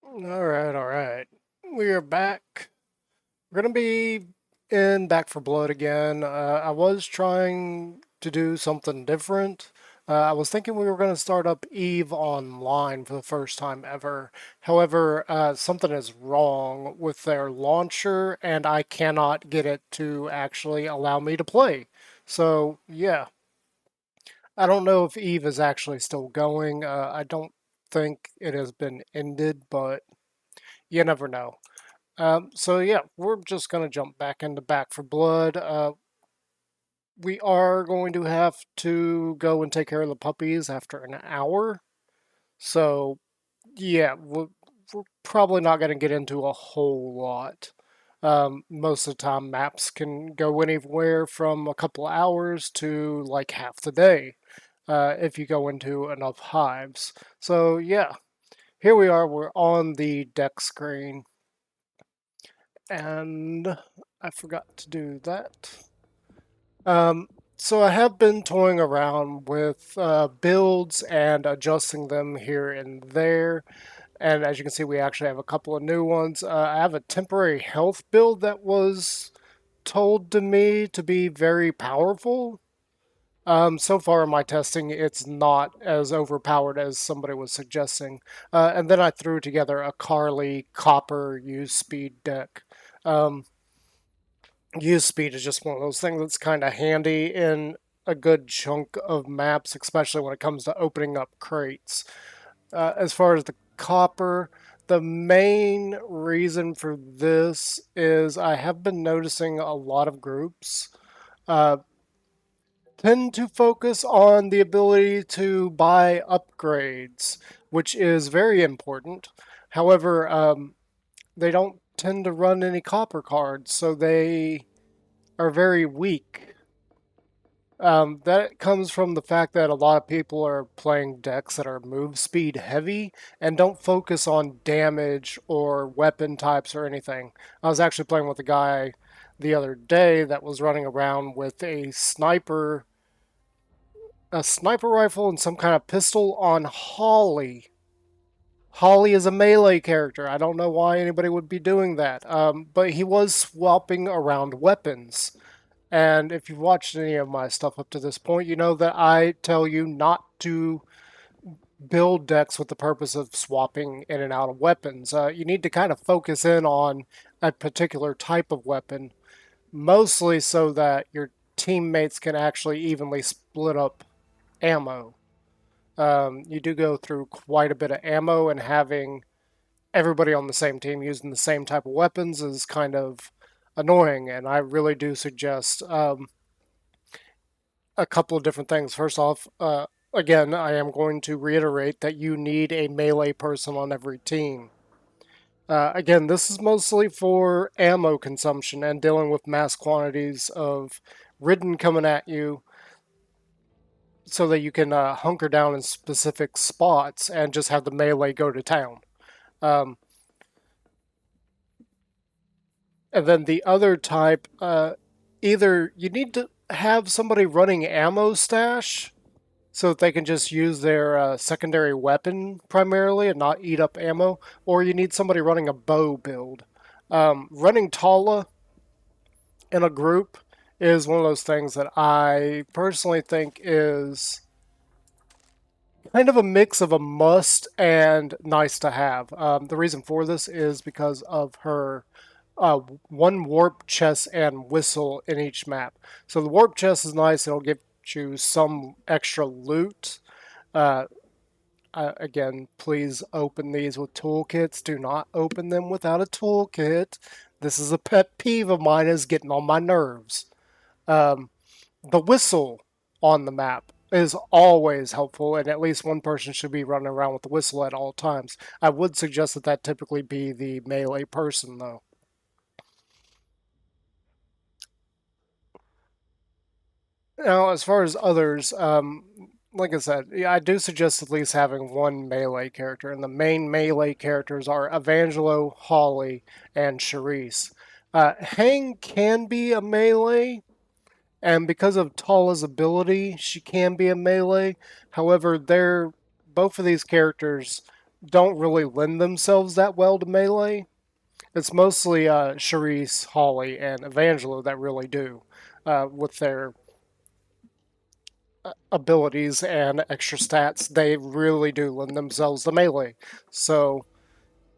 All right. We are back. We're gonna be in Back for Blood again. I was trying to do something different. I was thinking we were gonna start up Eve online for the first time ever. However, something is wrong with their launcher, and I cannot get it to actually allow me to play. So yeah, I don't know if Eve is actually still going. I don't think it has been ended, but you never know. So yeah, we're just gonna jump back into Back for Blood. We are going to have to go and take care of the puppies after an hour. So yeah, we're probably not going to get into a whole lot. Most of the time, maps can go anywhere from a couple hours to like half the day if you go into enough hives. So yeah, here we are. We're on the deck screen. And I forgot to do that. Um, so I have been toying around with builds and adjusting them here and there. And as you can see, we actually have a couple of new ones. I have a temporary health build that was told to me to be very powerful. So far in my testing, it's not as overpowered as somebody was suggesting. And then I threw together a Carly Copper use speed deck. Um, Use speed is just one of those things that's kind of handy in a good chunk of maps, especially when it comes to opening up crates. As far as the copper, the main reason for this is I have been noticing a lot of groups uh, tend to focus on the ability to buy upgrades, which is very important. However, they don't tend to run any copper cards, so they are very weak. That comes from the fact that a lot of people are playing decks that are move speed heavy and don't focus on damage or weapon types or anything. I was actually playing with a guy the other day that was running around with a sniper rifle and some kind of pistol on Holly. Holly is a melee character. I don't know why anybody would be doing that. But he was swapping around weapons. And if you've watched any of my stuff up to this point, you know that I tell you not to build decks with the purpose of swapping in and out of weapons. You need to kind of focus in on a particular type of weapon, mostly so that your teammates can actually evenly split up ammo. You do go through quite a bit of ammo, and having everybody on the same team using the same type of weapons is kind of annoying, and I really do suggest a couple of different things. First off, again, I am going to reiterate that you need a melee person on every team. Again, this is mostly for ammo consumption and dealing with mass quantities of ridden coming at you so that you can hunker down in specific spots and just have the melee go to town. Um, and then the other type, either you need to have somebody running ammo stash so that they can just use their secondary weapon primarily and not eat up ammo, or you need somebody running a bow build. Running Tala in a group is one of those things that I personally think is kind of a mix of a must and nice to have. The reason for this is because of her one warp chest and whistle in each map. So the warp chest is nice; it'll give you some extra loot. Uh, Again, please open these with toolkits. Do not open them without a toolkit. This is a pet peeve of mine, is getting on my nerves. Um, the whistle on the map is always helpful, and at least one person should be running around with the whistle at all times. I would suggest that that typically be the melee person, though. Now, as far as others, like I said, yeah, I do suggest at least having one melee character, and the main melee characters are Evangelo, Holly, and Charisse. Hang can be a melee, and because of Tala's ability, she can be a melee. However, they're both of these characters don't really lend themselves that well to melee. It's mostly Charisse, Holly, and Evangelo that really do, with their abilities and extra stats. They really do lend themselves to melee. So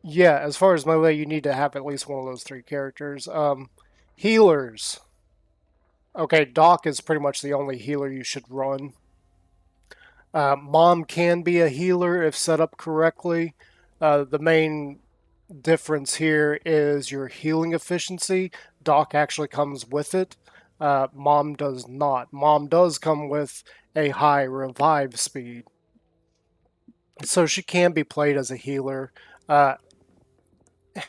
yeah, as far as melee, you need to have at least one of those three characters. Healers. Okay, Doc is pretty much the only healer you should run. Mom can be a healer if set up correctly. The main difference here is your healing efficiency. Doc actually comes with it. Mom does not. Mom does come with a high revive speed. So she can be played as a healer. Uh,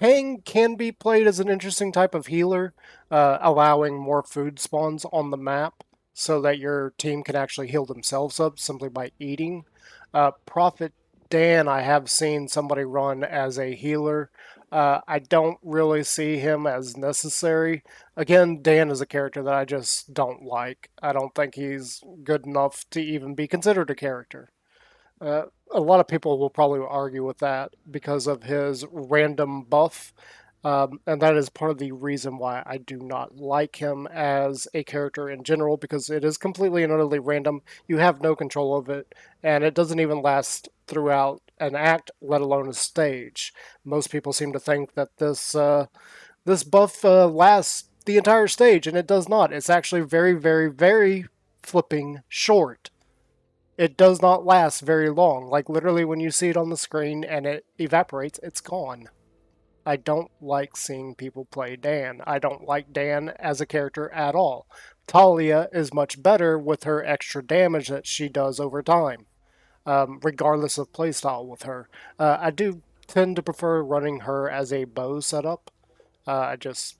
Hang can be played as an interesting type of healer, allowing more food spawns on the map so that your team can actually heal themselves up simply by eating. Prophet Dan, I have seen somebody run as a healer. I don't really see him as necessary. Again, Dan is a character that I just don't like. I don't think he's good enough to even be considered a character. A lot of people will probably argue with that because of his random buff, and that is part of the reason why I do not like him as a character in general, because it is completely and utterly random. You have no control of it, and it doesn't even last throughout an act, let alone a stage. Most people seem to think that this buff lasts the entire stage, and it does not. It's actually very, very, very flipping short. It does not last very long. Like, literally, when you see it on the screen and it evaporates, it's gone. I don't like seeing people play Dan. I don't like Dan as a character at all. Talia is much better with her extra damage that she does over time, regardless of playstyle with her. I do tend to prefer running her as a bow setup. I just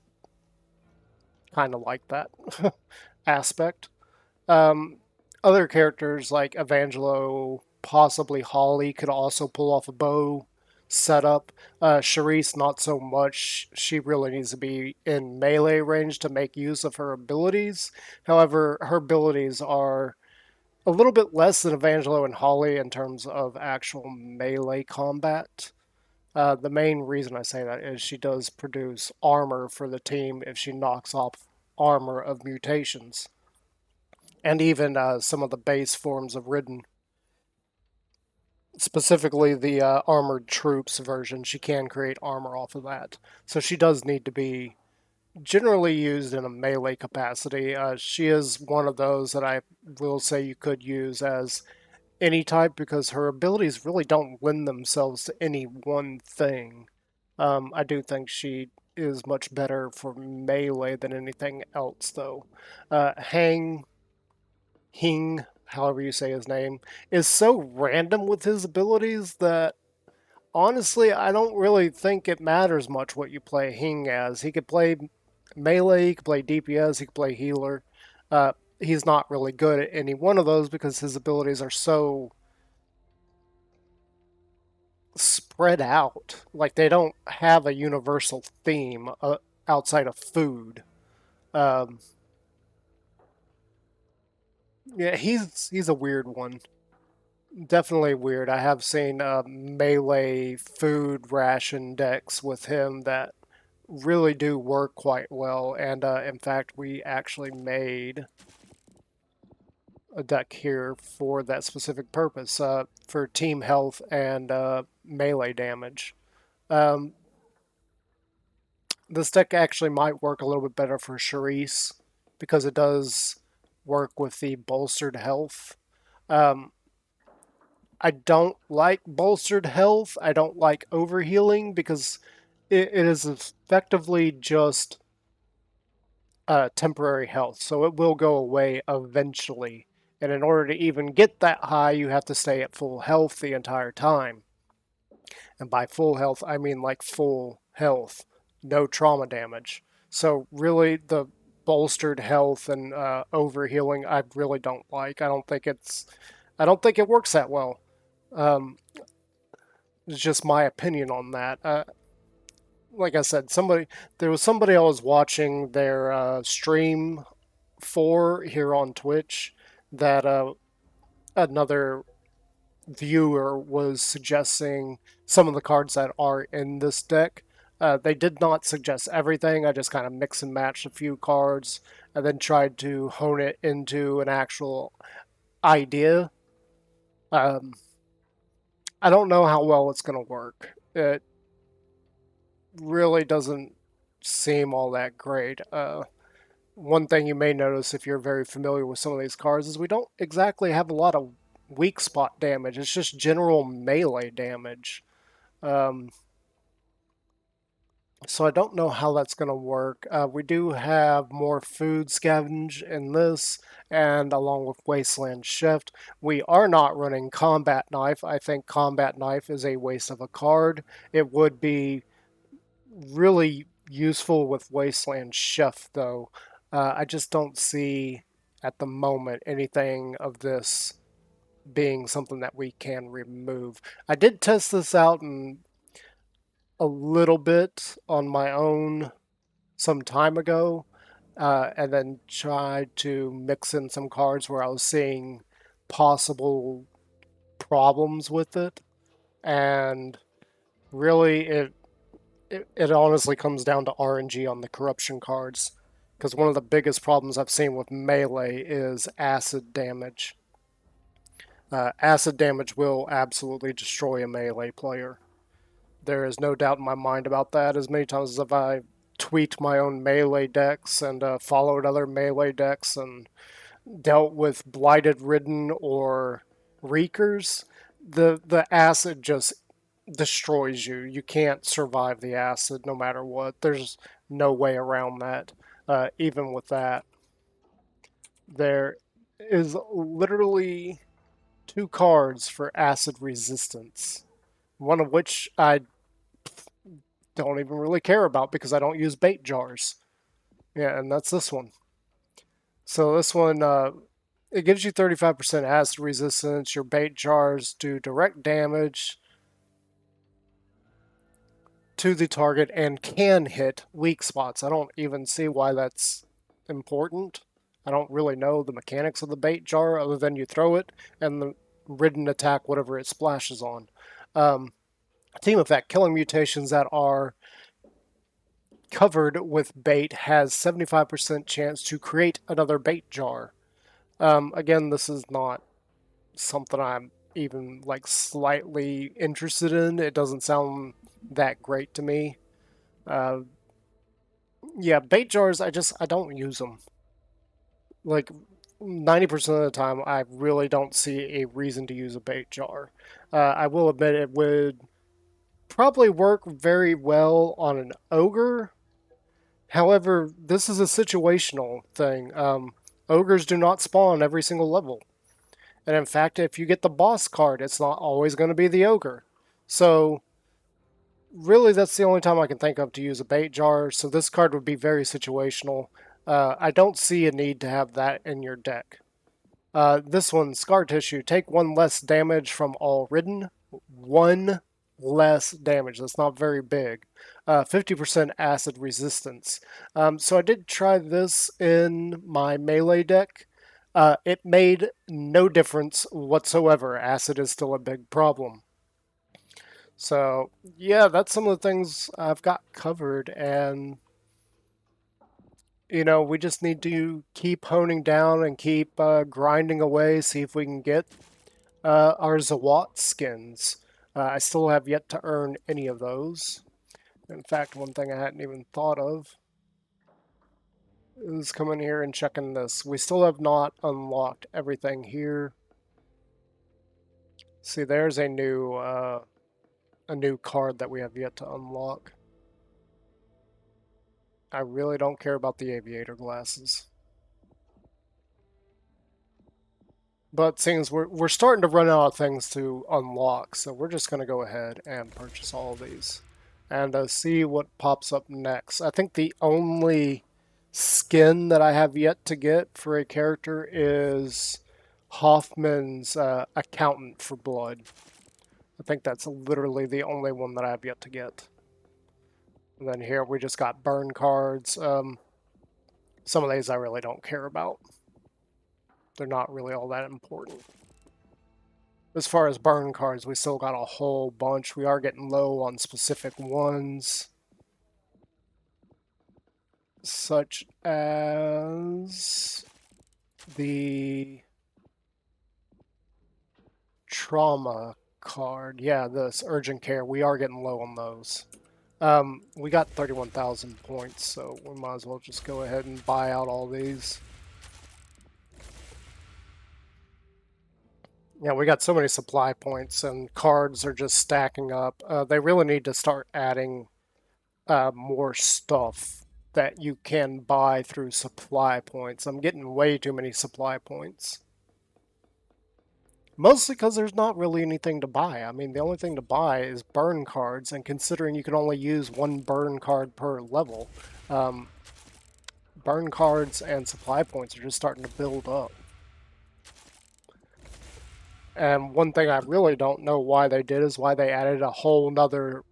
kind of like that aspect. Um, Other characters like Evangelo, possibly Holly, could also pull off a bow setup. Charisse, not so much. She really needs to be in melee range to make use of her abilities. However, her abilities are a little bit less than Evangelo and Holly in terms of actual melee combat. The main reason I say that is she does produce armor for the team if she knocks off armor of mutations and even some of the base forms of Ridden, specifically the armored troops version. She can create armor off of that, so she does need to be generally used in a melee capacity. She is one of those that I will say you could use as any type because her abilities really don't lend themselves to any one thing. I do think she is much better for melee than anything else, though. Hang Hing, however you say his name, is so random with his abilities that honestly, I don't really think it matters much what you play Hing as. He could play melee, he could play DPS, he could play healer. He's not really good at any one of those because his abilities are so spread out. Like they don't have a universal theme outside of food. Um, yeah, he's a weird one. Definitely weird. I have seen melee food ration decks with him that really do work quite well. And in fact, we actually made a deck here for that specific purpose for team health and melee damage. Um, this deck actually might work a little bit better for Charisse because it does work with the bolstered health. Um, I don't like bolstered health. I don't like overhealing because it is effectively just temporary health. So it will go away eventually. And in order to even get that high, you have to stay at full health the entire time. And by full health, I mean like full health, no trauma damage. So really, the bolstered health and overhealing, I really don't like. I don't think it works that well. Um, It's just my opinion on that. Like I said, there was somebody I was watching their stream for here on Twitch that another viewer was suggesting some of the cards that are in this deck. They did not suggest everything. I just kind of mix and matched a few cards and then tried to hone it into an actual idea. Um, I don't know how well it's going to work. It really doesn't seem all that great. One thing you may notice if you're very familiar with some of these cards is we don't exactly have a lot of weak spot damage. It's just general melee damage. Um, so I don't know how that's going to work. We do have more food scavenge in this, and along with Wasteland Shift. We are not running Combat Knife. I think Combat Knife is a waste of a card. It would be really useful with Wasteland Shift, though. I just don't see at the moment anything of this being something that we can remove. I did test this out in a little bit on my own some time ago, and then tried to mix in some cards where I was seeing possible problems with it, and really it honestly comes down to RNG on the corruption cards, because one of the biggest problems I've seen with melee is acid damage. Acid damage will absolutely destroy a melee player. There is no doubt in my mind about that. As many times as I tweaked my own melee decks and followed other melee decks and dealt with blighted ridden or reekers, the acid just destroys you. You can't survive the acid no matter what. There's no way around that. Even with that, there is literally two cards for acid resistance. One of which I don't even really care about because I don't use bait jars. Yeah, and that's this one. So this one, it gives you 35% acid resistance. Your bait jars do direct damage to the target and can hit weak spots. I don't even see why that's important. I don't really know the mechanics of the bait jar other than you throw it and the ridden attack whatever it splashes on. Team effect, killing mutations that are covered with bait has 75% chance to create another bait jar. Again, this is not something I'm even like slightly interested in. It doesn't sound that great to me. Uh, yeah, bait jars, I don't use them. Like 90% of the time, I really don't see a reason to use a bait jar. I will admit it would probably work very well on an ogre. However, this is a situational thing. Ogres do not spawn every single level. And in fact, if you get the boss card, it's not always going to be the ogre. So, really, that's the only time I can think of to use a bait jar. So, this card would be very situational. I don't see a need to have that in your deck. This one, Scar Tissue. Take one less damage from all ridden. One less damage. That's not very big. 50% acid resistance. So I did try this in my melee deck. It made no difference whatsoever. Acid is still a big problem. So, yeah, that's some of the things I've got covered, and we just need to keep honing down and keep grinding away, see if we can get our Zawat skins. I still have yet to earn any of those. In fact, one thing I hadn't even thought of is coming here and checking this. We still have not unlocked everything here. See, there's a new card that we have yet to unlock. I really don't care about the aviator glasses. But seems we're starting to run out of things to unlock, so we're just going to go ahead and purchase all of these and see what pops up next. I think the only skin that I have yet to get for a character is Hoffman's accountant for blood. I think that's literally the only one that I have yet to get. And then here we just got burn cards. Some of these I really don't care about. They're not really all that important. As far as burn cards, we still got a whole bunch. We are getting low on specific ones, such as the trauma card. Yeah, this urgent care. We are getting low on those. We got 31,000 points, so we might as well just go ahead and buy out all these. Yeah, we got so many supply points, and cards are just stacking up. They really need to start adding more stuff that you can buy through supply points. I'm getting way too many supply points. Mostly because there's not really anything to buy. I mean, the only thing to buy is burn cards, and considering you can only use one burn card per level, burn cards and supply points are just starting to build up. And one thing I really don't know why they did is why they added a whole nother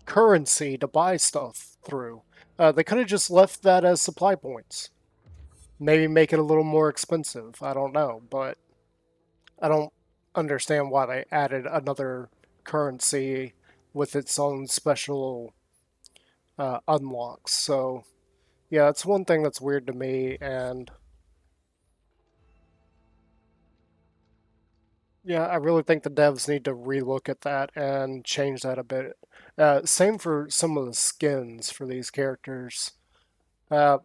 currency to buy stuff through. They could have just left that as supply points. Maybe make it a little more expensive. I don't know, but I don't understand why they added another currency with its own special unlocks. So, yeah, that's one thing that's weird to me, and yeah, I really think the devs need to relook at that and change that a bit. Same for some of the skins for these characters. Uh,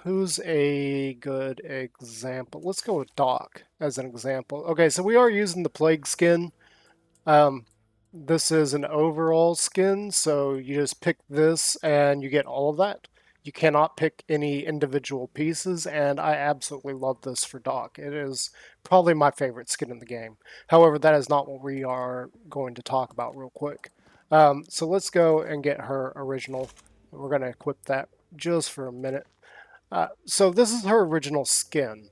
who's a good example? Let's go with Doc as an example. Okay, so we are using the Plague skin. This is an overall skin, so you just pick this and you get all of that. You cannot pick any individual pieces, and I absolutely love this for Doc. It is probably my favorite skin in the game. However, that is not what we are going to talk about real quick. So let's go and get her original. We're going to equip that just for a minute. So this is her original skin.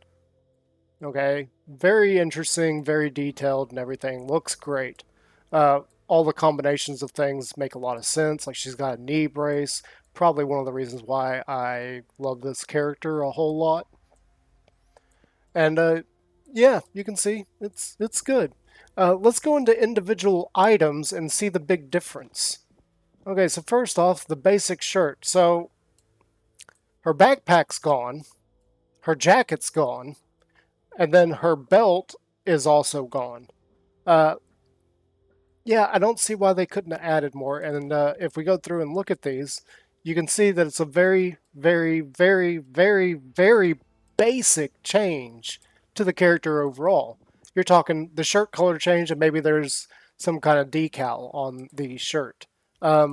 Okay, very interesting, very detailed and everything. Looks great. All the combinations of things make a lot of sense. Like she's got a knee brace. Probably one of the reasons why I love this character a whole lot. And yeah, you can see it's good. Let's go into individual items and see the big difference. Okay, so first off, the basic shirt. So her backpack's gone, her jacket's gone, and then her belt is also gone. Yeah, I don't see why they couldn't have added more. And if we go through and look at these, you can see that it's a very, very, very, very, very basic change to the character overall. You're talking the shirt color change, and maybe there's some kind of decal on the shirt. I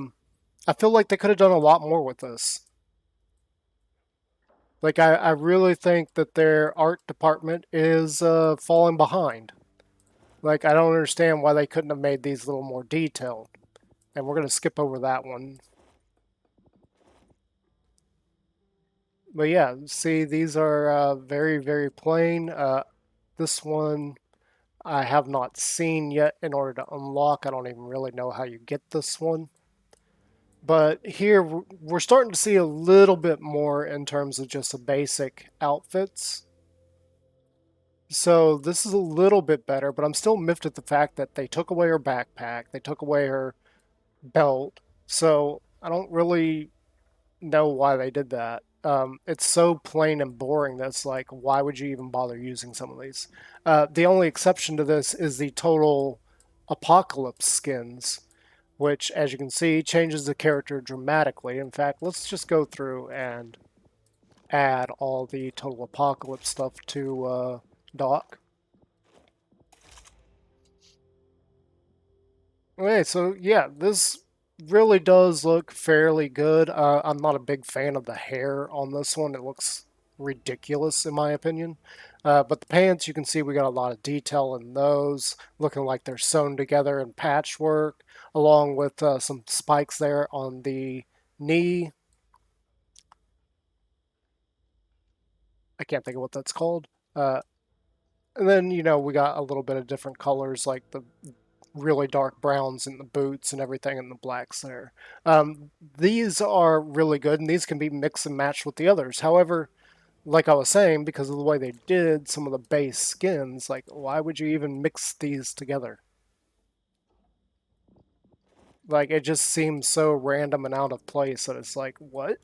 feel like they could have done a lot more with this. Like, I really think that their art department is falling behind. Like, I don't understand why they couldn't have made these a little more detailed. And we're going to skip over that one. But yeah, see, these are very, very plain. This one I have not seen yet in order to unlock. I don't even really know how you get this one. But here, we're starting to see a little bit more in terms of just the basic outfits. So this is a little bit better, but I'm still miffed at the fact that they took away her backpack, they took away her belt. So I don't really know why they did that. It's so plain and boring that's like, why would you even bother using some of these? The only exception to this is the total apocalypse skins, which, as you can see, changes the character dramatically. In fact, let's just go through and add all the total apocalypse stuff to Doc. Okay, so yeah, this really does look fairly good. I'm not a big fan of the hair on this one. It looks ridiculous in my opinion. But the pants, you can see we got a lot of detail in those, looking like they're sewn together in patchwork, along with some spikes there on the knee. I can't think of what that's called. And then, you know, we got a little bit of different colors, like the really dark browns in the boots and everything, and the blacks there. These are really good, and these can be mixed and matched with the others. However, like I was saying, because of the way they did some of the base skins, like, why would you even mix these together? Like, it just seems so random and out of place that it's like, what?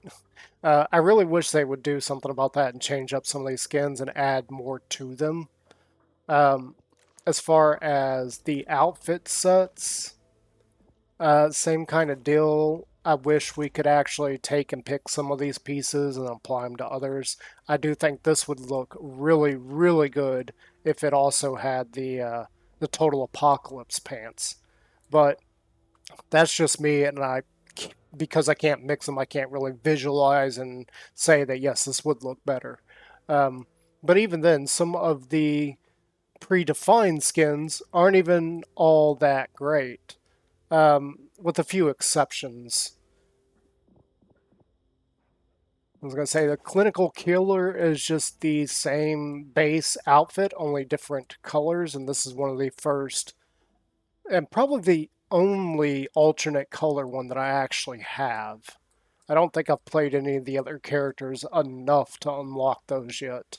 I really wish they would do something about that and change up some of these skins and add more to them. Um, as far as the outfit sets, same kind of deal. I wish we could actually take and pick some of these pieces and apply them to others. I do think this would look really, really good if it also had the Total Apocalypse pants. But that's just me, and because I can't mix them, I can't really visualize and say that yes, this would look better. Um, but even then, some of the predefined skins aren't even all that great, with a few exceptions. I was going to say the clinical killer is just the same base outfit, only different colors, and this is one of the first and probably the only alternate color one that I actually have. I don't think I've played any of the other characters enough to unlock those yet.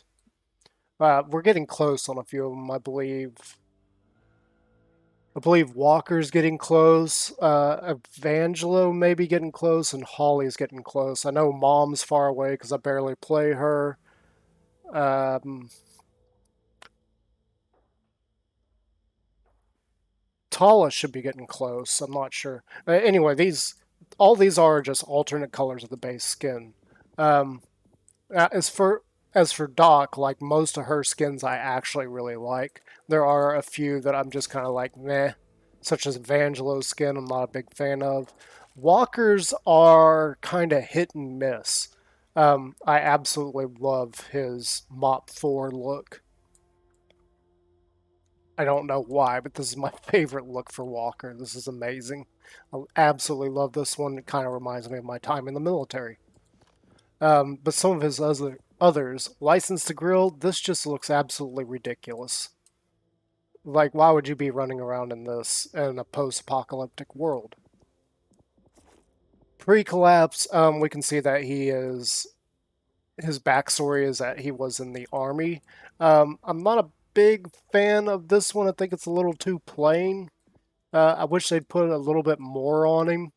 We're getting close on a few of them, I believe. I believe Walker's getting close. Evangelo may be getting close, and Holly's getting close. I know Mom's far away because I barely play her. Um, Tala should be getting close. I'm not sure. Anyway, all these are just alternate colors of the base skin. Um, as for Doc, like most of her skins, I actually really like. There are a few that I'm just kind of like meh, such as Evangelo's skin. I'm not a big fan of. Walker's are kind of hit and miss. I absolutely love his Mop 4 look. I don't know why, but this is my favorite look for Walker. This is amazing. I absolutely love this one. It kind of reminds me of my time in the military. But some of his others, License to Grill, this just looks absolutely ridiculous. Like, why would you be running around in this in a post-apocalyptic world? Pre-collapse, we can see that his backstory is that he was in the army. I'm not a big fan of this one. I think it's a little too plain. I wish they'd put a little bit more on him.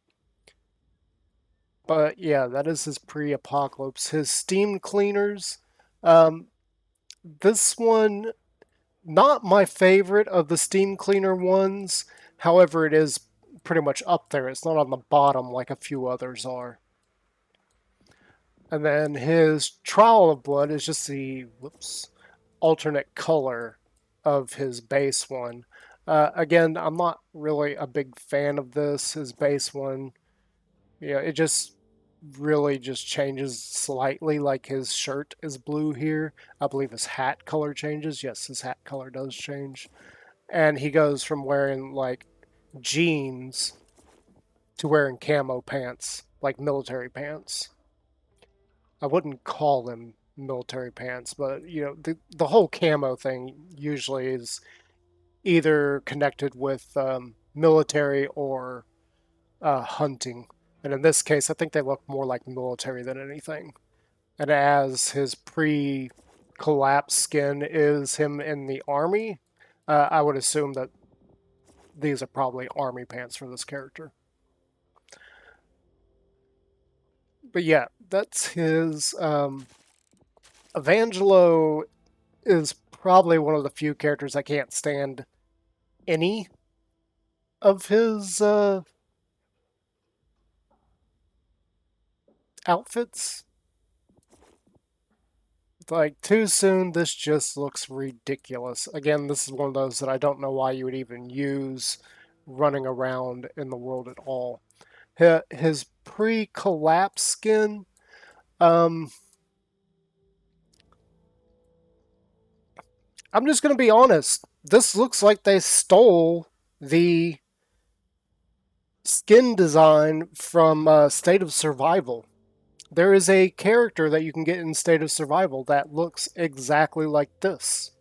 But yeah, that is his pre-apocalypse. His steam cleaners. Um, this one, not my favorite of the steam cleaner ones. However, it is pretty much up there. It's not on the bottom like a few others are. And then his Trial of Blood is just the alternate color of his base one. Again, I'm not really a big fan of this. His base one, yeah, it just really just changes slightly. Like his shirt is blue here. I believe his hat color changes. Yes, his hat color does change. And he goes from wearing like jeans to wearing camo pants, like military pants. I wouldn't call them military pants, but the whole camo thing usually is either connected with military or hunting. And in this case, I think they look more like military than anything. And as his pre-collapse skin is him in the army, I would assume that these are probably army pants for this character. But yeah, that's his. Evangelo is probably one of the few characters I can't stand any of his outfits. Like, too soon, this just looks ridiculous. Again, this is one of those that I don't know why you would even use running around in the world at all. His pre-collapse skin, um, I'm just going to be honest. This looks like they stole the skin design from State of Survival. There is a character that you can get in State of Survival that looks exactly like this.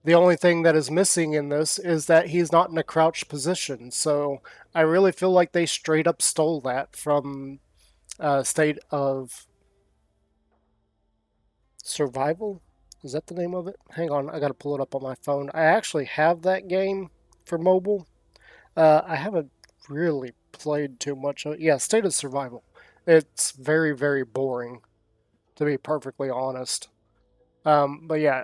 The only thing that is missing in this is that he's not in a crouched position. So I really feel like they straight up stole that from State of Survival? Is that the name of it? Hang on, I gotta pull it up on my phone. I actually have that game for mobile. I haven't really played too much of it. Yeah, State of Survival. It's very, very boring, to be perfectly honest. But yeah,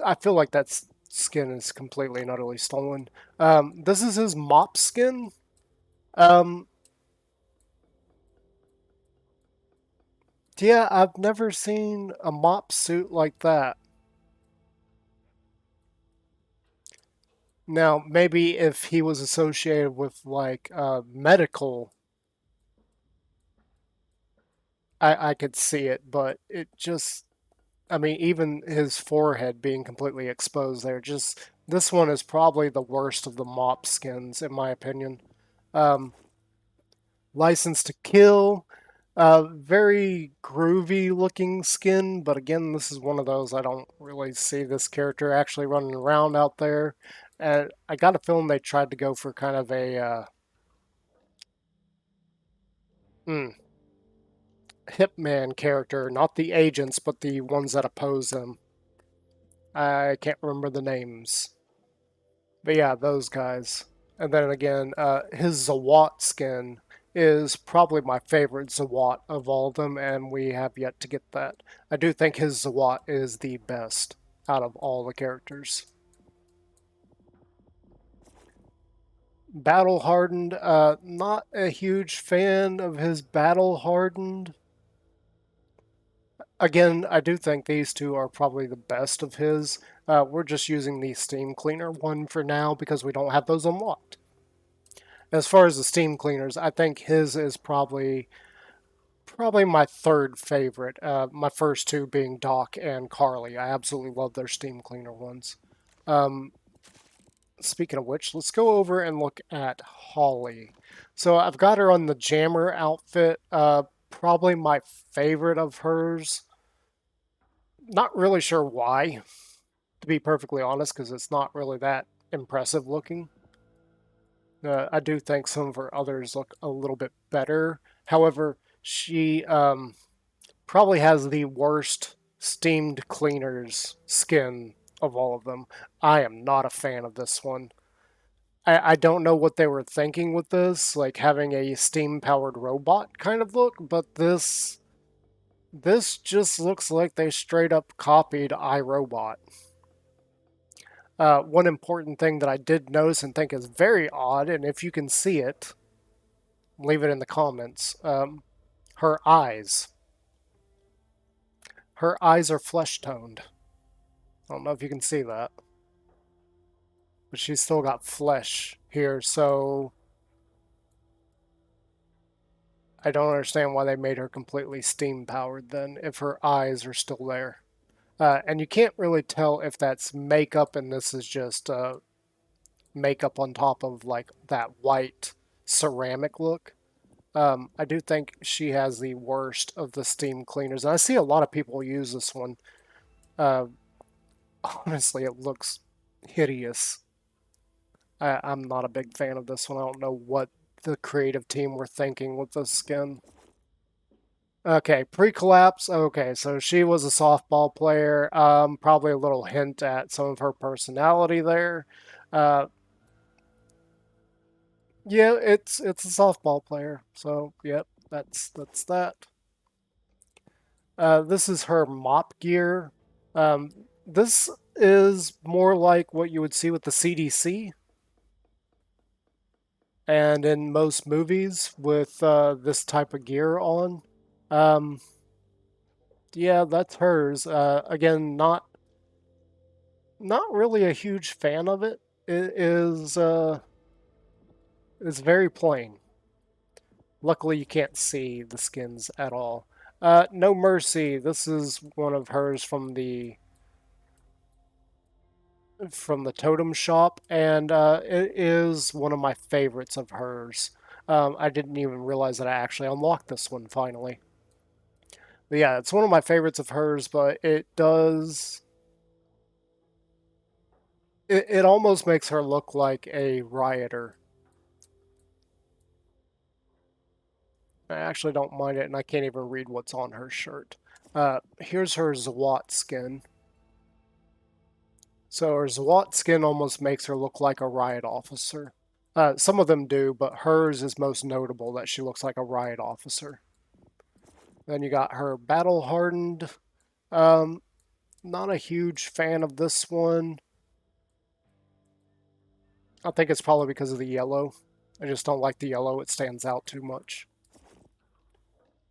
I feel like that skin is completely and utterly stolen. This is his mop skin. Um, yeah, I've never seen a mop suit like that. Now, maybe if he was associated with like medical, I could see it, but it just, I mean, even his forehead being completely exposed there, just this one is probably the worst of the mop skins, in my opinion. Um, License to Kill, very groovy looking skin, but again, this is one of those I don't really see this character actually running around out there. And I got a feeling they tried to go for kind of a hmm, hitman character, not the agents, but the ones that oppose them. I can't remember the names. But yeah, those guys. And then again, his Zawat skin is probably my favorite Zawat of all of them, and we have yet to get that. I do think his Zawat is the best out of all the characters. Battle Hardened, not a huge fan of his Battle Hardened. Again, I do think these two are probably the best of his. We're just using the Steam Cleaner one for now because we don't have those unlocked. As far as the steam cleaners, I think his is probably my third favorite. My first two being Doc and Carly. I absolutely love their steam cleaner ones. Um, Speaking of which, let's go over and look at Holly. So I've got her on the Jammer outfit. Probably my favorite of hers. Not really sure why, to be perfectly honest, because it's not really that impressive looking. I do think some of her others look a little bit better. However, she probably has the worst steamed cleaners skin of all of them. I am not a fan of this one. I don't know what they were thinking with this, like having a steam powered robot kind of look, but this just looks like they straight up copied iRobot. One important thing that I did notice and think is very odd, and if you can see it, leave it in the comments. Her eyes. Her eyes are flesh toned. I don't know if you can see that. But she's still got flesh here, so I don't understand why they made her completely steam powered then if her eyes are still there. And you can't really tell if that's makeup and this is just makeup on top of like that white ceramic look. I do think she has the worst of the steam cleaners. And I see a lot of people use this one. Uh, Honestly, it looks hideous. I'm not a big fan of this one. I don't know what the creative team were thinking with the skin. Okay, pre-collapse. Okay, so she was a softball player. Probably a little hint at some of her personality there. Uh, yeah, it's a softball player. So, yep, that's that. This is her mop gear. Um, this is more like what you would see with the CDC and in most movies with this type of gear on. Um, yeah, that's hers. Again, not really a huge fan of it. It is very plain. Luckily, you can't see the skins at all. No Mercy. This is one of hers from the Totem Shop, and it is one of my favorites of hers. I didn't even realize that I actually unlocked this one finally. But yeah, it's one of my favorites of hers, but it almost makes her look like a rioter. I actually don't mind it, and I can't even read what's on her shirt. Here's her Zawat skin. So her Zawat skin almost makes her look like a riot officer. Some of them do, but hers is most notable that she looks like a riot officer. Then you got her battle hardened. Um, Not a huge fan of this one. I think it's probably because of the yellow. I just don't like the yellow. It stands out too much.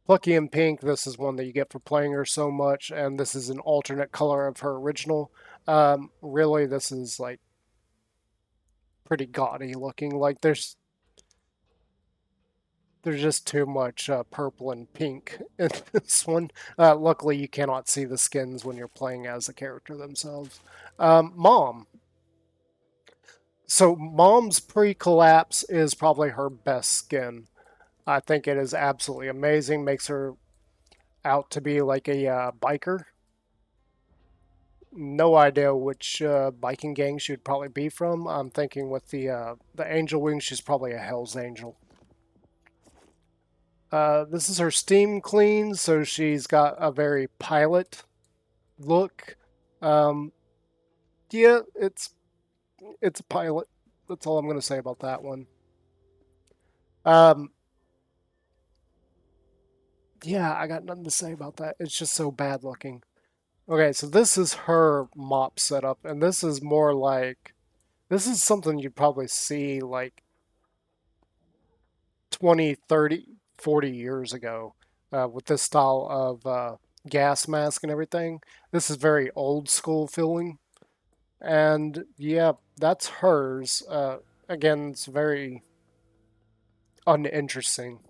Plucky in Pink, this is one that you get for playing her so much, and this is an alternate color of her original. Really, this is like pretty gaudy looking. Like there's just too much purple and pink in this one. Luckily, you cannot see the skins when you're playing as the character themselves. Mom. So Mom's pre-collapse is probably her best skin. I think it is absolutely amazing. Makes her out to be like a biker. No idea which biking gang she would probably be from. I'm thinking with the angel wings, she's probably a Hell's Angel. This is her steam clean, so she's got a very pilot look. Um, yeah, it's a pilot. That's all I'm going to say about that one. Um, yeah, I got nothing to say about that. It's just so bad looking. Okay, so this is her mop setup, and this is more like this is something you'd probably see like 20, 30, 40 years ago with this style of gas mask and everything. This is very old school feeling. And yeah, that's hers. Again, it's very uninteresting.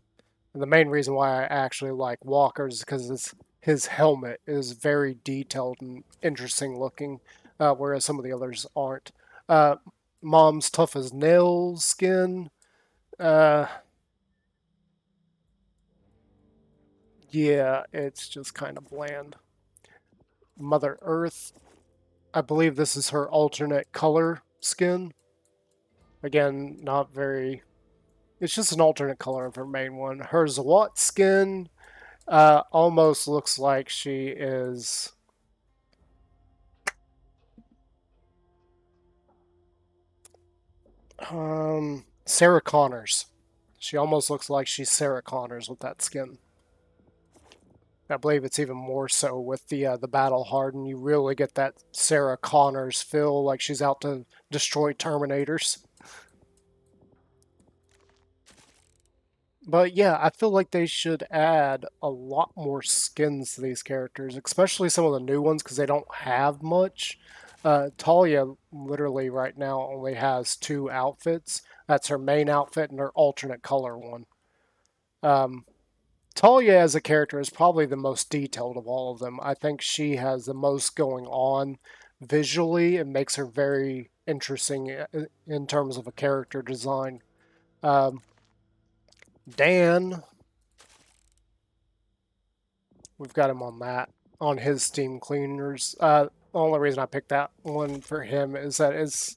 And the main reason why I actually like Walker's is because his helmet is very detailed and interesting looking, whereas some of the others aren't. Uh, Mom's tough as nails skin. Uh, yeah, it's just kind of bland. Mother Earth. I believe this is her alternate color skin. Again, not very. It's just an alternate color of her main one. Her Zawat skin almost looks like she is. Sarah Connors. She almost looks like she's Sarah Connors with that skin. I believe it's even more so with the battle harden. You really get that Sarah Connors feel, like she's out to destroy Terminators. But yeah, I feel like they should add a lot more skins to these characters, especially some of the new ones because they don't have much. Talia literally right now only has two outfits. That's her main outfit and her alternate color one. Um, Talia as a character is probably the most detailed of all of them. I think she has the most going on visually. It makes her very interesting in terms of a character design. Um, Dan, we've got him on that, on his steam cleaners. The only reason I picked that one for him is that it's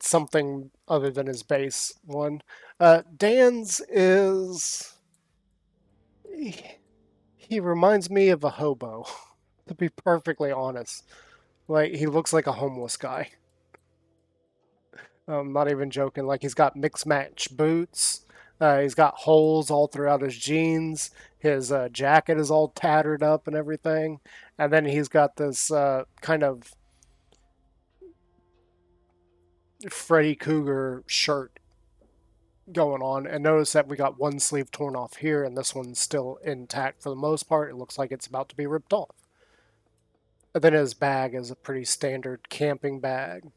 something other than his base one. Dan's is he reminds me of a hobo, to be perfectly honest. Like he looks like a homeless guy. I'm not even joking. Like he's got mixed match boots. He's got holes all throughout his jeans. His jacket is all tattered up and everything. And then he's got this kind of Freddy Krueger shirt going on. And notice that we got one sleeve torn off here, and this one's still intact for the most part. It looks like it's about to be ripped off. And then his bag is a pretty standard camping bag.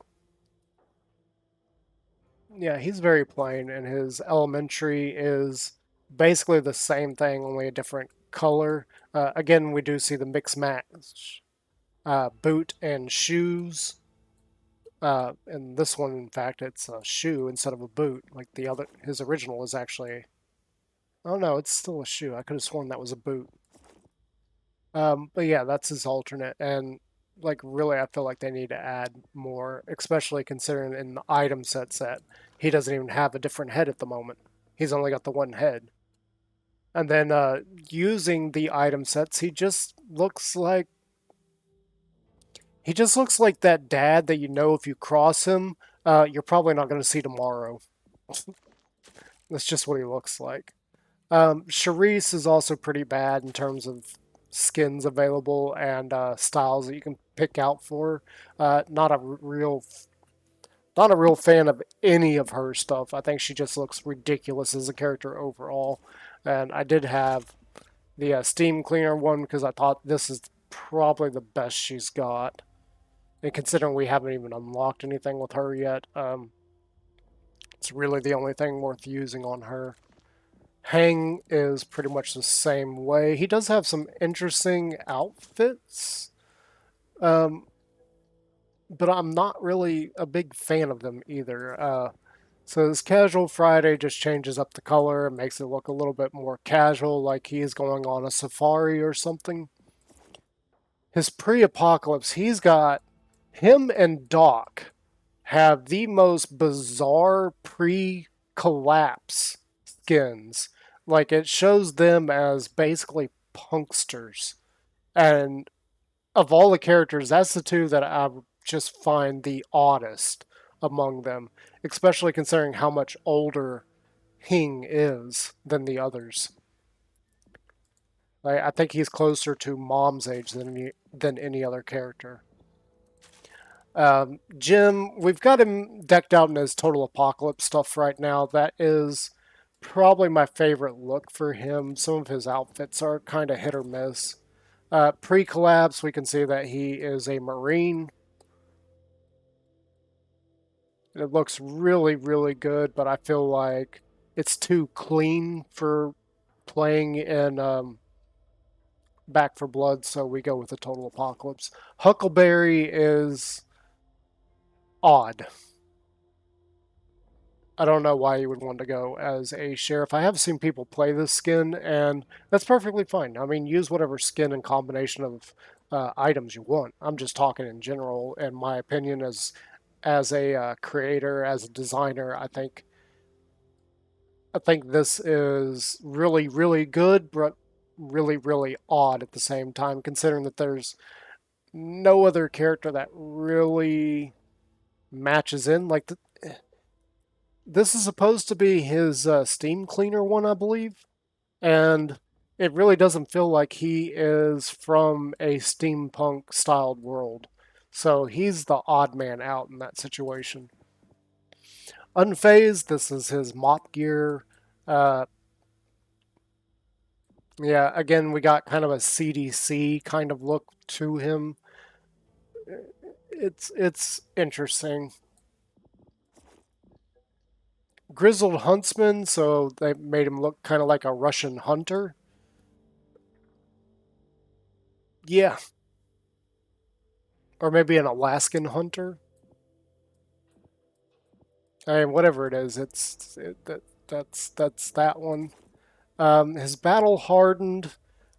Yeah, he's very plain, and his elementary is basically the same thing, only a different color. Again, we do see the mix match boot and shoes. And this one, in fact, it's a shoe instead of a boot. Like the other, his original is actually. Oh no, it's still a shoe. I could have sworn that was a boot. But yeah, that's his alternate, and like really, I feel like they need to add more, especially considering in the item set he doesn't even have a different head at the moment. He's only got the one head. And then using the item sets, he just looks like that dad that you know if you cross him, you're probably not going to see tomorrow. That's just what he looks like. Charisse is also pretty bad in terms of skins available and styles that you can pick out for. Not a real fan of any of her stuff. I think she just looks ridiculous as a character overall. And I did have the Steam Cleaner one because I thought this is probably the best she's got. And considering we haven't even unlocked anything with her yet, it's really the only thing worth using on her. Hang is pretty much the same way. He does have some interesting outfits, um, but I'm not really a big fan of them either. So this Casual Friday just changes up the color and makes it look a little bit more casual, like he's going on a safari or something. His pre-apocalypse, he's got him and Doc have the most bizarre pre-collapse skins. Like it shows them as basically punksters. And of all the characters, that's the two that I just find the oddest among them, especially considering how much older Hing is than the others. I think he's closer to Mom's age than any other character. Jim, we've got him decked out in his Total Apocalypse stuff right now. That is probably my favorite look for him. Some of his outfits are kind of hit or miss. Pre-collapse, we can see that he is a Marine. It looks really, really good, but I feel like it's too clean for playing in Back for Blood, so we go with the Total Apocalypse. Huckleberry is odd. I don't know why you would want to go as a sheriff. I have seen people play this skin, and that's perfectly fine. I mean, use whatever skin and combination of items you want. I'm just talking in general, in my opinion, as a creator, as a designer. I think this is really, really good, but really, really odd at the same time, considering that there's no other character that really matches in. This is supposed to be his Steam Cleaner one, I believe, and it really doesn't feel like he is from a steampunk styled world. So he's the odd man out in that situation. Unfazed, this is his mop gear. Uh, yeah, again, we got kind of a CDC kind of look to him. It's interesting. Grizzled huntsman, so they made him look kind of like a Russian hunter. Yeah, or maybe an Alaskan hunter. I mean, whatever it is, that's that one. His battle hardened.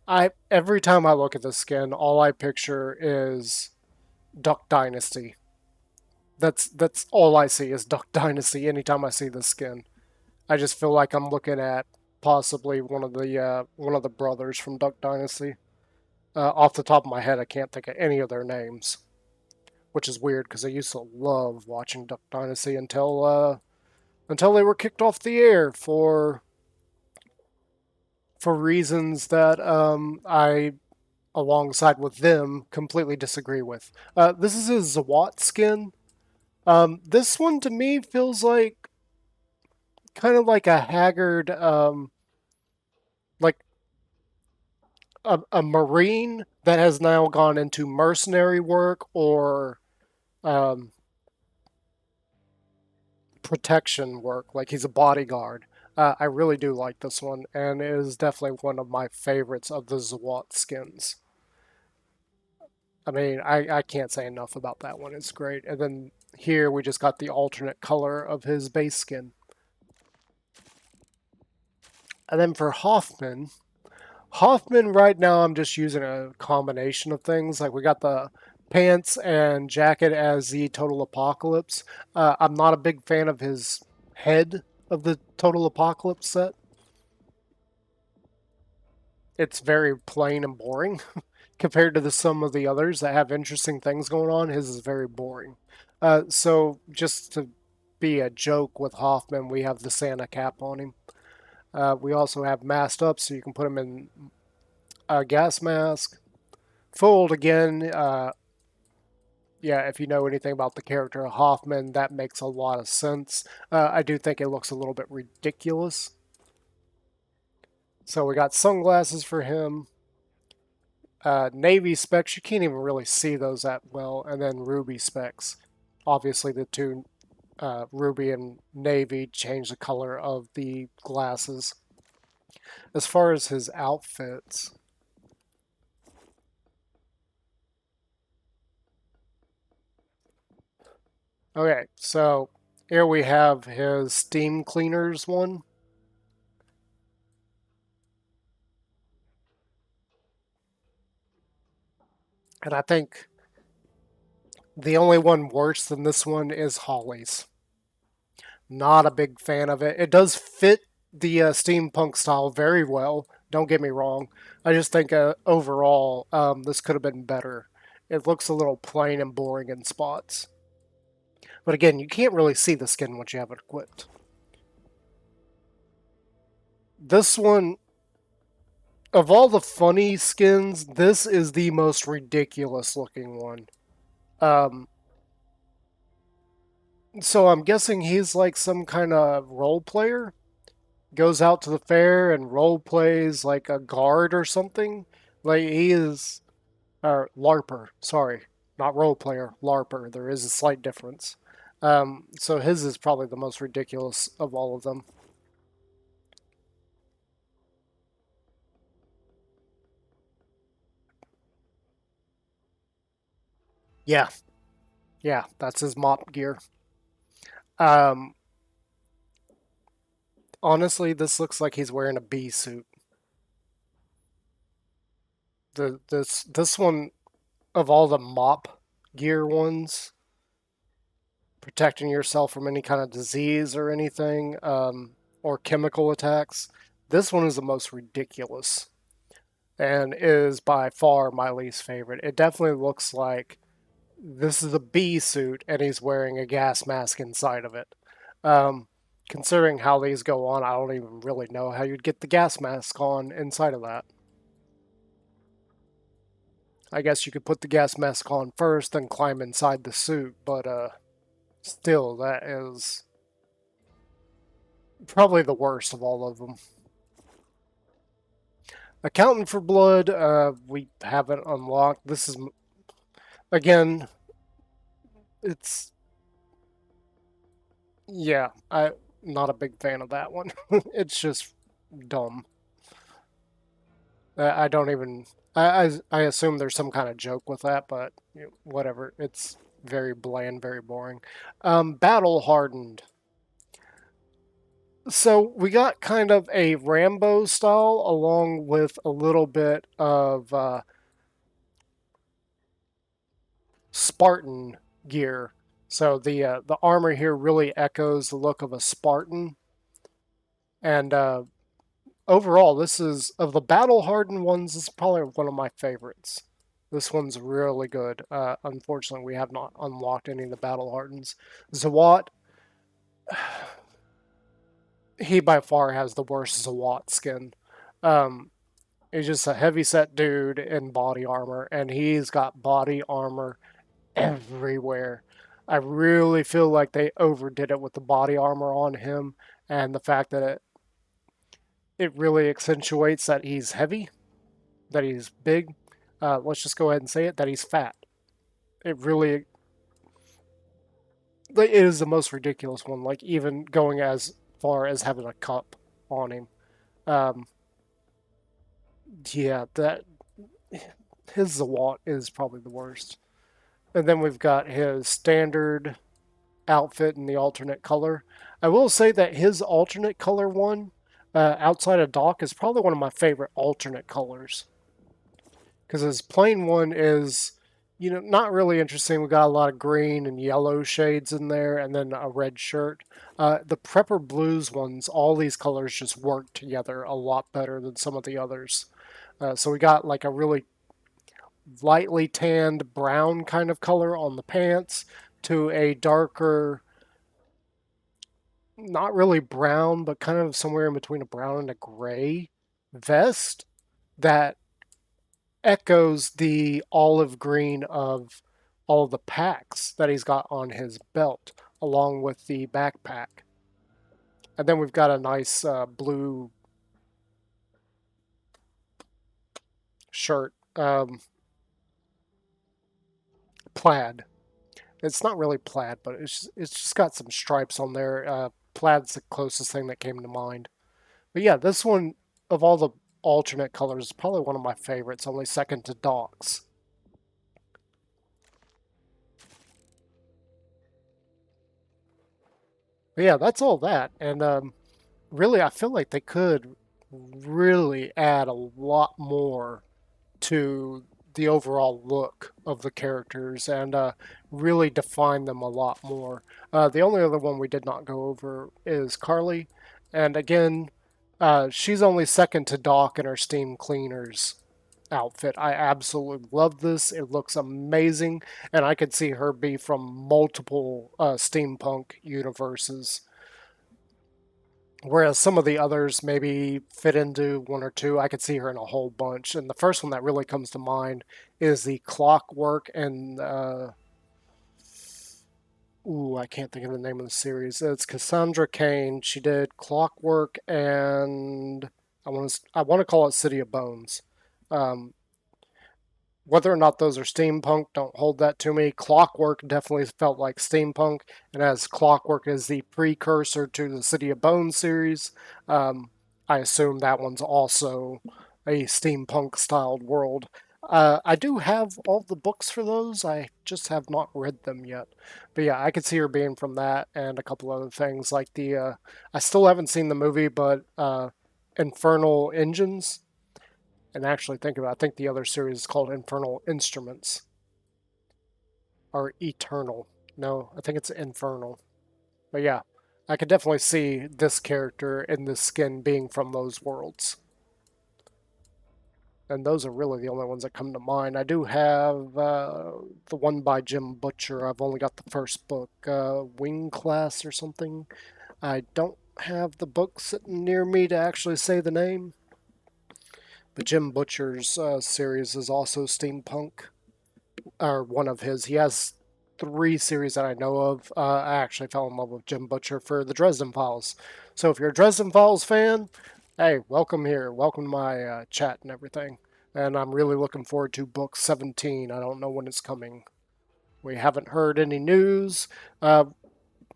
I every time I look at the skin, all I picture is Duck Dynasty. That's all I see is Duck Dynasty. Anytime I see the skin, I just feel like I'm looking at possibly one of the brothers from Duck Dynasty. Off the top of my head, I can't think of any of their names, which is weird because I used to love watching Duck Dynasty until they were kicked off the air for reasons that I, alongside with them, completely disagree with. This is a Zawat skin. This one to me feels like kind of like a haggard, like a marine that has now gone into mercenary work or um, protection work. Like he's a bodyguard. I really do like this one, and it is definitely one of my favorites of the Zawat skins. I mean, I can't say enough about that one. It's great. And then here we just got the alternate color of his base skin. And then for Hoffman right now I'm just using a combination of things. Like we got the pants and jacket as the Total Apocalypse. I'm not a big fan of his head of the Total Apocalypse set. it's very plain and boring compared to some of the others that have interesting things going on. His is very boring. So just to be a joke with Hoffman, we have the Santa cap on him. We also have masked up, so you can put him in a gas mask. Fold again. Yeah, if you know anything about the character of Hoffman, that makes a lot of sense. I do think it looks a little bit ridiculous. So we got sunglasses for him. Navy specs, you can't even really see those that well. And then ruby specs. Obviously, the two ruby and navy change the color of the glasses. As far as his outfits, okay, so here we have his steam cleaners one. And I think the only one worse than this one is Holly's. Not a big fan of it. It does fit the steampunk style very well. Don't get me wrong. I just think overall, this could have been better. It looks a little plain and boring in spots. But again, you can't really see the skin once you have it equipped. This one, of all the funny skins, this is the most ridiculous looking one. Um, so I'm guessing he's like some kind of role player. Goes out to the fair and role plays like a guard or something. Like he is, or LARPer. Sorry, not role player. LARPer. There is a slight difference. So his is probably the most ridiculous of all of them. Yeah, yeah, that's his mop gear. Um, Honestly, this looks like he's wearing a bee suit. This one of all the mop gear ones, protecting yourself from any kind of disease or anything, or chemical attacks. This one is the most ridiculous and is by far my least favorite. It definitely looks like this is a bee suit and he's wearing a gas mask inside of it. Um, Considering how these go on, I don't even really know how you'd get the gas mask on inside of that. I guess you could put the gas mask on first, then climb inside the suit, but still, that is probably the worst of all of them. Accountant for Blood, we haven't unlocked. This is, again, it's, yeah, I'm not a big fan of that one. It's just dumb. I don't even, I assume there's some kind of joke with that, but whatever. It's very bland, very boring. Battle Hardened. So we got kind of a Rambo style along with a little bit of Spartan gear. So the armor here really echoes the look of a Spartan, and overall, this is of the battle hardened ones. This is probably one of my favorites. This one's really good. Unfortunately, we have not unlocked any of the battle hardens. Zawat, he by far has the worst Zawat skin. Um, he's just a heavy set dude in body armor, and he's got body armor everywhere. I really feel like they overdid it with the body armor on him, and the fact that it really accentuates that he's heavy, that he's big. Let's just go ahead and say it, that he's fat. It really it is the most ridiculous one. Like even going as far as having a cup on him. Um, yeah, that his Zawat is probably the worst. And then we've got his standard outfit in the alternate color. I will say that his alternate color one, outside of Doc, is probably one of my favorite alternate colors. Because his plain one is, not really interesting. We got a lot of green and yellow shades in there, and then a red shirt. The Prepper Blues ones, all these colors just work together a lot better than some of the others. So we got like a really lightly tanned brown kind of color on the pants to a darker, not really brown, but kind of somewhere in between a brown and a gray vest that echoes the olive green of all the packs that he's got on his belt, along with the backpack. And then we've got a nice blue shirt, plaid. It's not really plaid, but it's just got some stripes on there. Plaid's the closest thing that came to mind. But yeah, this one of all the alternate colors is probably one of my favorites, only second to Doc's. But yeah, that's all that. And really, I feel like they could really add a lot more to the overall look of the characters and really define them a lot more. The only other one we did not go over is Carly. And again, she's only second to Doc in her steam cleaners outfit. I absolutely love this. It looks amazing, and I could see her be from multiple steampunk universes. Whereas some of the others maybe fit into one or two, I could see her in a whole bunch. And the first one that really comes to mind is the Clockwork and I can't think of the name of the series. It's Cassandra Cain. She did Clockwork and I want to call it City of Bones. Um, Whether or not those are steampunk, don't hold that to me. Clockwork definitely felt like steampunk, and as Clockwork is the precursor to the City of Bones series, I assume that one's also a steampunk styled world. I do have all the books for those, I just have not read them yet. But yeah, I could see her being from that and a couple other things like I still haven't seen the movie, but Infernal Engines, and actually think about it, I think the other series is called Infernal Instruments or Eternal. No, I think it's Infernal. But yeah, I could definitely see this character in this skin being from those worlds. And those are really the only ones that come to mind. I do have the one by Jim Butcher. I've only got the first book, Wing Class or something. I don't have the book sitting near me to actually say the name. But Jim Butcher's series is also steampunk, or one of his. He has three series that I know of. I actually fell in love with Jim Butcher for the Dresden Files. So if you're a Dresden Files fan, hey, welcome here. Welcome to my chat and everything. And I'm really looking forward to book 17. I don't know when it's coming. We haven't heard any news. Uh,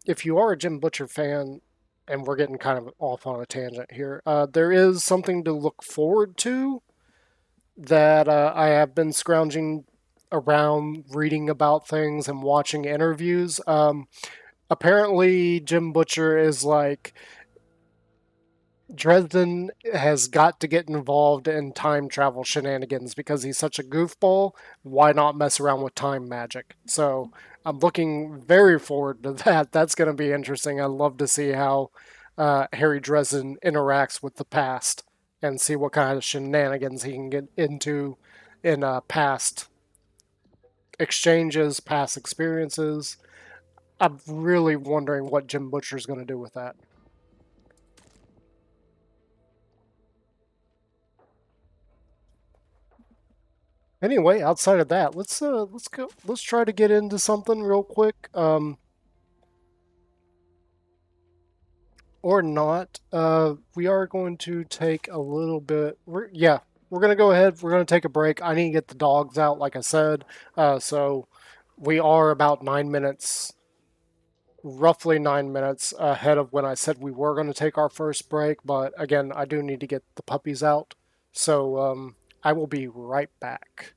if you are a Jim Butcher fan, and we're getting kind of off on a tangent here, there is something to look forward to that I have been scrounging around reading about things and watching interviews. Apparently, Jim Butcher is like, Dresden has got to get involved in time travel shenanigans because he's such a goofball. Why not mess around with time magic? So I'm looking very forward to that. That's going to be interesting. I love to see how Harry Dresden interacts with the past and see what kind of shenanigans he can get into in past exchanges, past experiences. I'm really wondering what Jim Butcher's going to do with that. Anyway, outside of that, let's try to get into something real quick. Or not. We are going to take a little bit. We're gonna go ahead. We're gonna take a break. I need to get the dogs out, like I said. So we are about 9 minutes, roughly 9 minutes ahead of when I said we were going to take our first break. But again, I do need to get the puppies out. So I will be right back.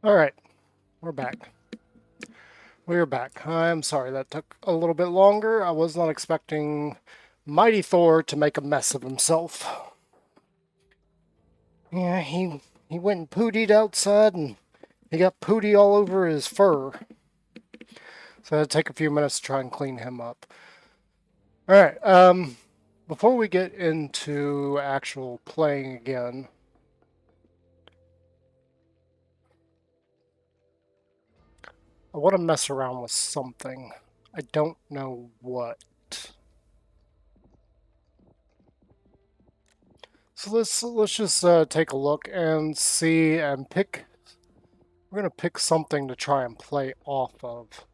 Alright, we're back. We're back. I'm sorry that took a little bit longer. I was not expecting Mighty Thor to make a mess of himself. Yeah, he went and pootied outside and he got pooty all over his fur. So it'll take a few minutes to try and clean him up. Alright, before we get into actual playing again, I want to mess around with something. I don't know what. So let's just take a look and see and pick. We're gonna pick something to try and play off of.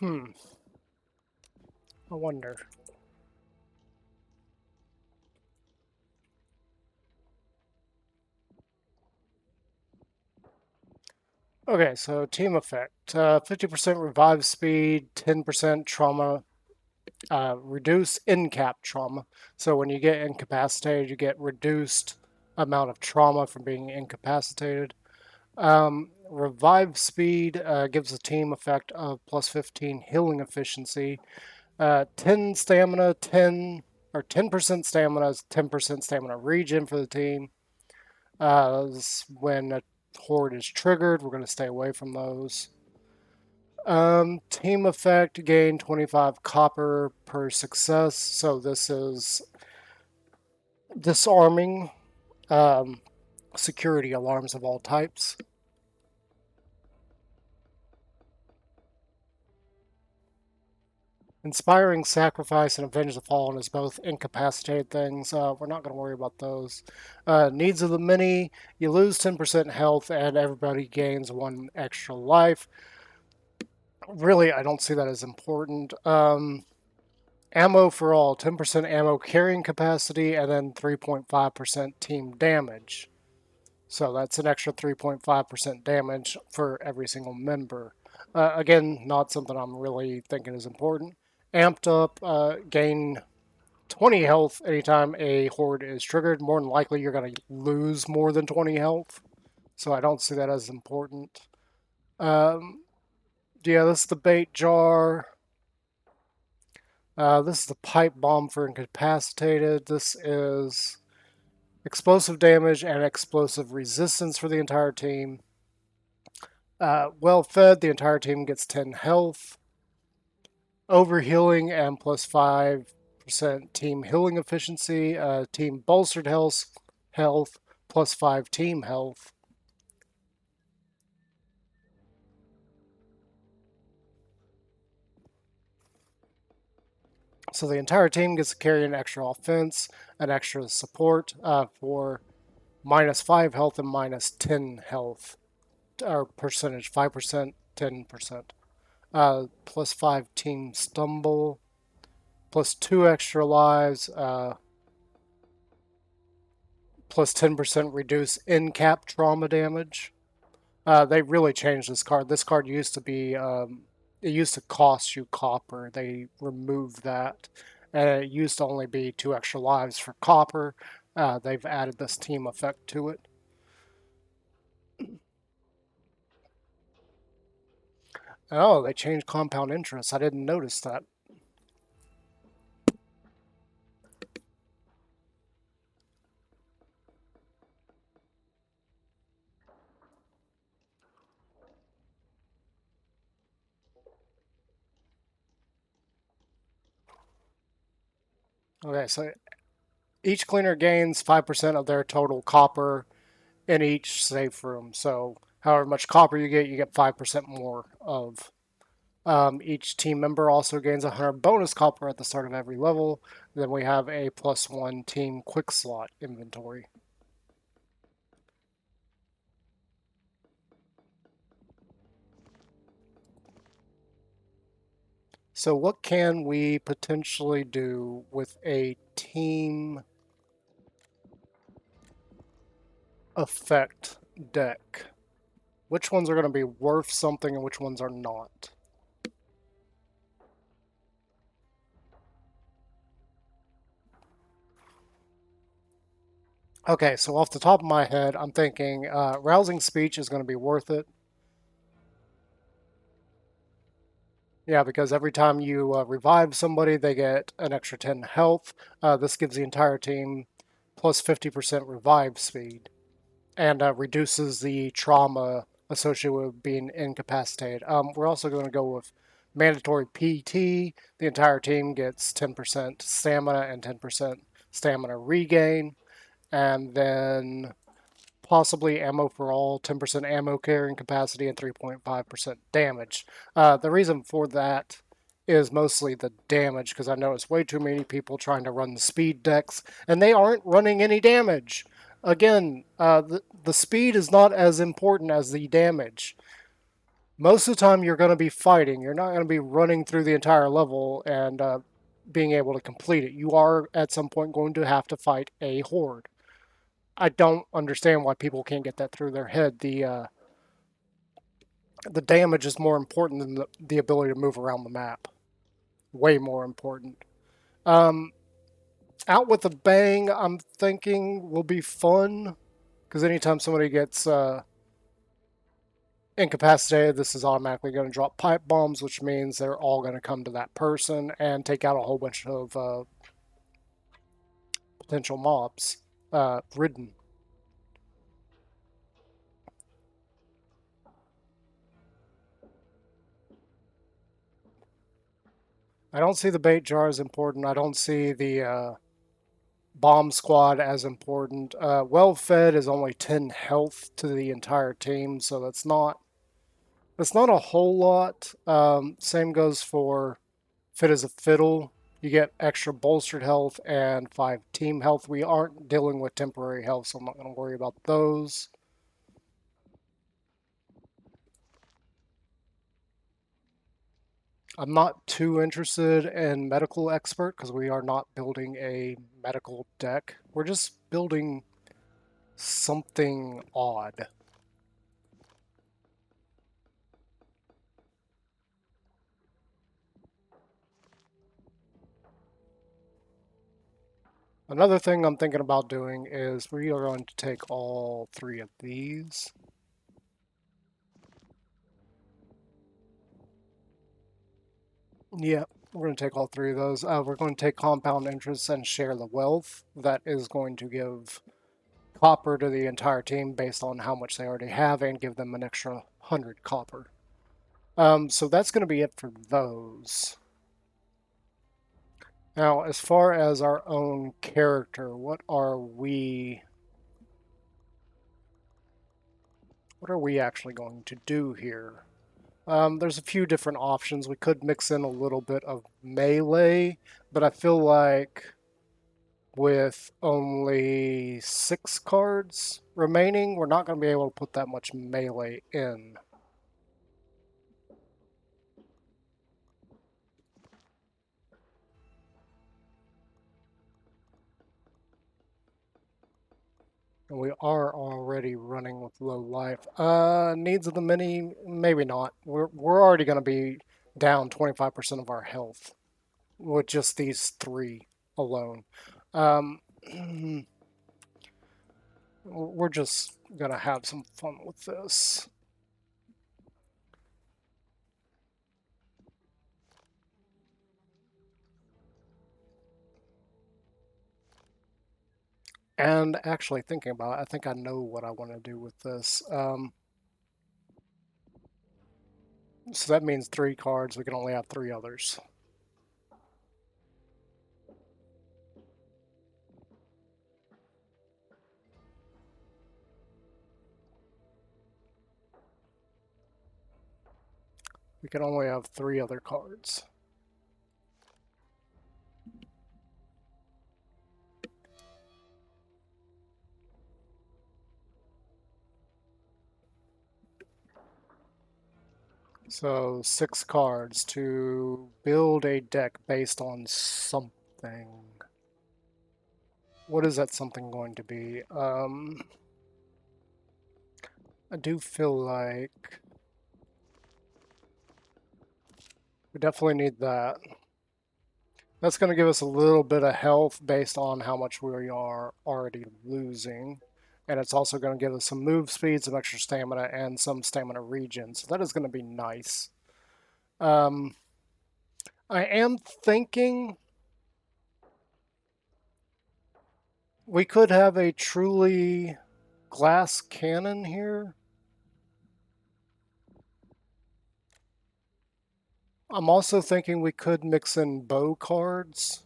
I wonder. Okay, so team effect. 50% revive speed, 10% trauma, reduce in-cap trauma. So when you get incapacitated, you get reduced amount of trauma from being incapacitated. Revive speed gives a team effect of plus 15 healing efficiency. 10 stamina, 10 or 10% stamina is 10% stamina regen for the team. When a horde is triggered, we're going to stay away from those. Team effect, gain 25 copper per success. So this is disarming security alarms of all types. Inspiring Sacrifice and Avenge the Fallen is both incapacitated things. We're not going to worry about those. Needs of the Many, you lose 10% health and everybody gains 1 extra life. Really, I don't see that as important. Ammo for all, 10% ammo carrying capacity, and then 3.5% team damage. So that's an extra 3.5% damage for every single member. Again, not something I'm really thinking is important. Amped up, gain 20 health anytime a horde is triggered. More than likely, you're going to lose more than 20 health. So I don't see that as important. Yeah, this is the bait jar. This is the pipe bomb for incapacitated. This is explosive damage and explosive resistance for the entire team. Well fed, the entire team gets 10 health. Overhealing and plus 5% team healing efficiency. Team bolstered health plus 5 team health. So the entire team gets to carry an extra offense, an extra support for minus 5 health and minus 10 health, or percentage, 5%, 10%. Plus 5 team stumble, plus 2 extra lives, plus 10% reduce in-cap trauma damage. They really changed this card. This card used to be, it used to cost you copper. They removed that. And it used to only be 2 extra lives for copper. They've added this team effect to it. Oh, they changed compound interest. I didn't notice that. Okay, so each cleaner gains 5% of their total copper in each safe room. So however much copper you get 5% more of. Each team member also gains 100 bonus copper at the start of every level. Then we have a +1 team quick slot inventory. So what can we potentially do with a team effect deck. Which ones are going to be worth something and which ones are not? Okay, so off the top of my head, I'm thinking Rousing Speech is going to be worth it. Yeah, because every time you revive somebody, they get an extra 10 health. This gives the entire team plus 50% revive speed and reduces the trauma associated with being incapacitated. We're also going to go with mandatory PT. The entire team gets 10% stamina and 10% stamina regain. And then possibly ammo for all, 10% ammo carrying capacity, and 3.5% damage. The reason for that is mostly the damage, because I know it's way too many people trying to run the speed decks, and they aren't running any damage. Again, the speed is not as important as the damage. Most of the time, you're going to be fighting. You're not going to be running through the entire level and being able to complete it. You are, at some point, going to have to fight a horde. I don't understand why people can't get that through their head. The damage is more important than the ability to move around the map. Way more important. Um, Out with a bang, I'm thinking will be fun because anytime somebody gets incapacitated, this is automatically going to drop pipe bombs, which means they're all going to come to that person and take out a whole bunch of potential mobs. Ridden. I don't see the bait jar as important. I don't see the bomb squad as important. Well fed is only 10 health to the entire team, so that's not a whole lot. Same goes for fit as a fiddle. You get extra bolstered health and 5 team health. We aren't dealing with temporary health, so I'm not going to worry about those. I'm not too interested in medical expert because we are not building a medical deck. We're just building something odd. Another thing I'm thinking about doing is we are going to take all 3 of these. Yeah, we're going to take all 3 of those. We're going to take compound interest and share the wealth. That is going to give copper to the entire team based on how much they already have and give them an extra 100 copper. So that's going to be it for those. Now, as far as our own character, what are we actually going to do here? There's a few different options. We could mix in a little bit of melee, but I feel like with only 6 cards remaining, we're not going to be able to put that much melee in. And we are already running with low life. Needs of the mini, maybe not. We're already going to be down 25% of our health with just these 3 alone. Um, we're just going to have some fun with this. And actually thinking about it, I think I know what I want to do with this. So that means 3 cards. We can only have 3 others. We can only have 3 other cards. So 6 cards to build a deck based on something. What is that something going to be? I do feel like we definitely need that. That's going to give us a little bit of health based on how much we are already losing. And it's also going to give us some move speed, some extra stamina, and some stamina regen. So that is going to be nice. I am thinking we could have a truly glass cannon here. I'm also thinking we could mix in bow cards.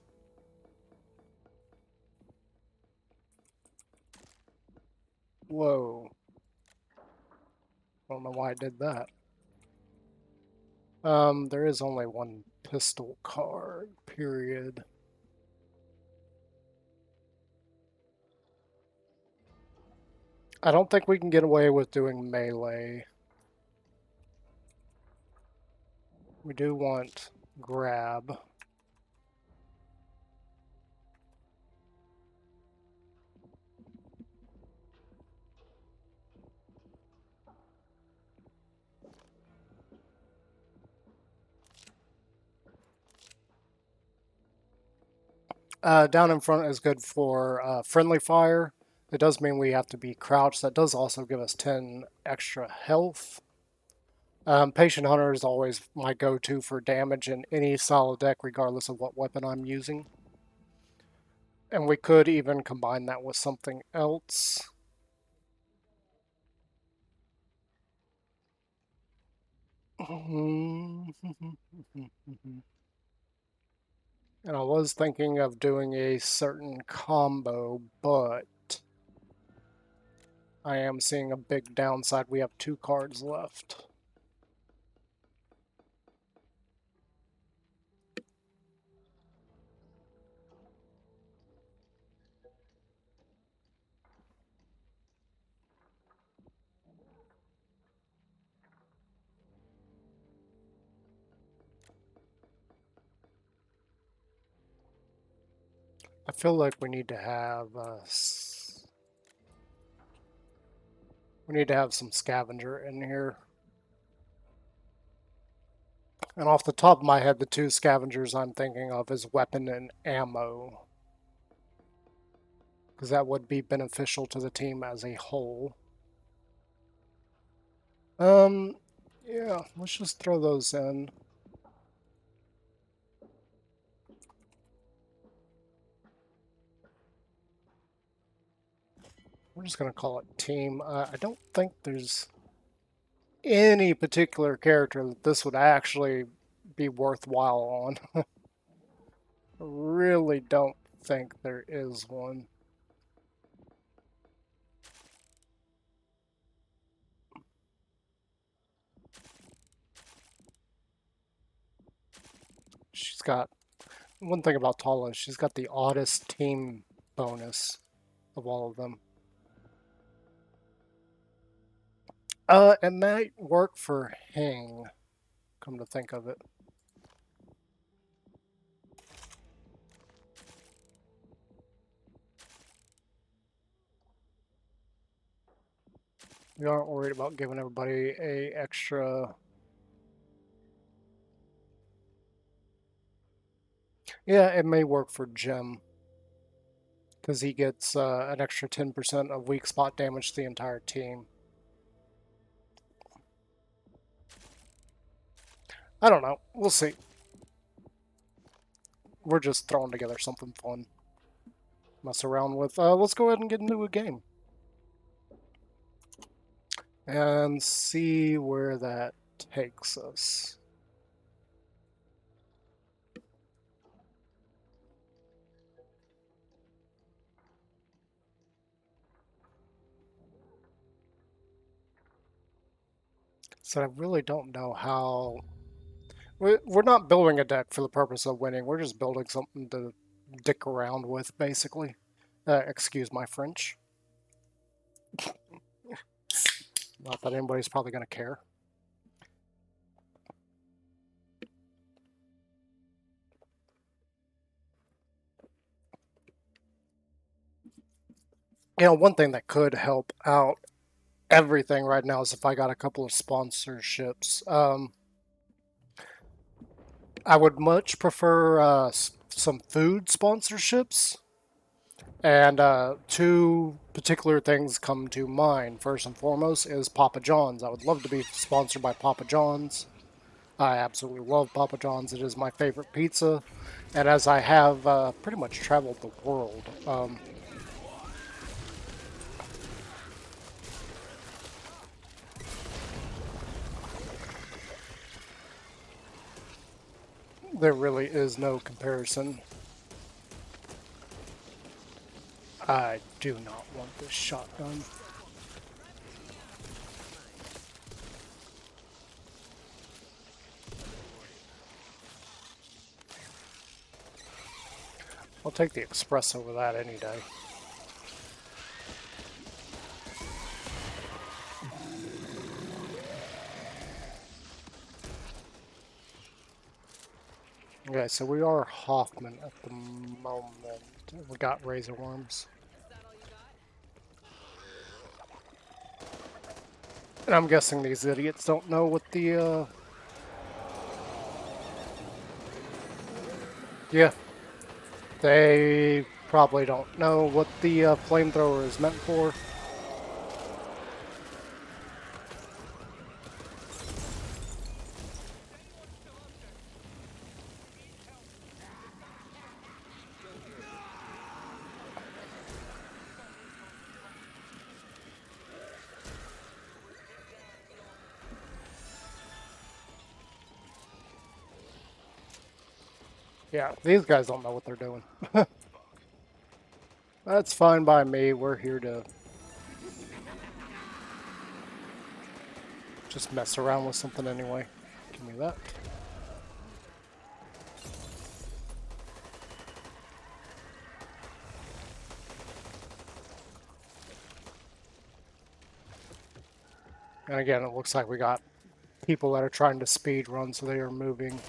Whoa. I don't know why I did that. There is only one pistol card, period. I don't think we can get away with doing melee. We do want grab. Down in front is good for friendly fire. It does mean we have to be crouched. That does also give us 10 extra health. Patient Hunter is always my go-to for damage in any solid deck, regardless of what weapon I'm using. And we could even combine that with something else. And I was thinking of doing a certain combo, but I am seeing a big downside. We have 2 cards left. I feel like we need to have some scavenger in here. And off the top of my head, the 2 scavengers I'm thinking of is weapon and ammo, because that would be beneficial to the team as a whole. Yeah, let's just throw those in. We're just going to call it team. I don't think there's any particular character that this would actually be worthwhile on. I really don't think there is one. She's got one thing about Tala, she's got the oddest team bonus of all of them. It might work for Hing, come to think of it. We aren't worried about giving everybody a extra. Yeah, it may work for Jim, because he gets an extra 10% of weak spot damage to the entire team. I don't know. We'll see. We're just throwing together something fun. Mess around with. Let's go ahead and get into a game. And see where that takes us. So I really don't know how. We're not building a deck for the purpose of winning. We're just building something to dick around with, basically. Excuse my French. Not that anybody's probably going to care. You know, one thing that could help out everything right now is if I got a couple of sponsorships. I would much prefer some food sponsorships, and two particular things come to mind. First and foremost is Papa John's. I would love to be sponsored by Papa John's. I absolutely love Papa John's. It is my favorite pizza, and as I have pretty much traveled the world, there really is no comparison. I do not want this shotgun. I'll take the Express over that any day. Okay, so we are Hoffman at the moment. We got Razor Worms. And I'm guessing these idiots don't know what the, yeah, they probably don't know what the flamethrower is meant for. Yeah, these guys don't know what they're doing. That's fine by me. We're here to just mess around with something anyway. Give me that. And again, it looks like we got people that are trying to speed run, so they are moving.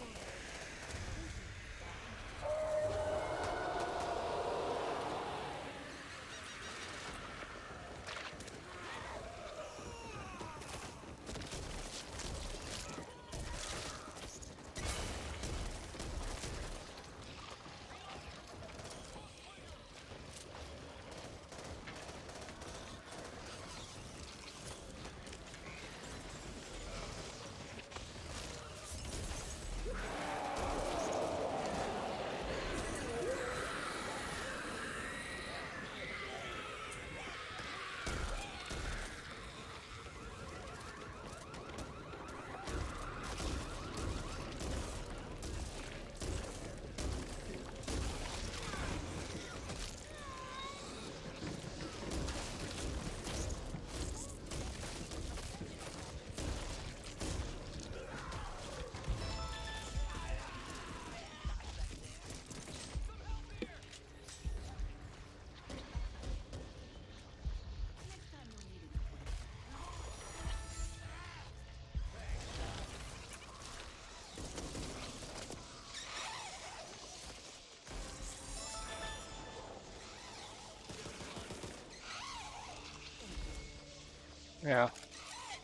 Yeah.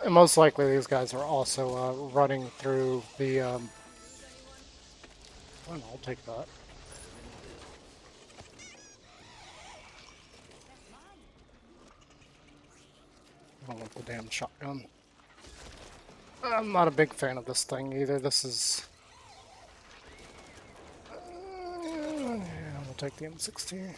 And most likely these guys are also running through the... I don't know, I'll take that. I don't want the damn shotgun. I'm not a big fan of this thing either. This is... yeah, we'll take the M16.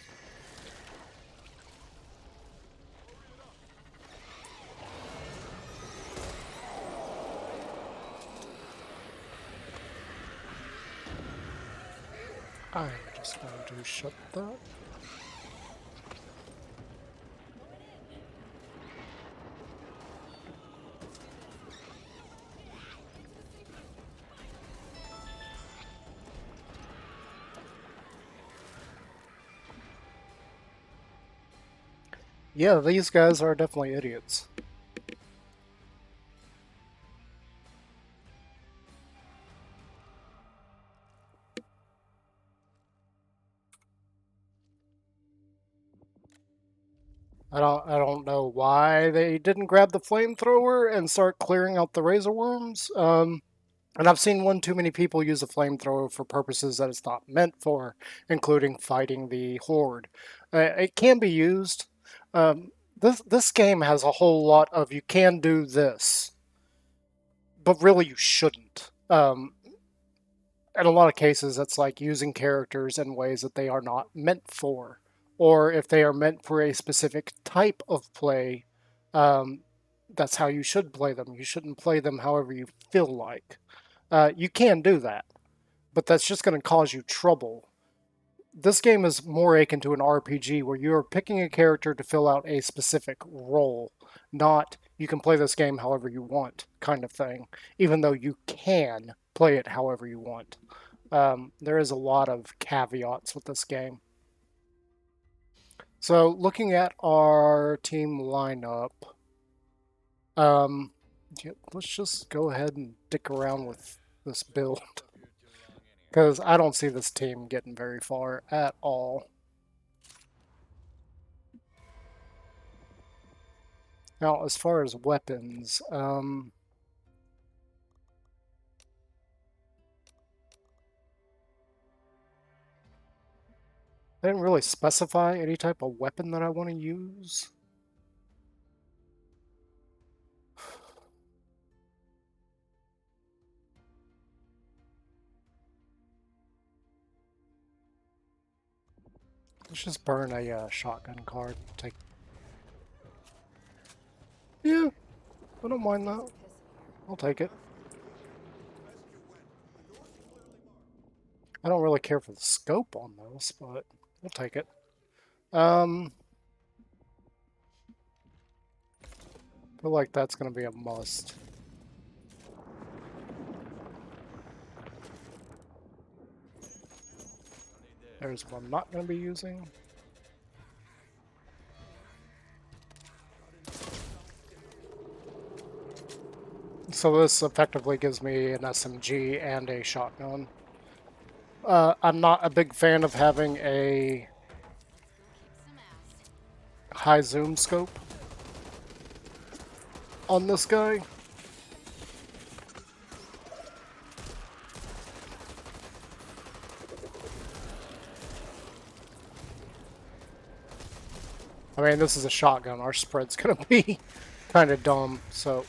I'm just going to shut that. Yeah, these guys are definitely idiots. I don't know why they didn't grab the flamethrower and start clearing out the razor worms. And I've seen one too many people use a flamethrower for purposes that it's not meant for, including fighting the horde. It can be used. This game has a whole lot of you can do this, but really you shouldn't. In a lot of cases, it's like using characters in ways that they are not meant for, or if they are meant for a specific type of play, um, that's how you should play them. You shouldn't play them however you feel like. You can do that, but that's just going to cause you trouble. This game is more akin to an RPG where you're picking a character to fill out a specific role, not you can play this game however you want kind of thing, even though you can play it however you want. There is a lot of caveats with this game. So, looking at our team lineup, yeah, let's just go ahead and dick around with this build. Because I don't see this team getting very far at all. Now, as far as weapons, I didn't really specify any type of weapon that I want to use. Let's just burn a shotgun card. Take. Yeah, I don't mind that. I'll take it. I don't really care for the scope on those, but we'll take it. Feel like that's going to be a must. There's one I'm not going to be using. So this effectively gives me an SMG and a shotgun. I'm not a big fan of having a high zoom scope on this guy. I mean, this is a shotgun. Our spread's gonna be kind of dumb, so...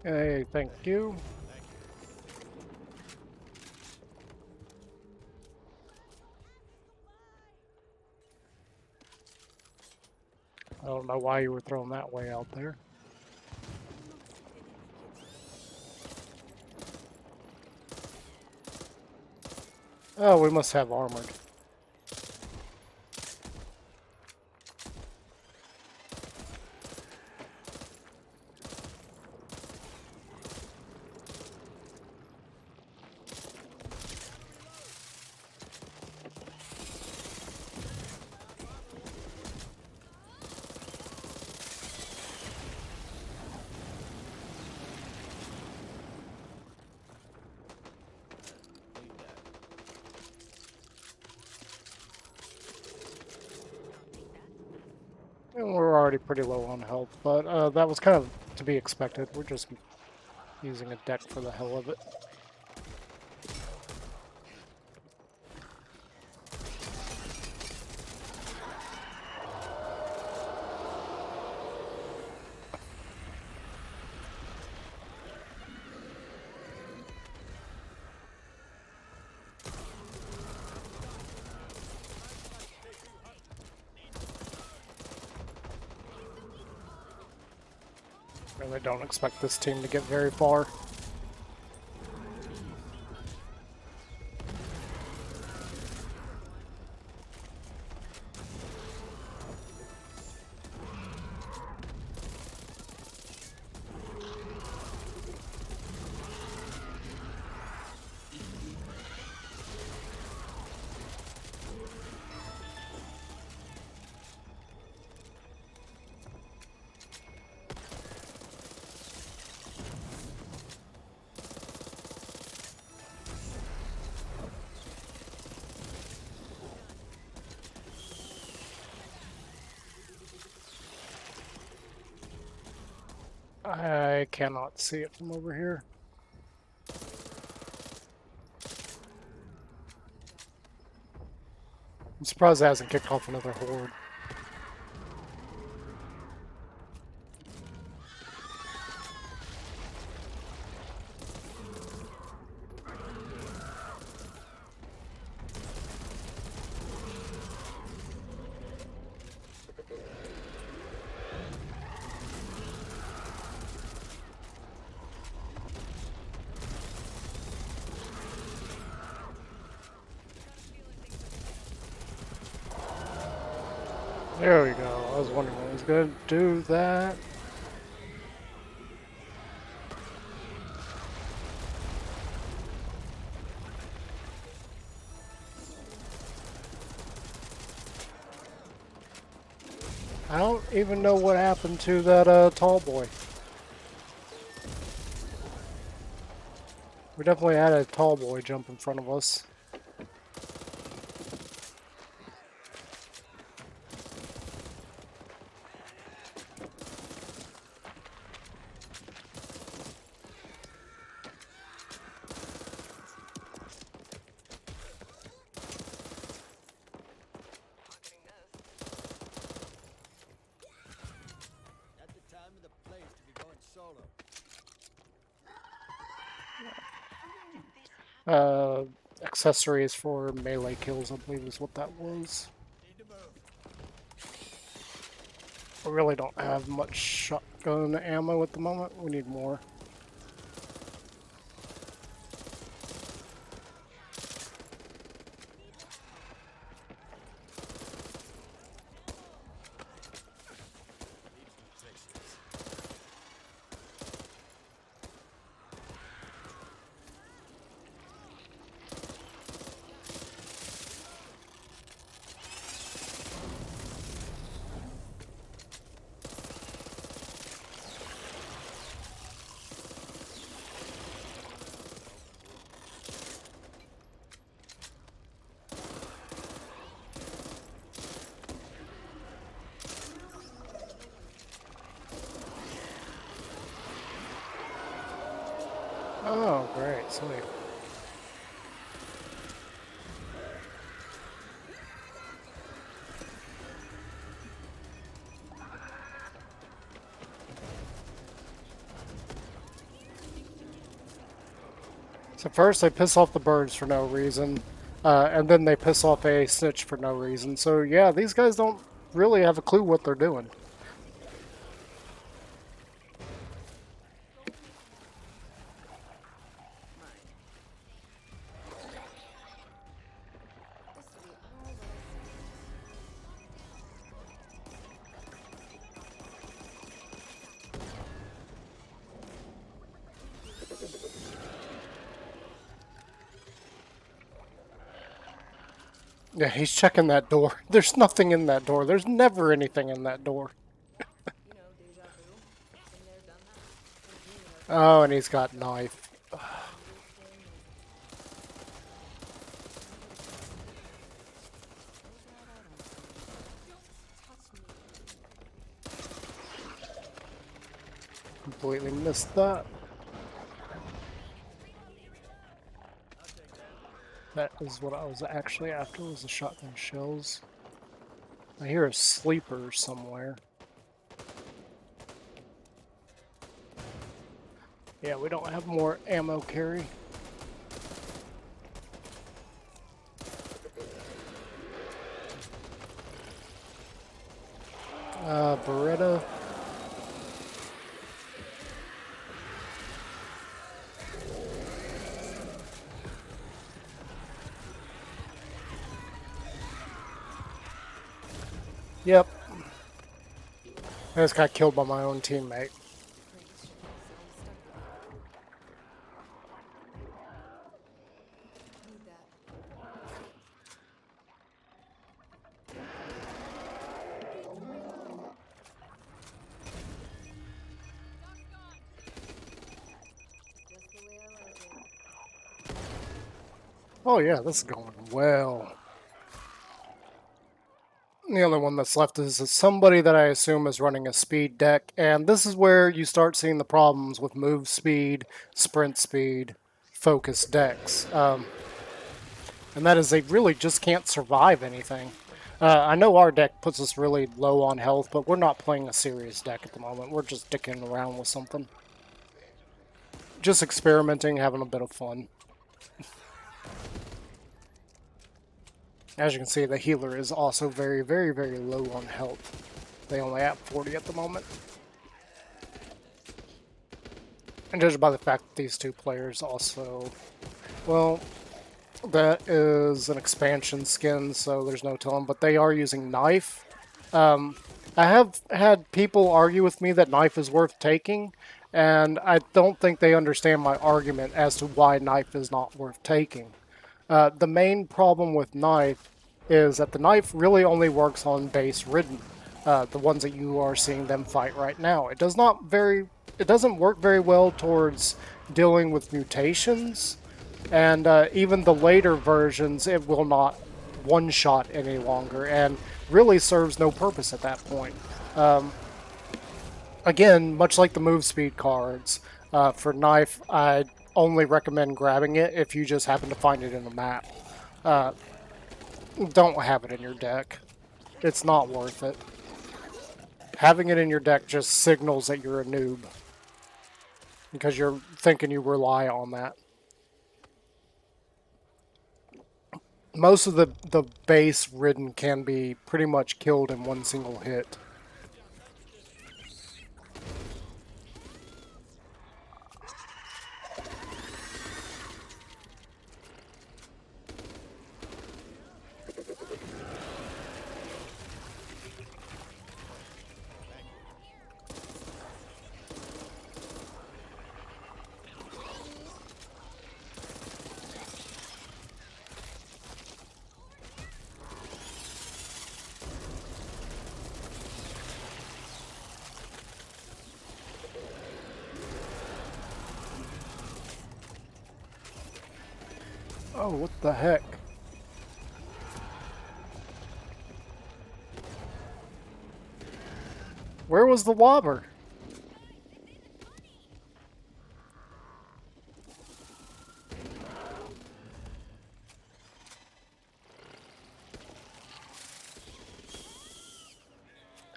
Hey, thank you. I don't know why you were throwing that way out there. Oh, we must have armored. And we're already pretty low on health, but that was kind of to be expected. We're just using a deck for the hell of it. Really don't expect this team to get very far. I cannot see it from over here. I'm surprised it hasn't kicked off another horde. There we go. I was wondering when I was going to do that. I don't even know what happened to that tall boy. We definitely had a tall boy jump in front of us. Accessories for melee kills, I believe is what that was. We really don't have much shotgun ammo at the moment. We need more. Oh, great, sweet. So first they piss off the birds for no reason, and then they piss off a snitch for no reason. So yeah, these guys don't really have a clue what they're doing. Yeah, he's checking that door. There's nothing in that door. There's never anything in that door. Oh, and he's got knife. Completely missed that. That is what I was actually after, was the shotgun shells. I hear a sleeper somewhere. Yeah, we don't have more ammo carry. Beretta. Yep. I just got killed by my own teammate. Oh yeah, this is going well. The only one that's left is somebody that I assume is running a speed deck, and this is where you start seeing the problems with move speed, sprint speed, focus decks. And that is they really just can't survive anything. I know our deck puts us really low on health, but we're not playing a serious deck at the moment. We're just dicking around with something. Just experimenting, having a bit of fun. As you can see, the healer is also very, very, very low on health. They only have 40 at the moment. And judged by the fact that these two players also... Well, that is an expansion skin, so there's no telling, but they are using Knife. I have had people argue with me that Knife is worth taking, and I don't think they understand my argument as to why Knife is not worth taking. The main problem with Knife is that the Knife really only works on base Ridden, the ones that you are seeing them fight right now. It doesn't work very well towards dealing with mutations, and even the later versions, it will not one-shot any longer, and really serves no purpose at that point. Again, much like the move speed cards, for Knife, I only recommend grabbing it if you just happen to find it in the map. Don't have it in your deck. It's not worth it. Having it in your deck just signals that you're a noob, because you're thinking you rely on that. Most of the base Ridden can be pretty much killed in one single hit. Oh, what the heck? Where was the lobber?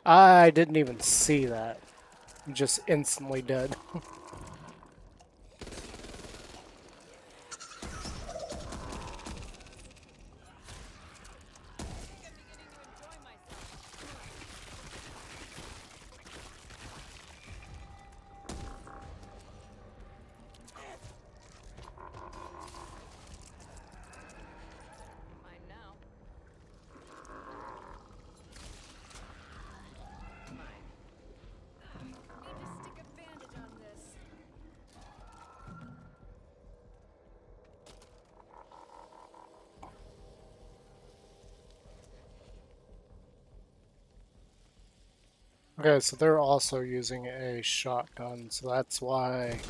I didn't even see that. Just instantly dead. Okay, so they're also using a shotgun, so that's why.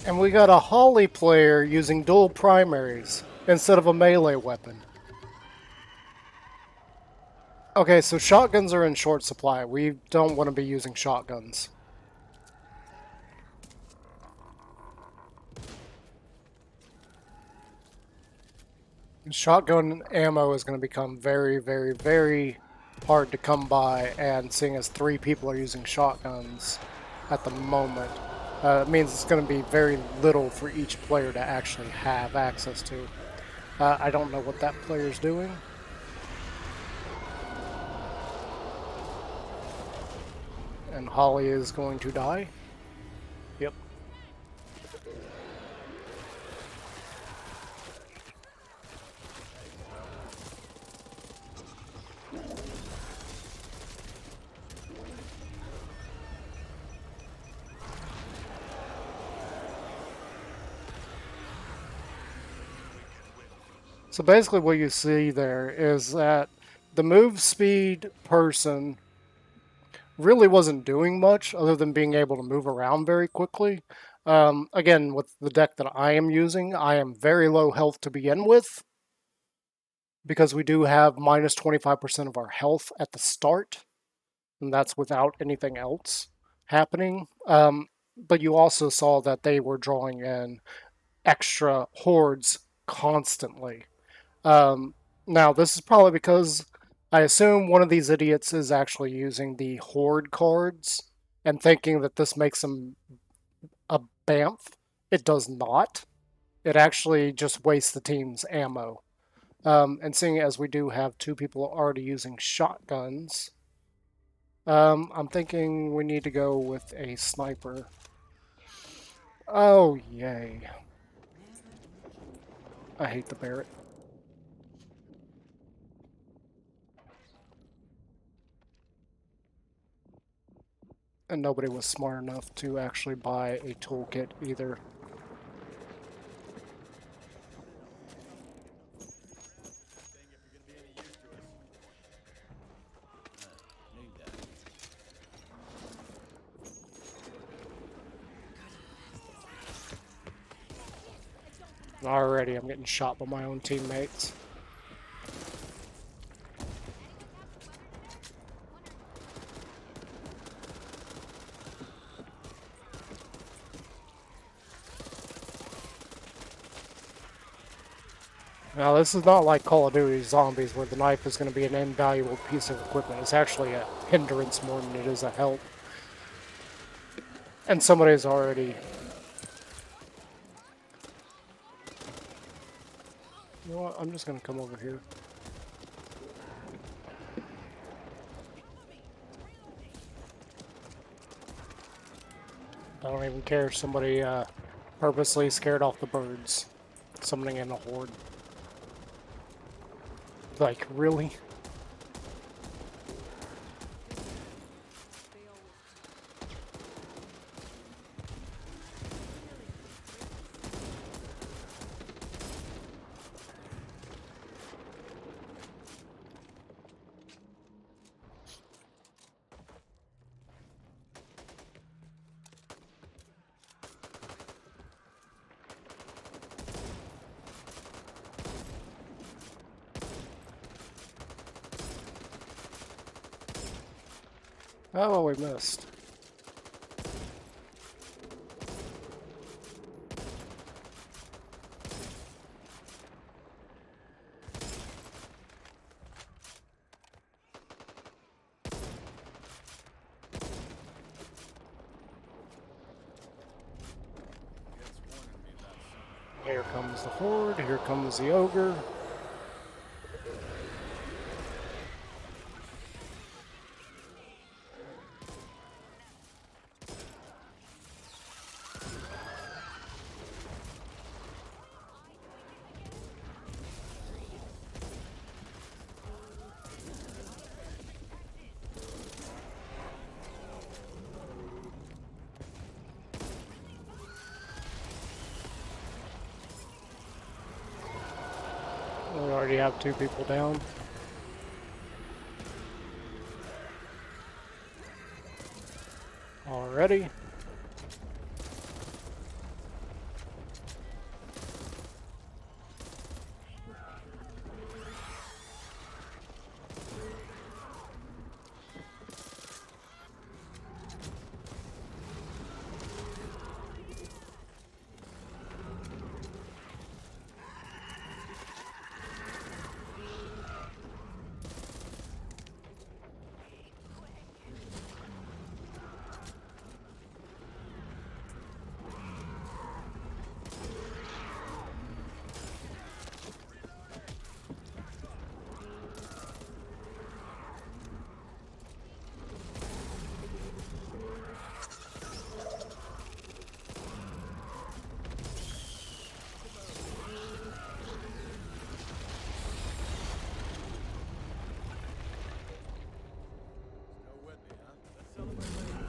And we got a Holly player using dual primaries instead of a melee weapon. Okay, so shotguns are in short supply. We don't want to be using shotguns. Shotgun ammo is going to become very, very, very hard to come by, and seeing as 3 people are using shotguns at the moment, it means it's going to be very little for each player to actually have access to. I don't know what that player's doing. And Holly is going to die. Yep. So basically what you see there is that the move speed person really wasn't doing much other than being able to move around very quickly. Again, with the deck that I am using, I am very low health to begin with because we do have minus 25% of our health at the start, and that's without anything else happening. But you also saw that they were drawing in extra hordes constantly. Um, Now, this is probably because I assume one of these idiots is actually using the horde cards and thinking that this makes him a BAMF. It does not. It actually just wastes the team's ammo. And seeing as we do have two people already using shotguns, I'm thinking we need to go with a sniper. Oh, yay. I hate the Barrett. And nobody was smart enough to actually buy a toolkit either. Already I'm getting shot by my own teammates. Now, this is not like Call of Duty Zombies where the knife is going to be an invaluable piece of equipment. It's actually a hindrance more than it is a help. And somebody's already... You know what? I'm just going to come over here. I don't even care if somebody purposely scared off the birds. Summoning in a horde. Like, really? Oh, we missed. Here comes the horde, here comes the ogre. We already have two people down. Already.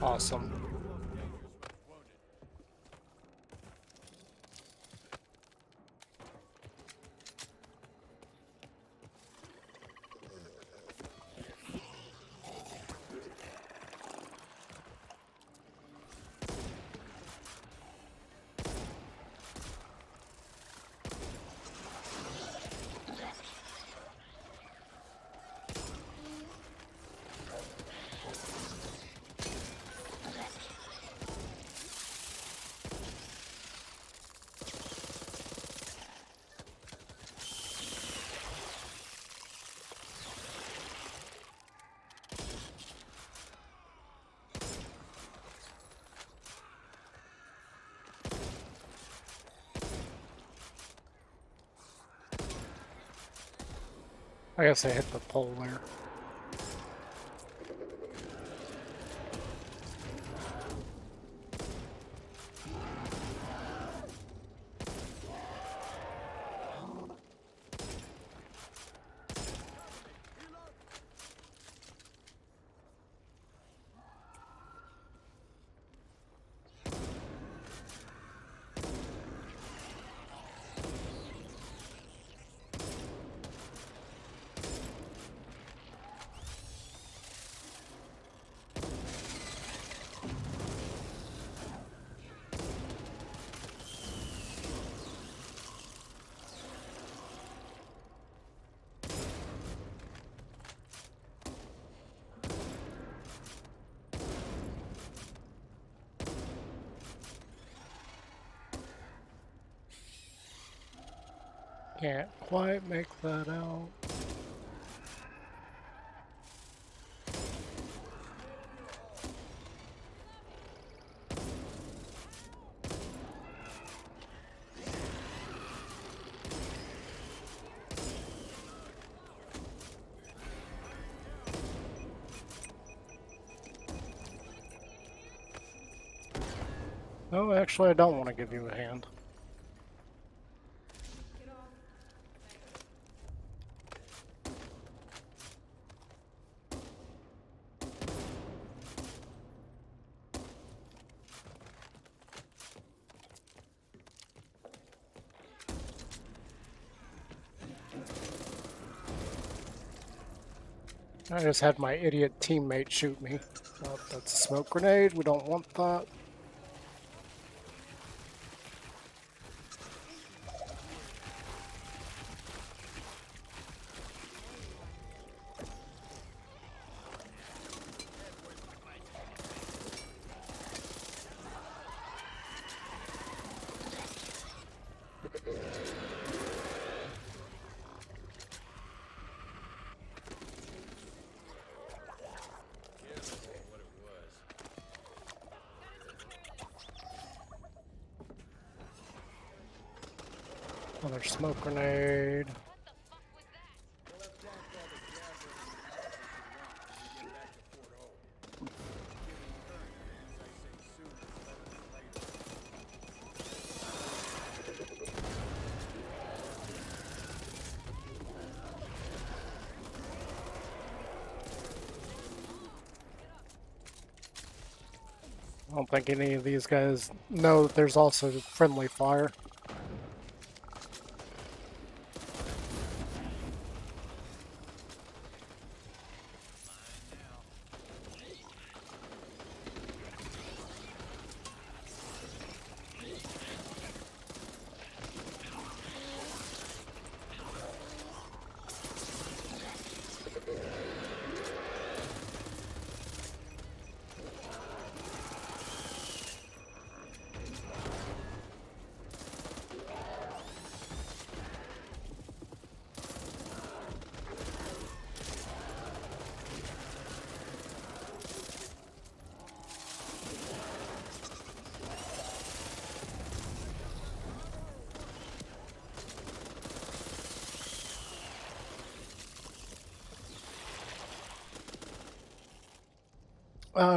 Awesome. I guess I hit the pole there. Can't quite make that out. Oh, actually, I don't want to give you a hand. I just had my idiot teammate shoot me. Oh, that's a smoke grenade. We don't want that. Another smoke grenade. I don't think any of these guys know that there's also friendly fire.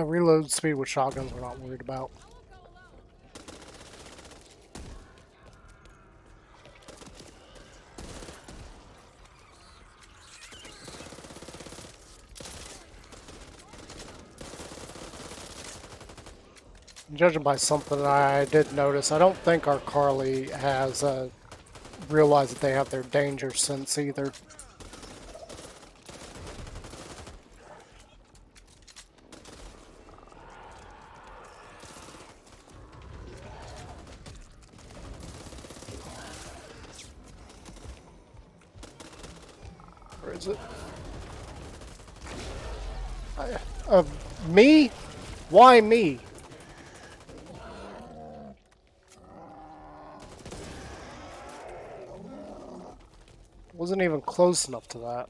Reload speed with shotguns we're not worried about. Judging by something I did notice, I don't think our Carly has realized that they have their danger sense either. Where is it? Me? Why me? Wasn't even close enough to that.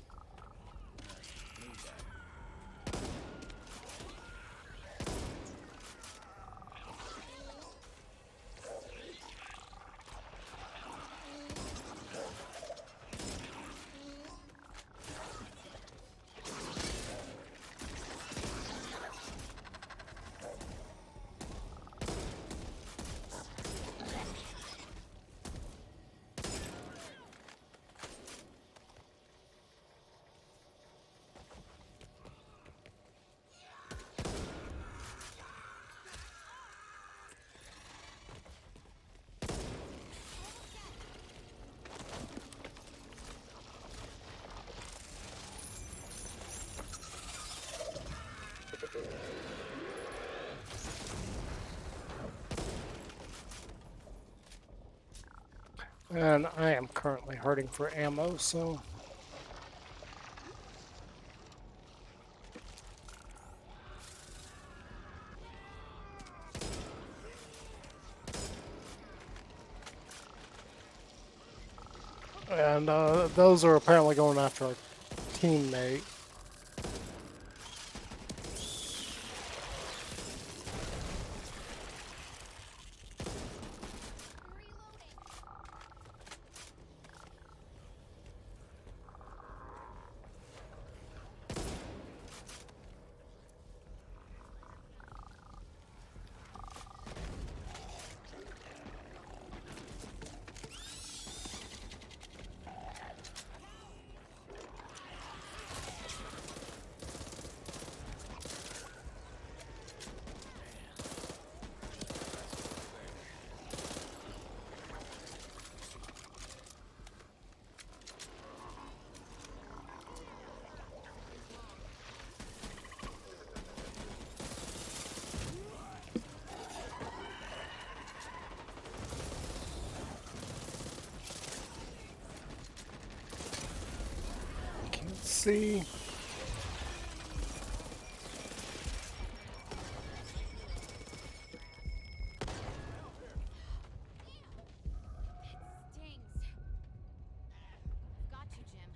And I am currently hurting for ammo, so... And those are apparently going after our teammate. Can't see. Stings. Got you, Jim.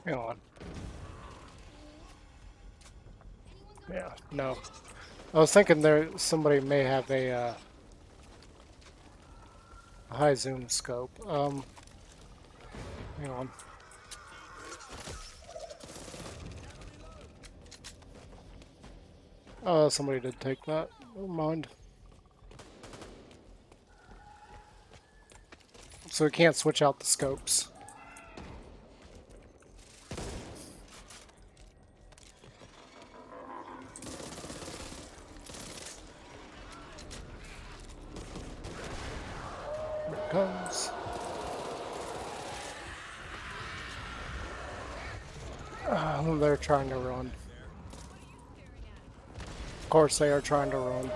Hang on. Yeah, no. I was thinking somebody may have a high zoom scope. Hang on. Somebody did take that. Never mind. So we can't switch out the scopes. Here it comes. They're trying to run. Of course they are trying to run.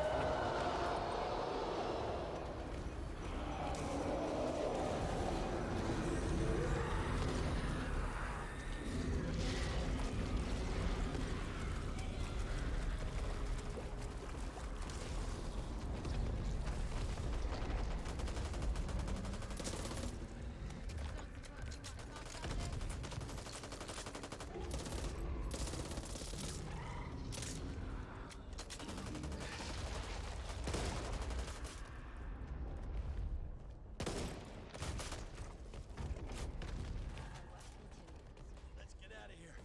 Let's get out of here.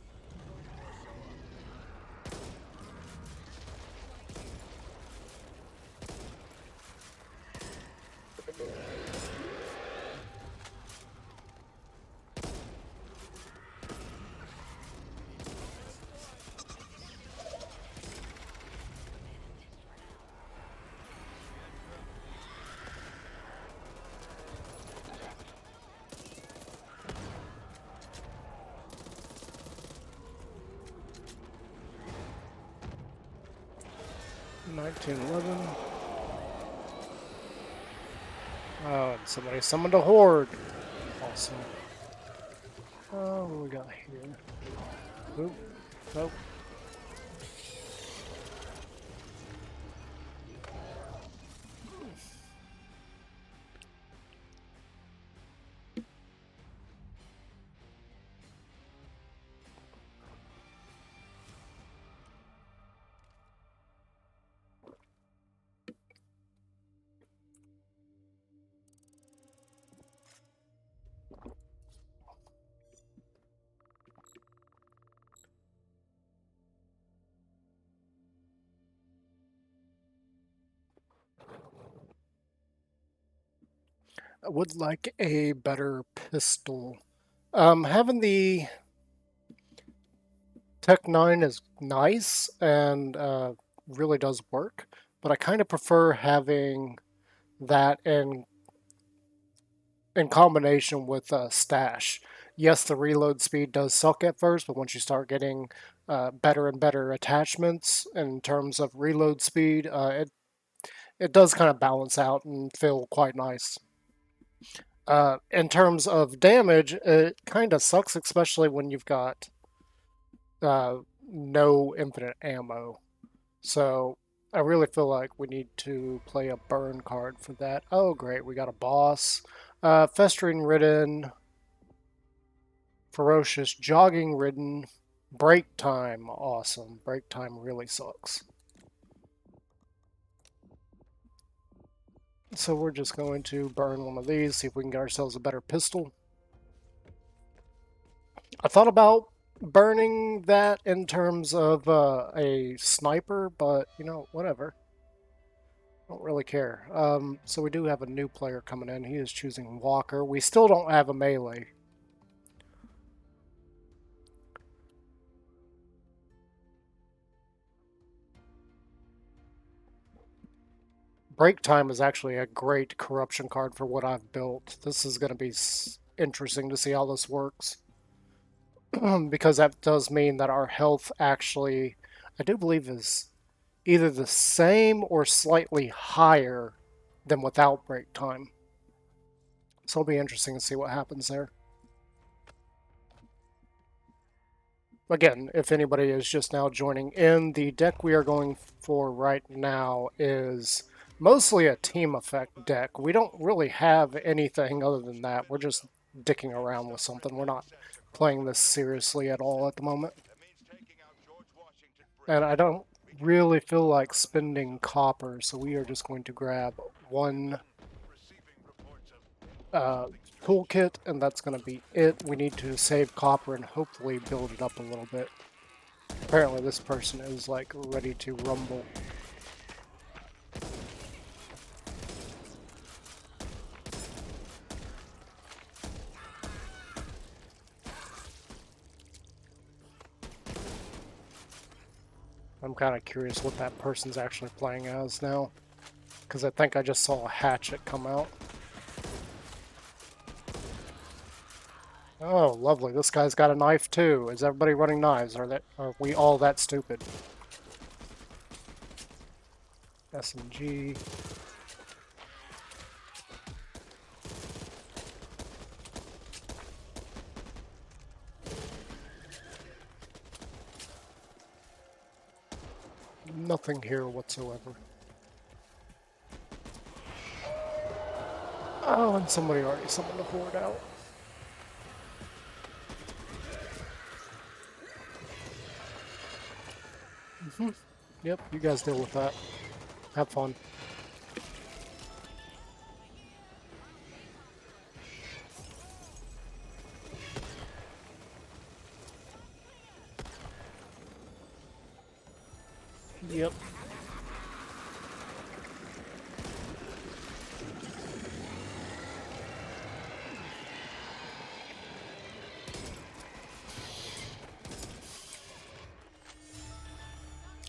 1911. Oh, and somebody summoned a horde. Awesome. Oh, what we got here? Oop. Nope. I would like a better pistol. Having the Tech 9 is nice and really does work, but I kind of prefer having that in combination with Stash. Yes, the reload speed does suck at first, but once you start getting better and better attachments in terms of reload speed, it does kind of balance out and feel quite nice. In terms of damage, it kind of sucks, especially when you've got no infinite ammo. So I really feel like we need to play a burn card for that. Oh, great, we got a boss. Festering Ridden, Ferocious, Jogging Ridden, Break Time. Awesome. Break Time really sucks. So we're just going to burn one of these, see if we can get ourselves a better pistol. I thought about burning that in terms of a sniper, but, you know, whatever. Don't really care. So we do have a new player coming in. He is choosing Walker. We still don't have a melee. Break Time is actually a great corruption card for what I've built. This is going to be interesting to see how this works. Because that does mean that our health actually, I do believe, is either the same or slightly higher than without break time. So it'll be interesting to see what happens there. Again, if anybody is just now joining in, the deck we are going for right now is mostly a team effect deck. We don't really have anything other than that. We're just dicking around with something. We're not playing this seriously at all at the moment. And I don't really feel like spending copper, so we are just going to grab one toolkit, and that's going to be it. We need to save copper and hopefully build it up a little bit. Apparently this person is like ready to rumble. I'm kind of curious what that person's actually playing as now, because I think I just saw a hatchet come out. Oh, lovely. This guy's got a knife too. Is everybody running knives? Are we all that stupid? SMG. Nothing here whatsoever. Oh, and somebody already summoned the horde out. Yep, you guys deal with that. Have fun. Yep.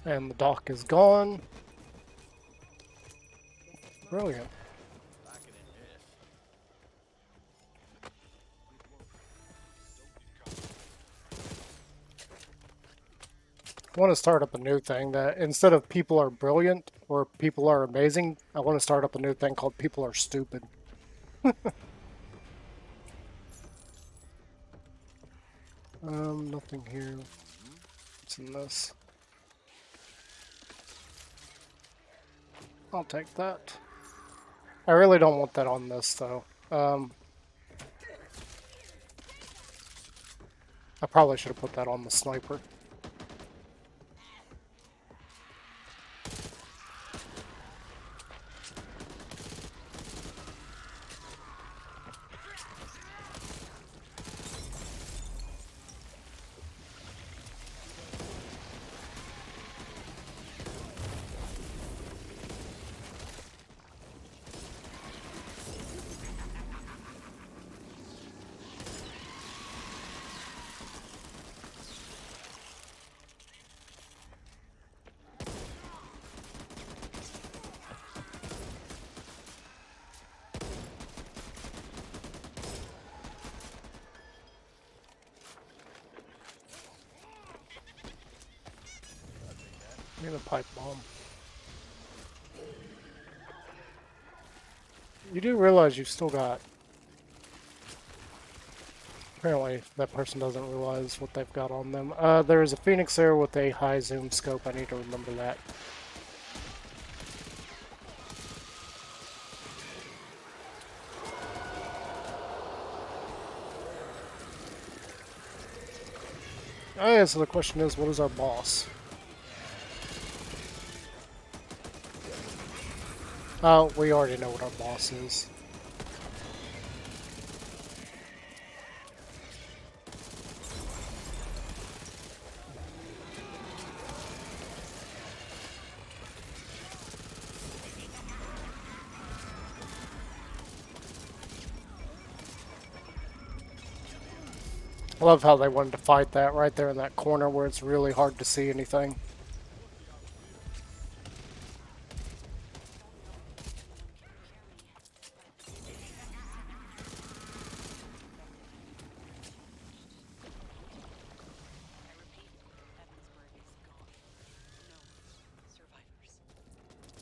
And the dock is gone. Brilliant. I want to start up a new thing that instead of people are brilliant or people are amazing, I want to start up a new thing called people are stupid. Nothing here. What's in this? I'll take that. I really don't want that on this though. I probably should have put that on the sniper. Need a pipe bomb. You do realize you've still got... Apparently, that person doesn't realize what they've got on them. There's a Phoenix there with a high zoom scope. I need to remember that. Oh yeah, so the question is, what is our boss? Oh, we already know what our boss is. I love how they wanted to fight that right there in that corner where it's really hard to see anything.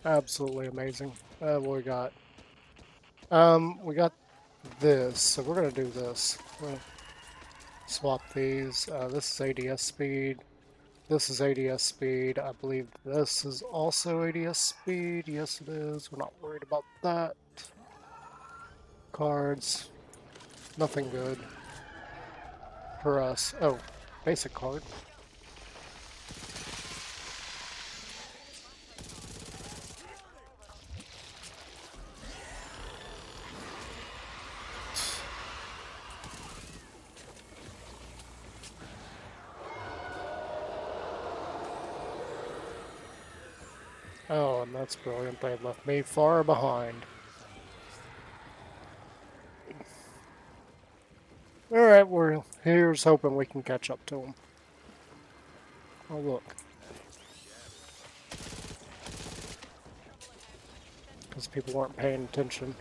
Absolutely amazing. What we got? We got this, so we're gonna do this. We're gonna swap these. This is ADS speed. This is ADS speed. I believe this is also ADS speed. Yes, it is. We're not worried about that. Cards. Nothing good for us. Oh, basic card. Oh, and that's brilliant. They left me far behind. Alright, here's hoping we can catch up to them. Oh, look. Because people weren't paying attention.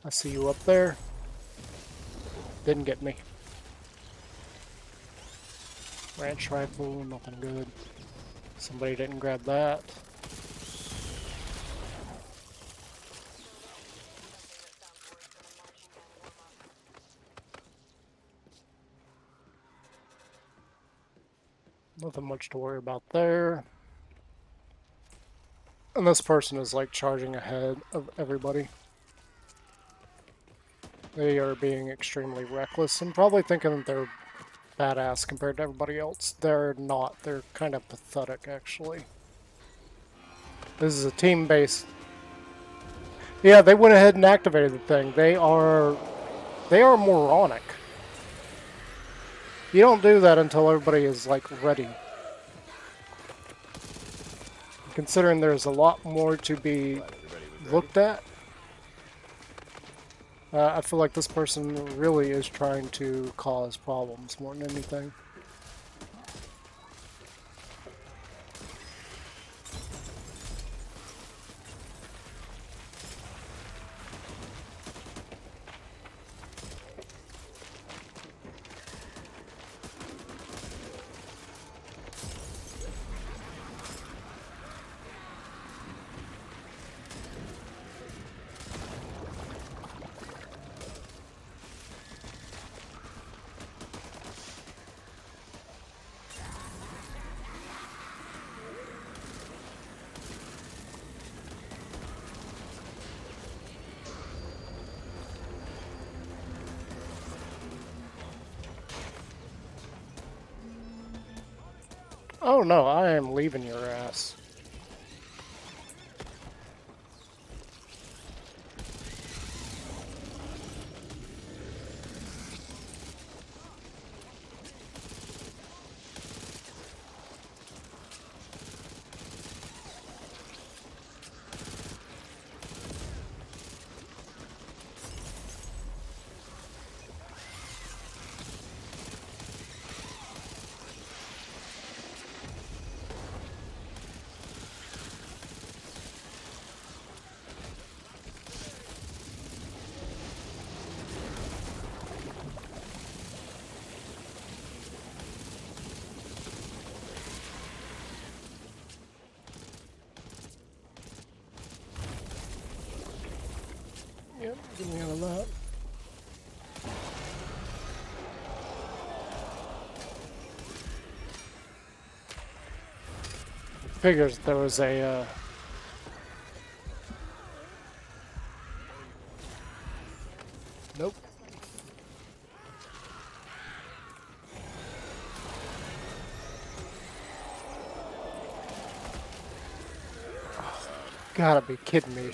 I see you up there. Didn't get me. Ranch rifle, nothing good. Somebody didn't grab that. Nothing much to worry about there. And this person is like charging ahead of everybody. They are being extremely reckless and probably thinking that they're badass compared to everybody else. They're not. They're kind of pathetic, actually. This is a team-based... Yeah, they went ahead and activated the thing. They are moronic. You don't do that until everybody is, like, ready. Considering there's a lot more to be looked at. I feel like this person really is trying to cause problems more than anything. Oh no, I am leaving your ass. Yep, get me out of that. Figures there was a nope. Gotta be kidding me.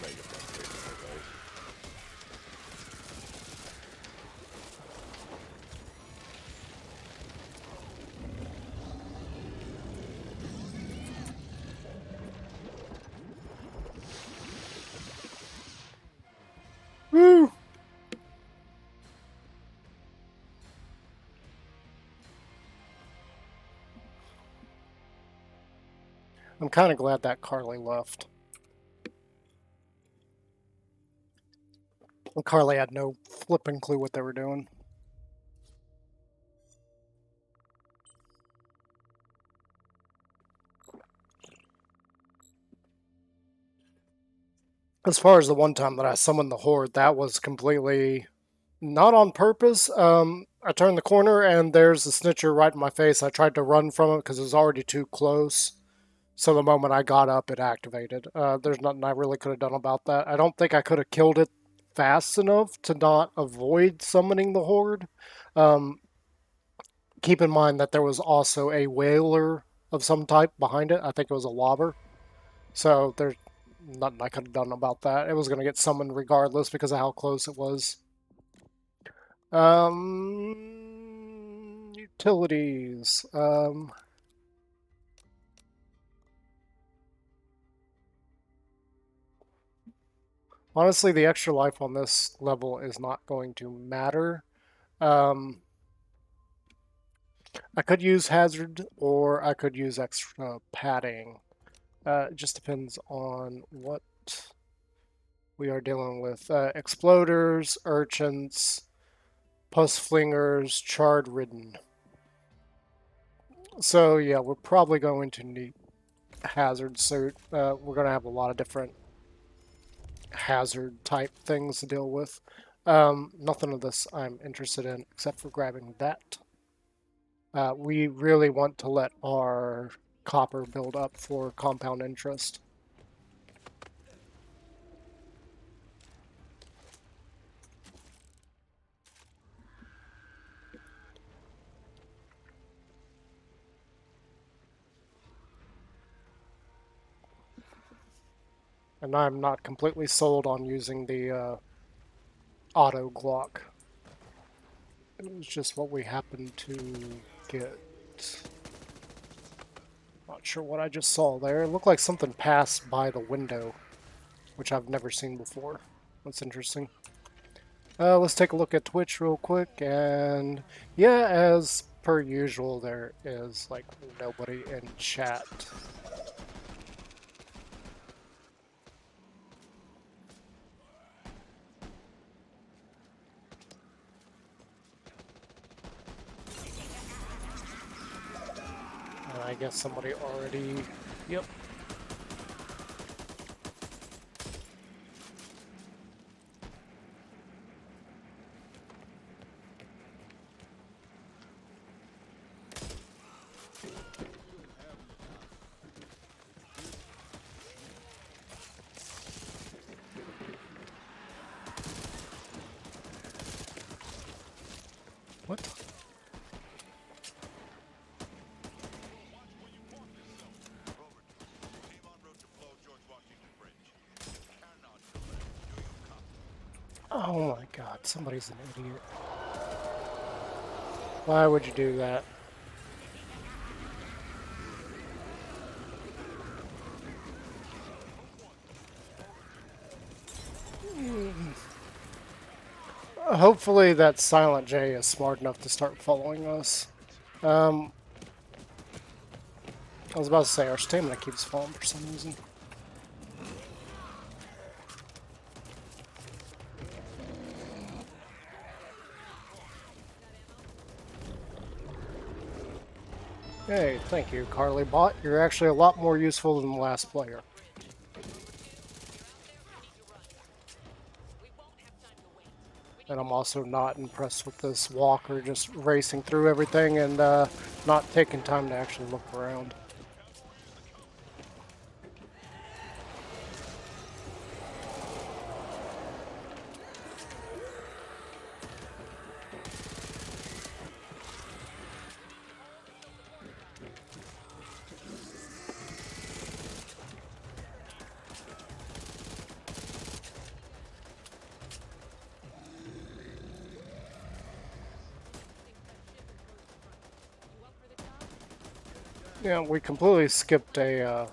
Woo! I'm kind of glad that Carly left. And Carly had no flipping clue what they were doing. As far as the one time that I summoned the Horde, that was completely not on purpose. I turned the corner and there's the Snitcher right in my face. I tried to run from it because it was already too close. So the moment I got up, it activated. There's nothing I really could have done about that. I don't think I could have killed it fast enough to not avoid summoning the Horde. Keep in mind that there was also a whaler of some type behind it. I think it was a lobber. So there's nothing I could have done about that. It was going to get summoned regardless because of how close it was. Utilities. Honestly, the extra life on this level is not going to matter. I could use hazard or I could use extra padding. It just depends on what we are dealing with. Exploders, urchins, pus flingers, charred ridden. So yeah, we're probably going to need hazard suit. We're going to have a lot of different hazard type things to deal with. Nothing of this I'm interested in except for grabbing that. We really want to let our copper build up for compound interest. And I'm not completely sold on using the auto Glock. It was just what we happened to get. Not sure what I just saw there. It looked like something passed by the window, which I've never seen before. That's interesting. Let's take a look at Twitch real quick, and yeah, as per usual, there is like nobody in chat. I guess somebody already... Yep. What? Oh my god, somebody's an idiot. Why would you do that? Hopefully that Silent J is smart enough to start following us. I was about to say, our stamina keeps falling for some reason. Hey, thank you, Carly Bot. You're actually a lot more useful than the last player. And I'm also not impressed with this walker just racing through everything and not taking time to actually look around. Yeah, we completely skipped a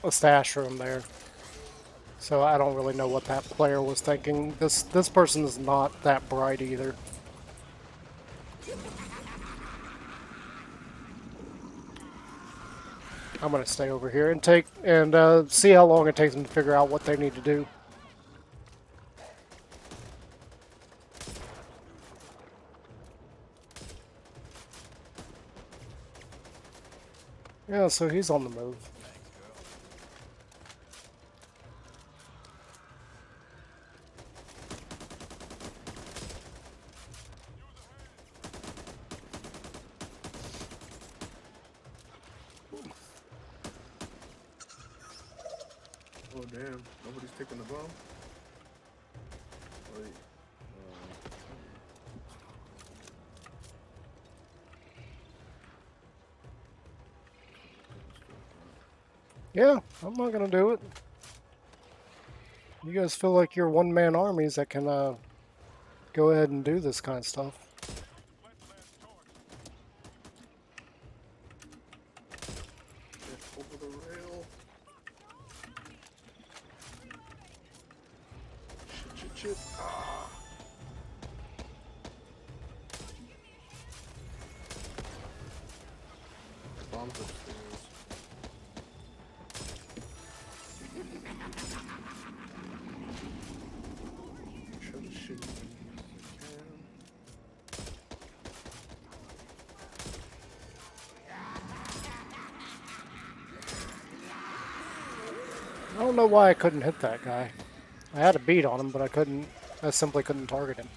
stash room there. So I don't really know what that player was thinking. This person is not that bright either. I'm gonna stay over here and see how long it takes them to figure out what they need to do. Yeah, so he's on the move. Oh damn! Nobody's taking the bomb. Wait. Yeah, I'm not gonna do it. You guys feel like you're one-man armies that can go ahead and do this kind of stuff. Get over the rail. Shit. Ah. Bombs upstairs. Try to shoot as I can. I don't know why I couldn't hit that guy. I had a beat on him, but I simply couldn't target him.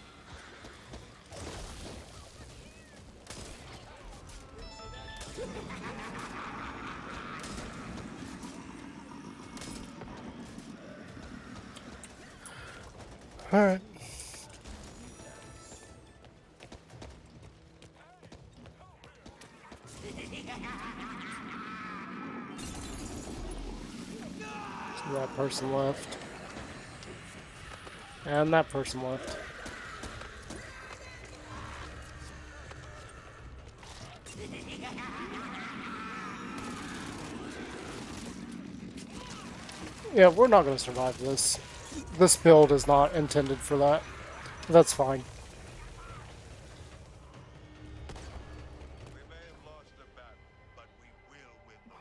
Alright. So that person left. And that person left. Yeah, we're not going to survive this. This build is not intended for that. That's fine. We may have lost the battle, but we will win the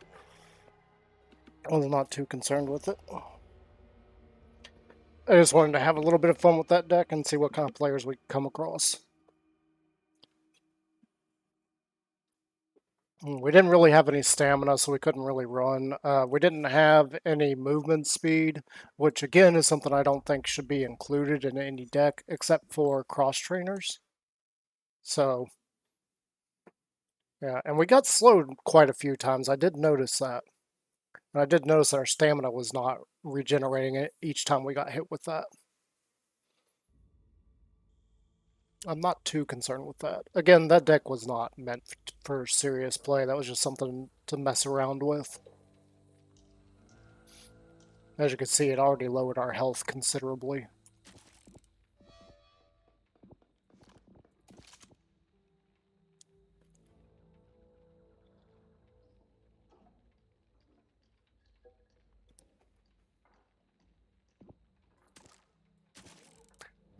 war. I was not too concerned with it. I just wanted to have a little bit of fun with that deck and see what kind of players we come across. We didn't really have any stamina, so we couldn't really run. We didn't have any movement speed, which again is something I don't think should be included in any deck except for cross trainers. So, yeah, and we got slowed quite a few times. I did notice that. And I did notice that our stamina was not regenerating it each time we got hit with that. I'm not too concerned with that. Again, that deck was not meant for serious play. That was just something to mess around with. As you can see, it already lowered our health considerably.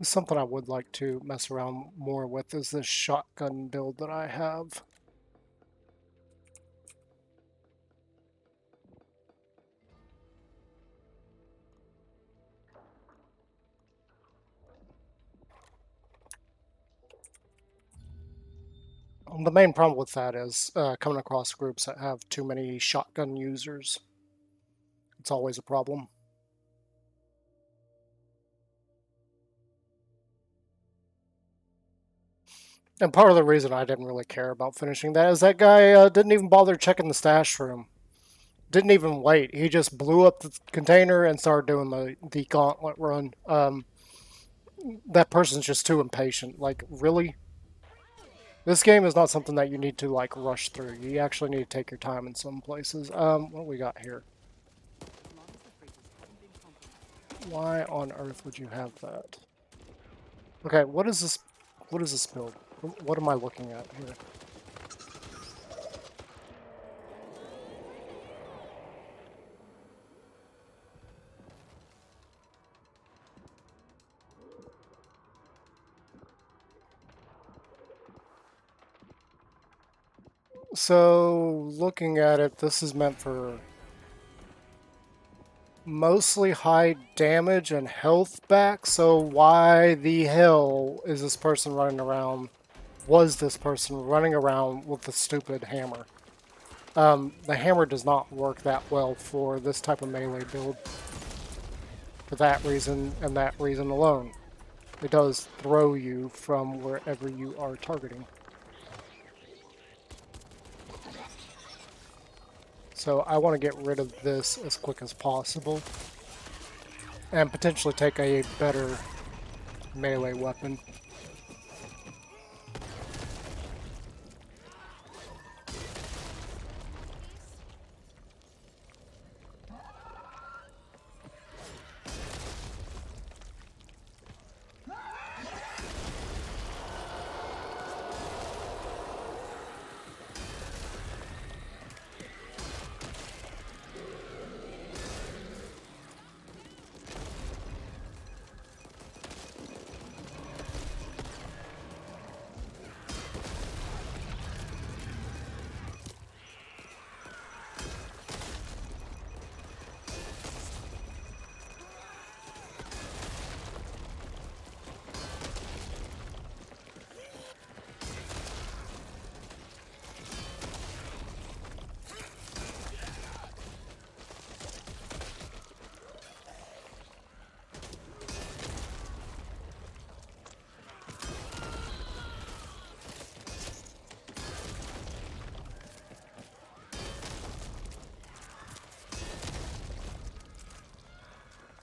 Something I would like to mess around more with is this shotgun build that I have. The main problem with that is coming across groups that have too many shotgun users. It's always a problem. And part of the reason I didn't really care about finishing that is that guy didn't even bother checking the stash room. Didn't even wait. He just blew up the container and started doing the gauntlet run. That person's just too impatient. Like, really? This game is not something that you need to, like, rush through. You actually need to take your time in some places. What do we got here? Why on earth would you have that? Okay, what is this? What is this build? What am I looking at here? So, looking at it, this is meant for mostly high damage and health back, so why the hell is this person running around, was this person running around with the stupid hammer? The hammer does not work that well for this type of melee build. For that reason and that reason alone. It does throw you from wherever you are targeting. So I want to get rid of this as quick as possible. And potentially take a better melee weapon.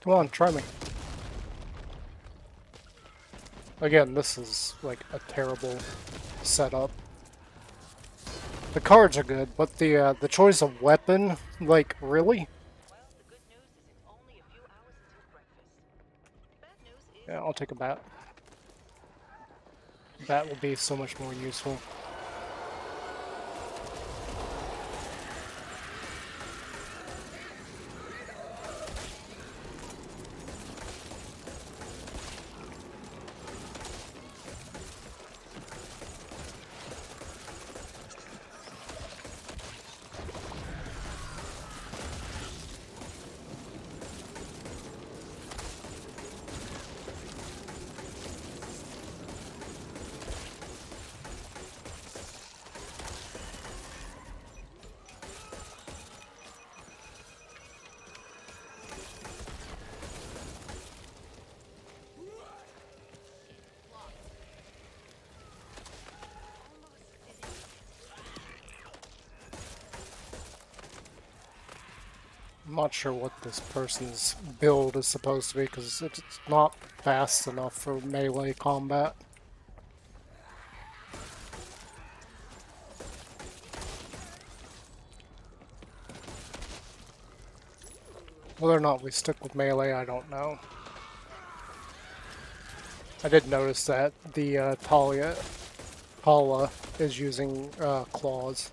Come on, try me. Again, this is like a terrible setup. The cards are good, but the choice of weapon, like, really? Well, the good news is it's only a few hours until breakfast. Bad news is Yeah, I'll take a bat. Bat will be so much more useful. I'm not sure what this person's build is supposed to be because it's not fast enough for melee combat. Whether or not we stick with melee, I don't know. I did notice that the Paula is using claws.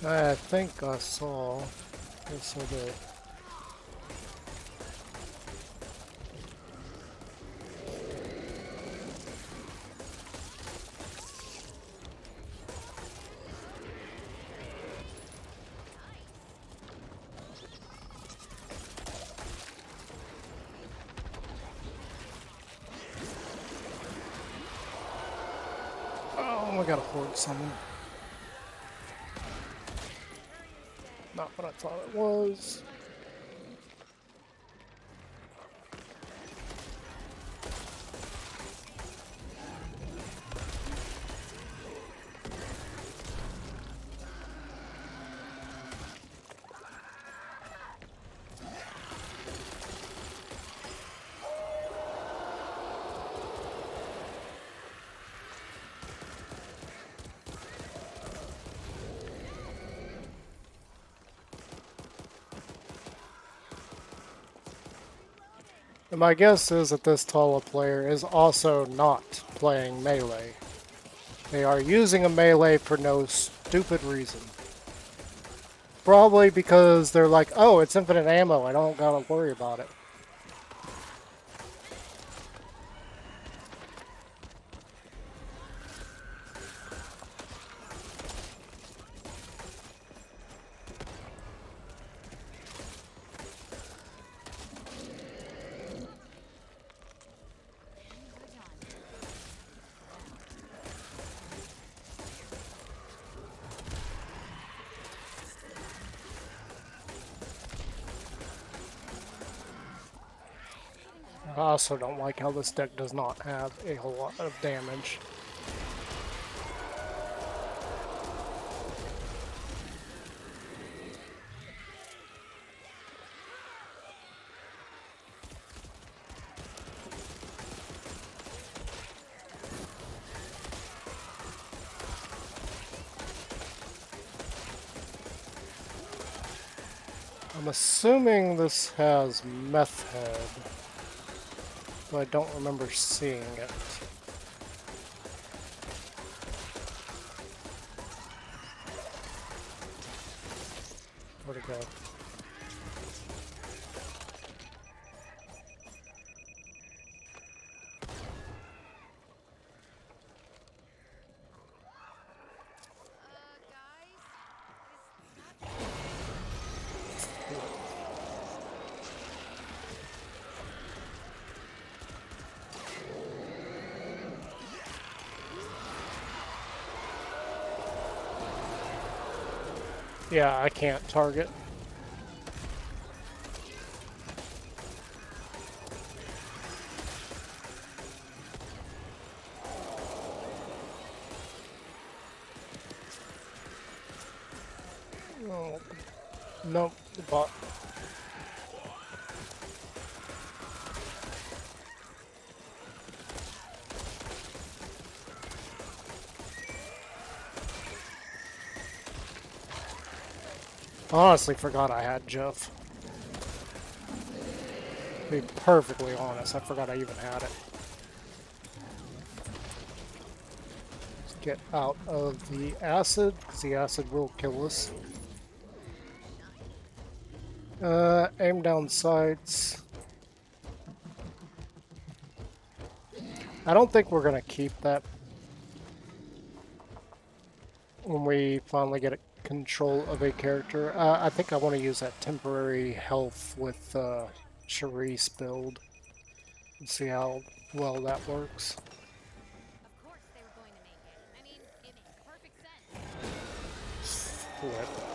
I think I saw. Yes, I did. Oh, I got a horde summon. Not what I thought it was. And my guess is that this Tala player is also not playing melee. They are using a melee for no stupid reason. Probably because they're like, oh, it's infinite ammo, I don't gotta worry about it. I also don't like how this deck does not have a whole lot of damage. I'm assuming this has Meth Head, but I don't remember seeing it. Where'd it go? Yeah, I can't target. Oh, nope, the bot. Honestly forgot I had Jeff. To be perfectly honest, I forgot I even had it. Let's get out of the acid, because the acid will kill us. Aim down sights. I don't think we're going to keep that when we finally get control of a character. I think I want to use that temporary health with Charisse build and see how well that works. Of course they were going to make it. I mean, it makes perfect sense. Flip.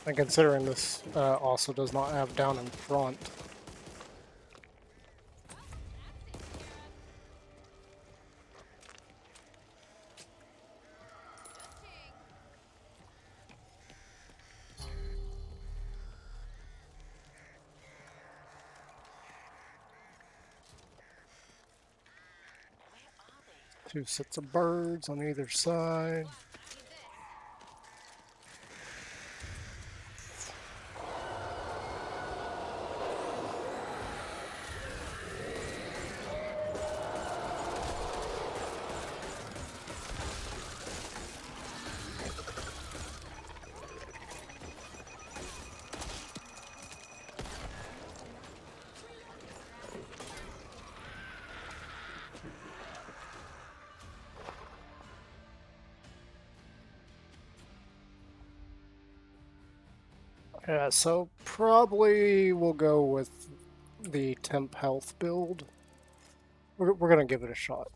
And considering this also does not have down in front. Two sets of birds on either side. Yeah, so probably we'll go with the temp health build. We're gonna give it a shot.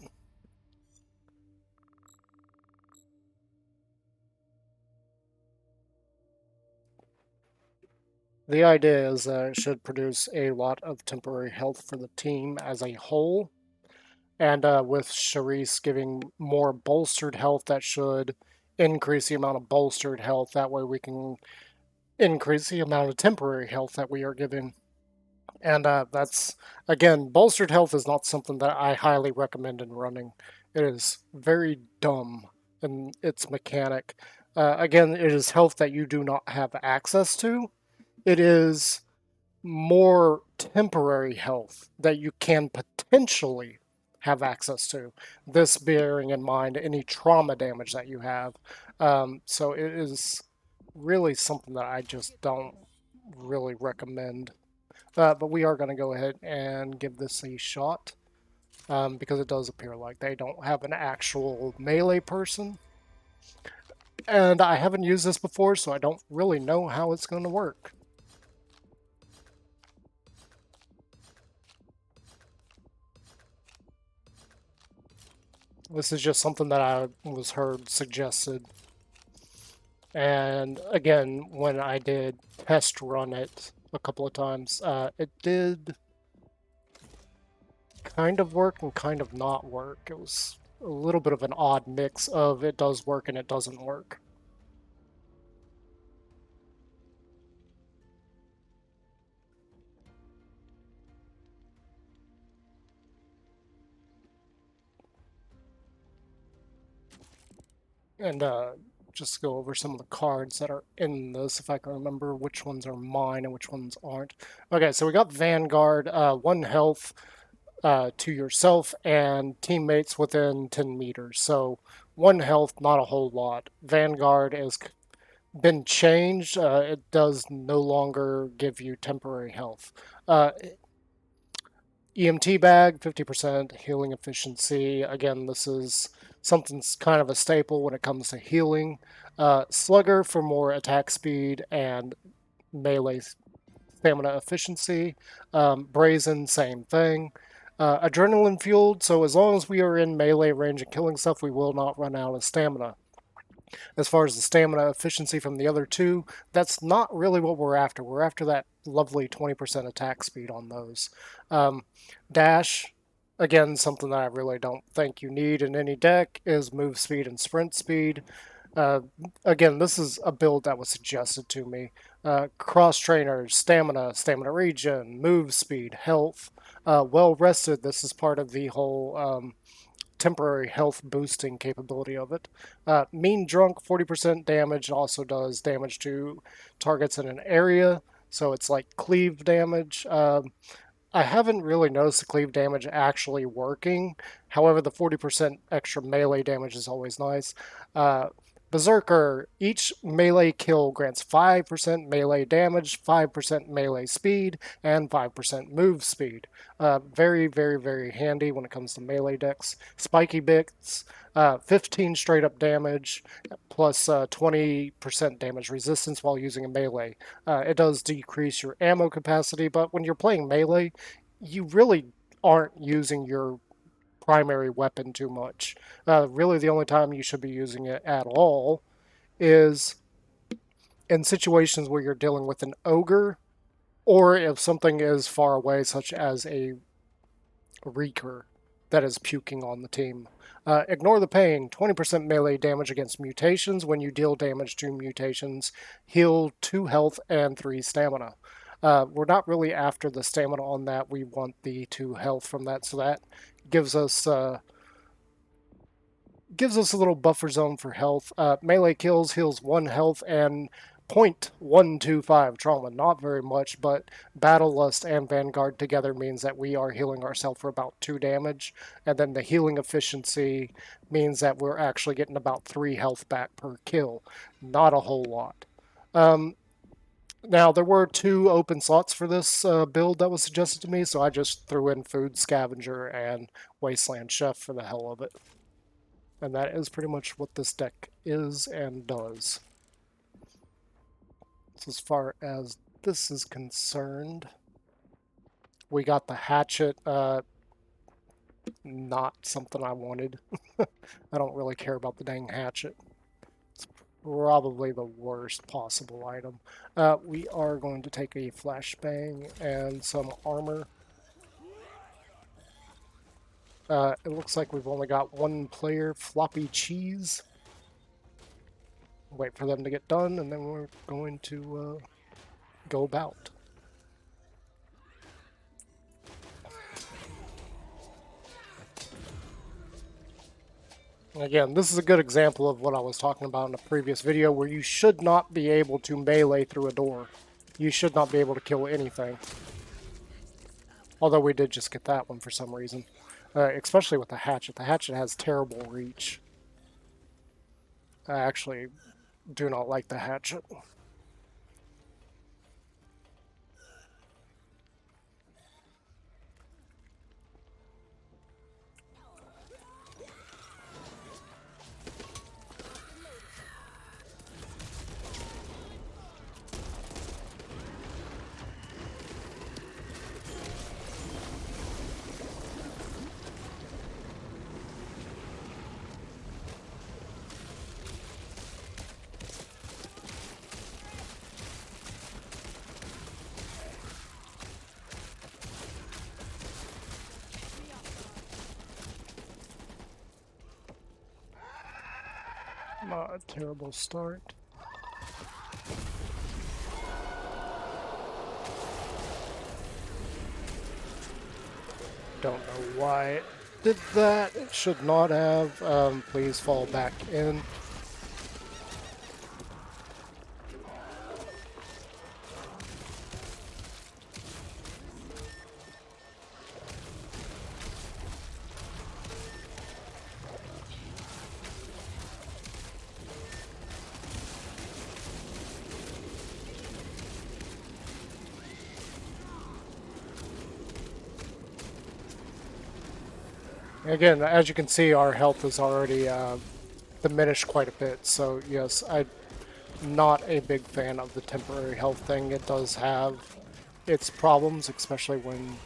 The idea is that it should produce a lot of temporary health for the team as a whole. And with Charisse giving more bolstered health, that should increase the amount of bolstered health. That way we can increase the amount of temporary health that we are giving. And that's, again, bolstered health is not something that I highly recommend in running. It is very dumb in its mechanic. Again, it is health that you do not have access to. It is more temporary health that you can potentially have access to. This bearing in mind any trauma damage that you have. So it is really something that I just don't really recommend. But we are going to go ahead and give this a shot because it does appear like they don't have an actual melee person. And I haven't used this before, so I don't really know how it's going to work. This is just something that I was heard suggested. And again, when I did test run it a couple of times, it did kind of work and kind of not work. It was a little bit of an odd mix of it does work and it doesn't work. And just to go over some of the cards that are in this, if I can remember which ones are mine and which ones aren't. Okay, so we got Vanguard, 1 health to yourself and teammates within 10 meters. So 1 health, not a whole lot. Vanguard has been changed. It does no longer give you temporary health. EMT bag, 50% healing efficiency. Again, this is something's kind of a staple when it comes to healing. Slugger for more attack speed and melee stamina efficiency. Brazen, same thing. Adrenaline fueled, so as long as we are in melee range and killing stuff, we will not run out of stamina. As far as the stamina efficiency from the other two, that's not really what we're after. We're after that lovely 20% attack speed on those. Dash, again, something that I really don't think you need in any deck, is move speed and sprint speed. Again, this is a build that was suggested to me. Cross trainers, stamina regen, move speed, health. Well rested, this is part of the whole temporary health boosting capability of it. Mean Drunk, 40% damage, also does damage to targets in an area, so it's like cleave damage. I haven't really noticed the cleave damage actually working. However, the 40% extra melee damage is always nice. Berserker, each melee kill grants 5% melee damage, 5% melee speed, and 5% move speed. Very, very, very handy when it comes to melee decks. Spiky Bits, 15 straight up damage, plus 20% damage resistance while using a melee. It does decrease your ammo capacity, but when you're playing melee, you really aren't using your primary weapon too much. Really, the only time you should be using it at all is in situations where you're dealing with an ogre, or if something is far away, such as a Reeker that is puking on the team. Ignore the pain. 20% melee damage against mutations. When you deal damage to mutations, heal 2 health and 3 stamina. We're not really after the stamina on that. We want the 2 health from that, so that gives us a little buffer zone for health. Melee kills heals 1 health and 0.125 trauma. Not very much, but Battle Lust and Vanguard together means that we are healing ourselves for about 2 damage, and then the healing efficiency means that we're actually getting about 3 health back per kill. Not a whole lot. Now, there were 2 open slots for this build that was suggested to me, so I just threw in Food Scavenger and Wasteland Chef for the hell of it. And that is pretty much what this deck is and does. So as far as this is concerned, we got the hatchet. Not something I wanted. I don't really care about the dang hatchet. It's probably the worst possible item. We are going to take a flashbang and some armor. It looks like we've only got one player, Floppy Cheese. Wait for them to get done, and then we're going to go about. Again, this is a good example of what I was talking about in a previous video, where you should not be able to melee through a door. You should not be able to kill anything. Although we did just get that one for some reason. Especially with the hatchet. The hatchet has terrible reach. I actually do not like the hatchet. Not a terrible start. Don't know why it did that. It should not have. Please fall back in. Again, as you can see, our health is already diminished quite a bit. So yes, I'm not a big fan of the temporary health thing. It does have its problems, especially when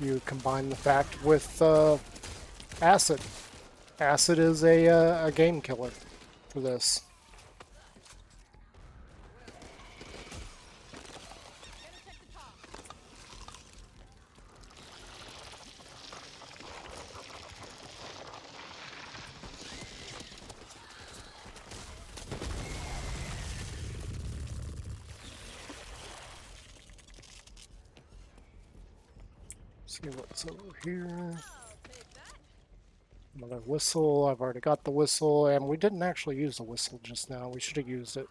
you combine the fact with acid. Acid is a game killer for this. See what's over here. Another whistle. I've already got the whistle, and we didn't actually use the whistle just now. We should have used it.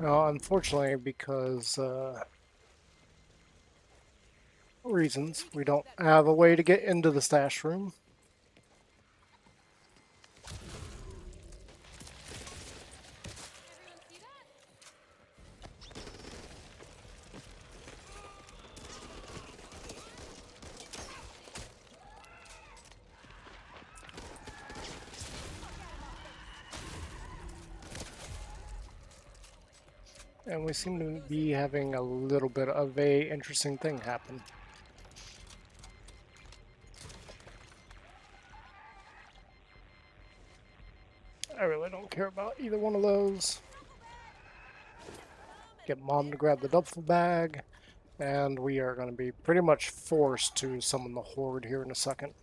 Well, unfortunately, because reasons, we don't have a way to get into the stash room. And we seem to be having a little bit of a interesting thing happen. I really don't care about either one of those. Get Mom to grab the duffel bag, and we are going to be pretty much forced to summon the Horde here in a second.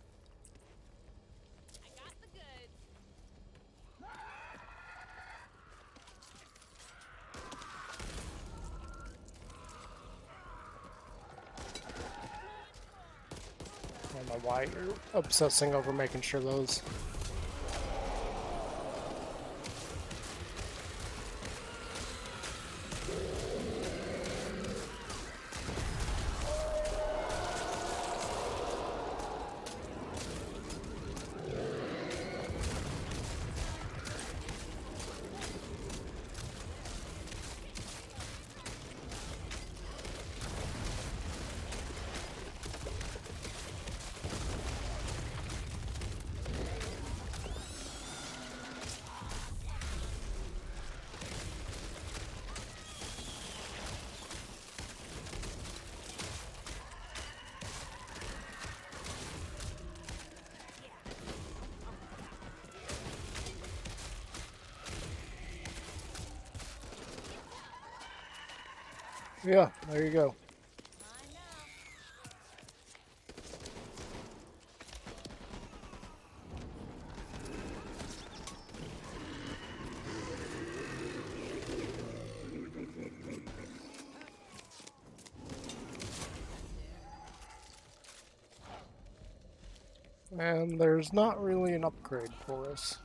I got the goods. I don't know why you're obsessing over making sure those. Yeah, there you go. Mine now. And there's not really an upgrade for us.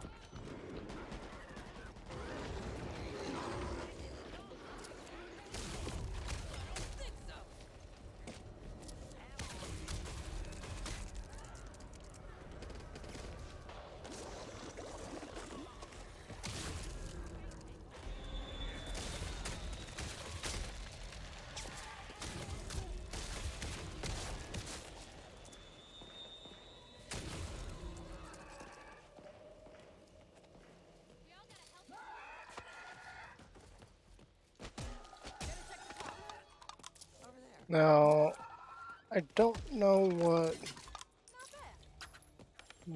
We all gotta help. Over there. Now, I don't know what Not bad.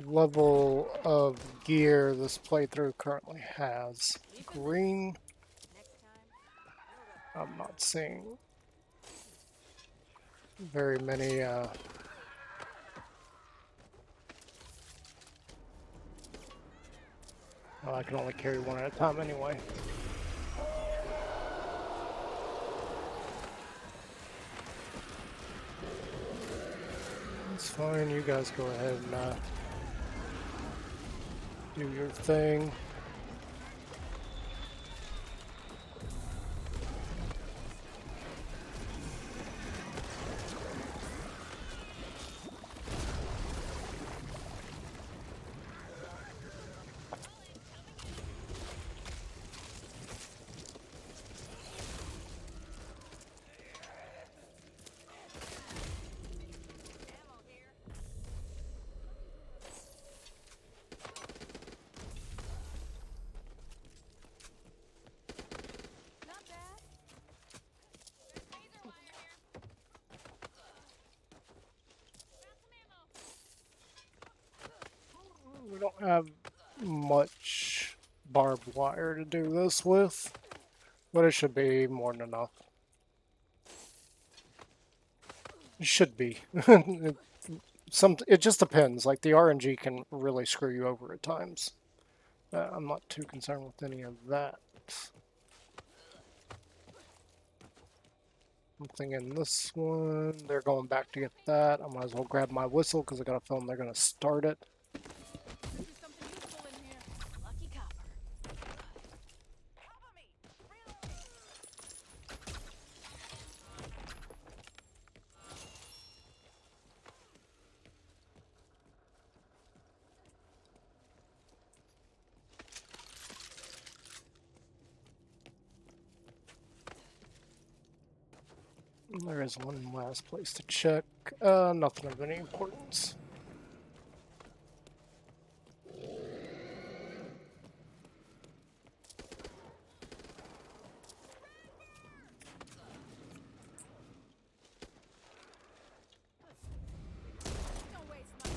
level of gear this playthrough currently has. Green, Next time. I'm not seeing very many. Well, I can only carry one at a time anyway. It's fine, you guys go ahead and do your thing. Ammo here. Not bad. There's laser wire here. Found some ammo. We don't have much barbed wire to do this with, but it should be more than enough. It should be. It just depends. Like the RNG can really screw you over at times. I'm not too concerned with any of that. Something in this one. They're going back to get that. I might as well grab my whistle because I got a feeling they're going to start it. There's something useful in here. Lucky copper. Cover me! Reloading! There is one last place to check. Nothing of any importance. Don't waste my time.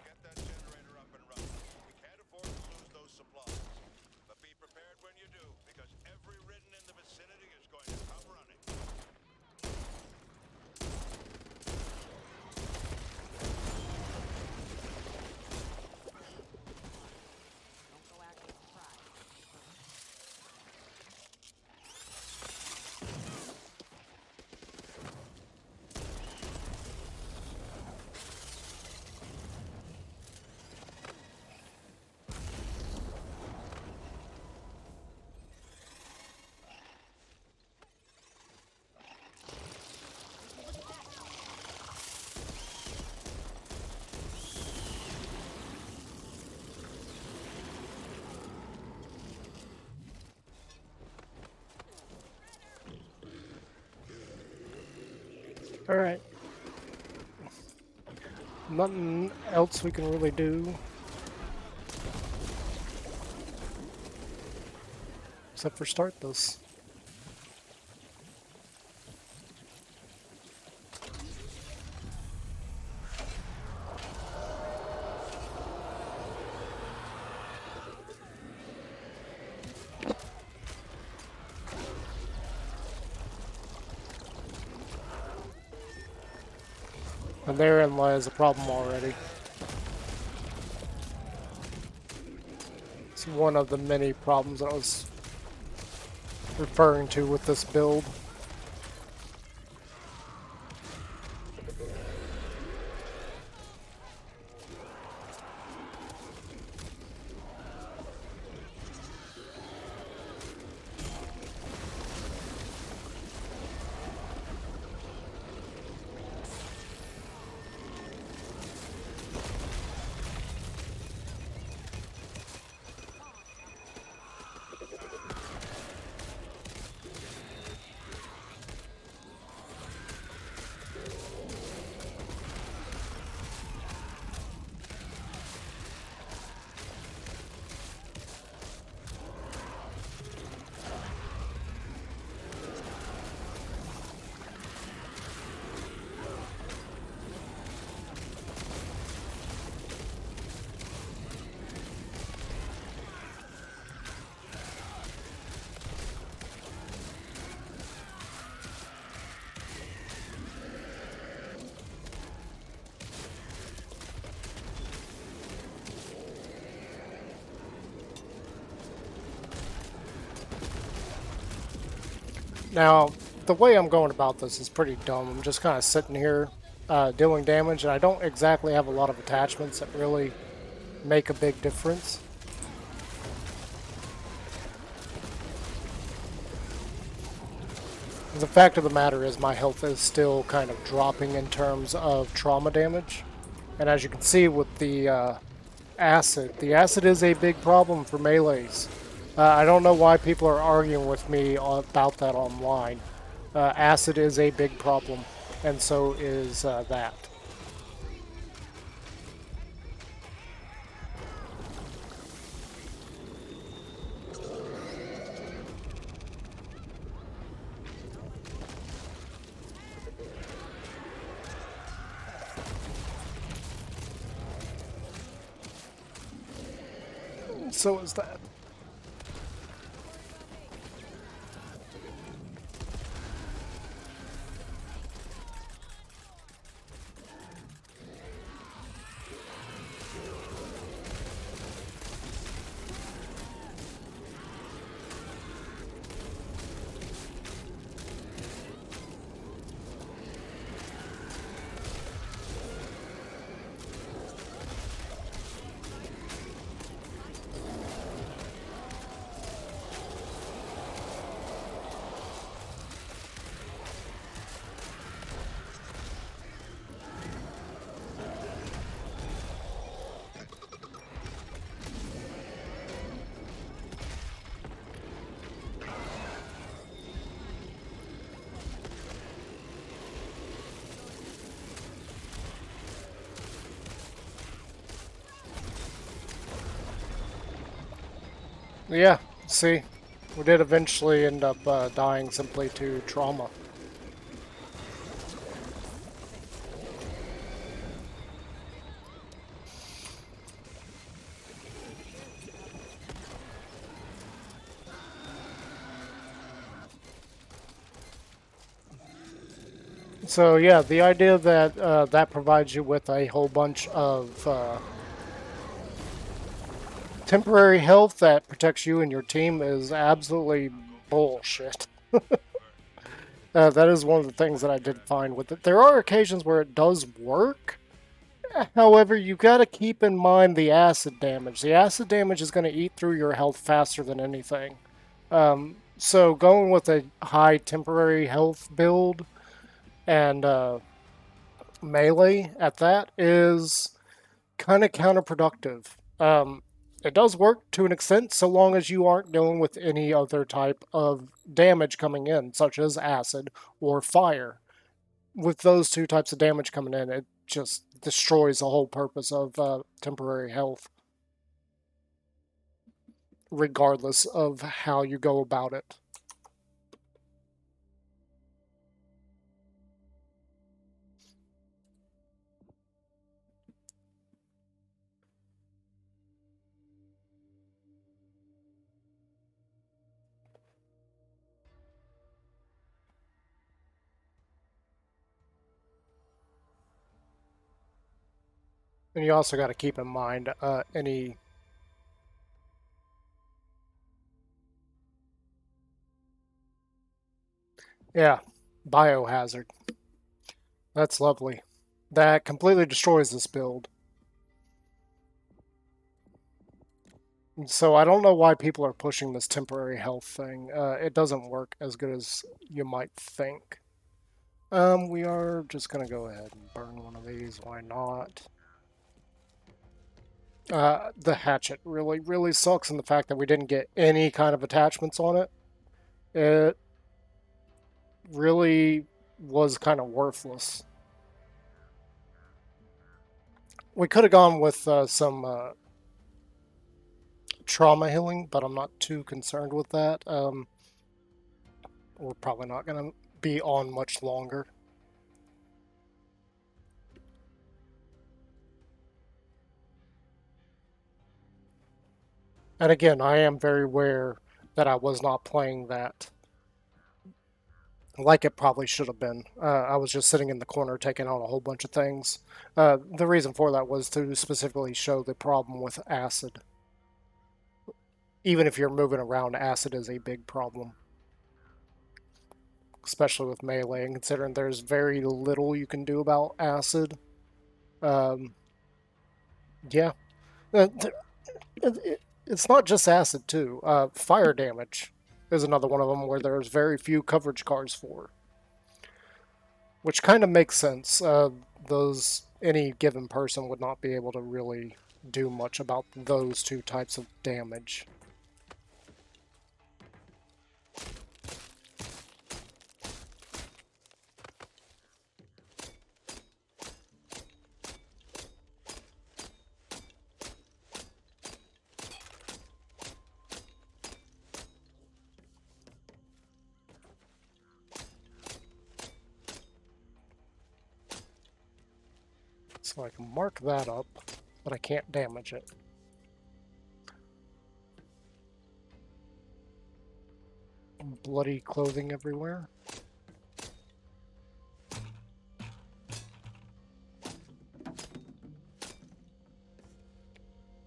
Get that generator up and running. We can't afford to lose those supplies. Alright. Nothing else we can really do. Except for start this. And therein lies a problem already. It's one of the many problems I was referring to with this build. Now, the way I'm going about this is pretty dumb. I'm just kind of sitting here dealing damage, and I don't exactly have a lot of attachments that really make a big difference. The fact of the matter is my health is still kind of dropping in terms of trauma damage. And as you can see with the acid is a big problem for melees. I don't know why people are arguing with me about that online. Acid is a big problem, and so is that. So is that. Yeah, see, we did eventually end up dying simply to trauma. So yeah, the idea that that provides you with a whole bunch of temporary health that protects you and your team is absolutely bullshit. That is one of the things that I did find with it. There are occasions where it does work. However, you got to keep in mind the acid damage. The acid damage is going to eat through your health faster than anything. So going with a high temporary health build and melee at that is kind of counterproductive. It does work to an extent so long as you aren't dealing with any other type of damage coming in, such as acid or fire. with those two types of damage coming in, it just destroys the whole purpose of temporary health, regardless of how you go about it. And you also got to keep in mind any... Yeah, biohazard. That's lovely. That completely destroys this build. So I don't know why people are pushing this temporary health thing. It doesn't work as good as you might think. We are just gonna go ahead and burn one of these. Why not? The hatchet really, really sucks in the fact that we didn't get any kind of attachments on it. It really was kind of worthless. We could have gone with some trauma healing, but I'm not too concerned with that. We're probably not going to be on much longer. And again, I am very aware that I was not playing that like it probably should have been. I was just sitting in the corner taking out a whole bunch of things. The reason for that was to specifically show the problem with acid. Even if you're moving around, acid is a big problem. Especially with melee, and considering there's very little you can do about acid. Yeah. It's not just acid, too. Fire damage is another one of them where there's very few coverage cards for. Which kind of makes sense. Any given person would not be able to really do much about those two types of damage. So I can mark that up, but I can't damage it. Bloody clothing everywhere.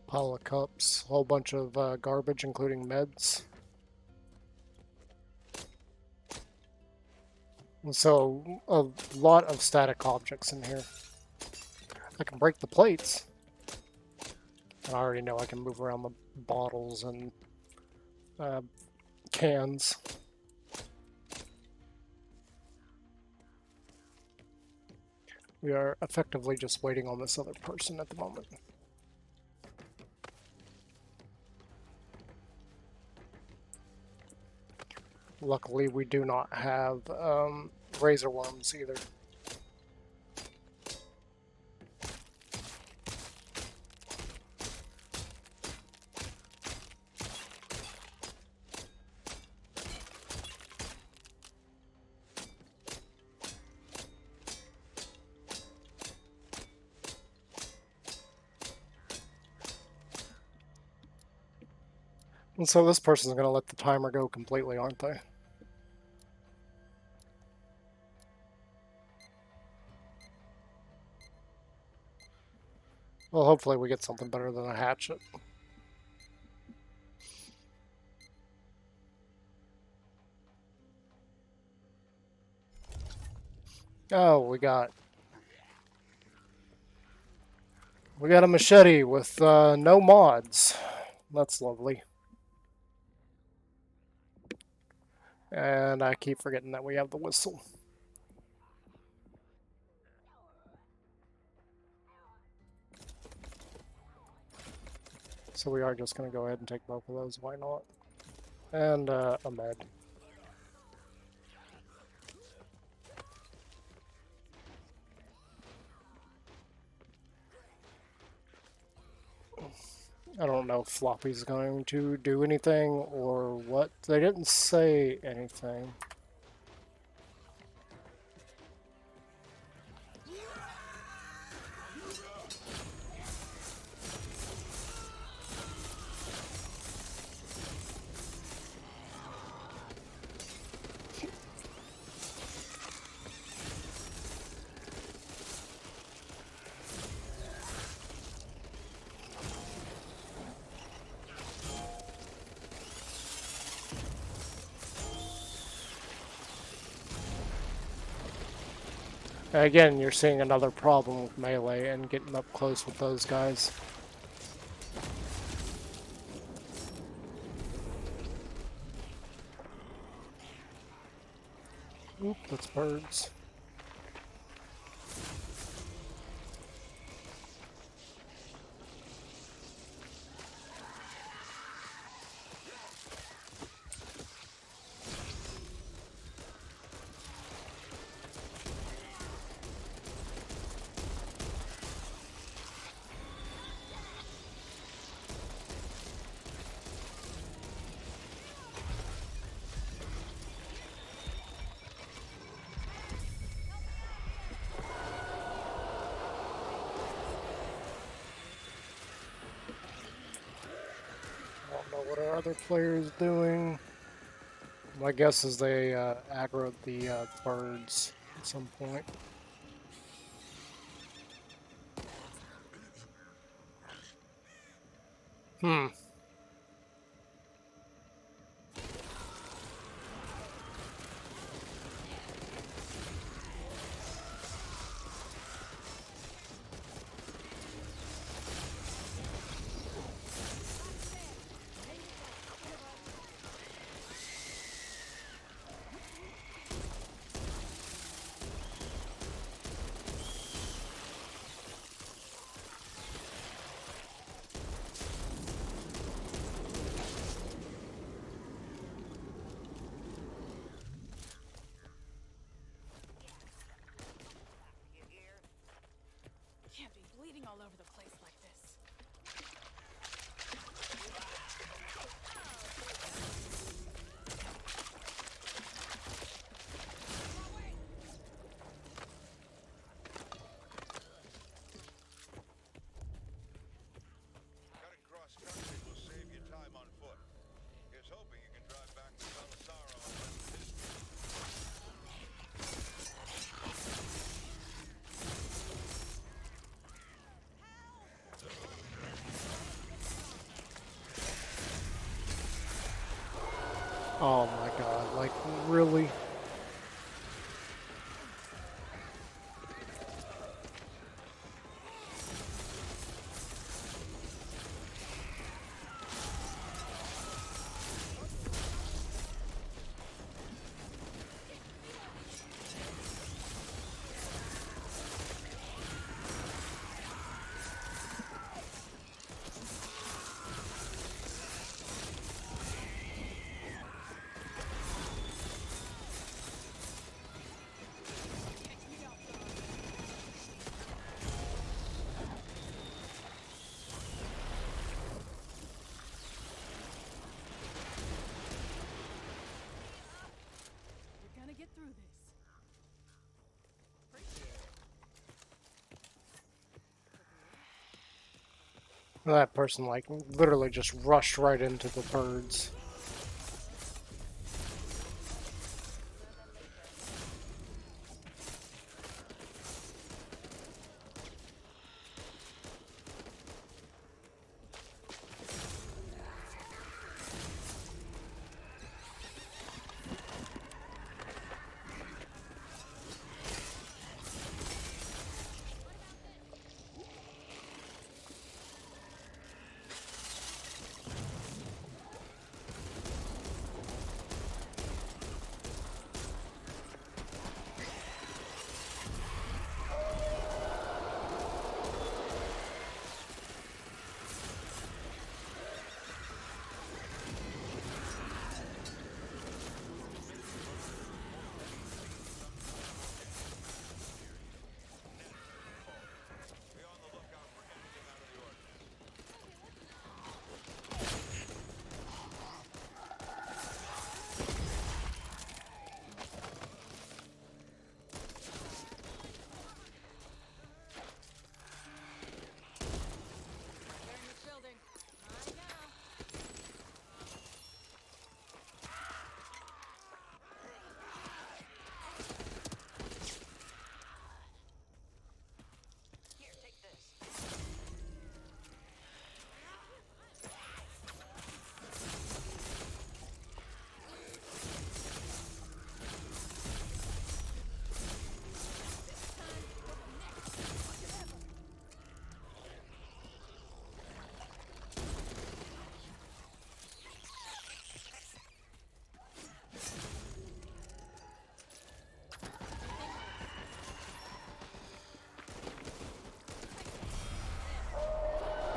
Pile of cups, whole bunch of garbage, including meds. And so, a lot of static objects in here. I can break the plates. I already know I can move around the bottles and cans. We are effectively just waiting on this other person at the moment. Luckily, we do not have razor worms either. And so this person's going to let the timer go completely, aren't they? Well, hopefully we get something better than a hatchet. Oh, we got a machete with no mods. That's lovely. And I keep forgetting that we have the whistle. So we are just going to go ahead and take both of those, why not? And a med. I don't know if Floppy's going to do anything or what. They didn't say anything. Again, you're seeing another problem with melee and getting up close with those guys. Oop, that's birds. I don't know what our other player is doing. My guess is they aggroed the birds at some point. Hmm. Can't be bleeding all over the place like this. Cutting cross country will save you time on foot. Here's hoping you can drive back to Belisara on this. Oh my god, like, really? We're gonna get through this. That person, like, literally just rushed right into the birds.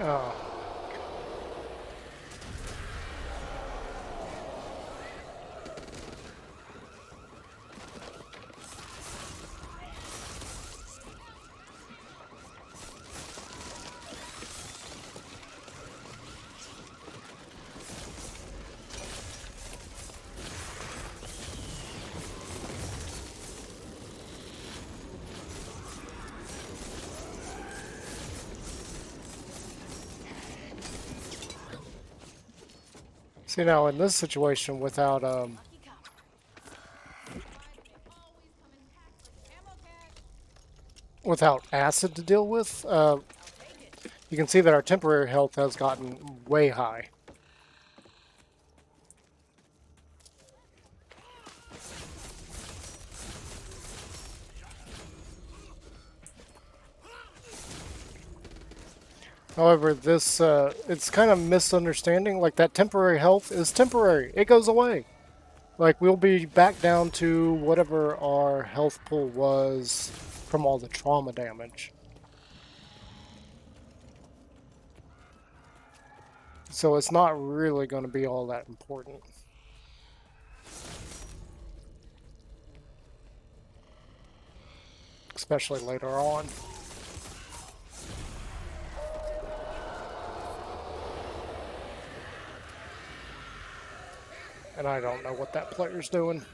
Oh. See, now in this situation, without Lucky cop. They always come in packs like ammo cache. without acid to deal with, I'll take it. you can see that our temporary health has gotten way high. However, this it's kind of misunderstanding. Like that temporary health is temporary; it goes away. Like we'll be back down to whatever our health pool was from all the trauma damage. So it's not really going to be all that important. Especially later on. And I don't know what that player's doing.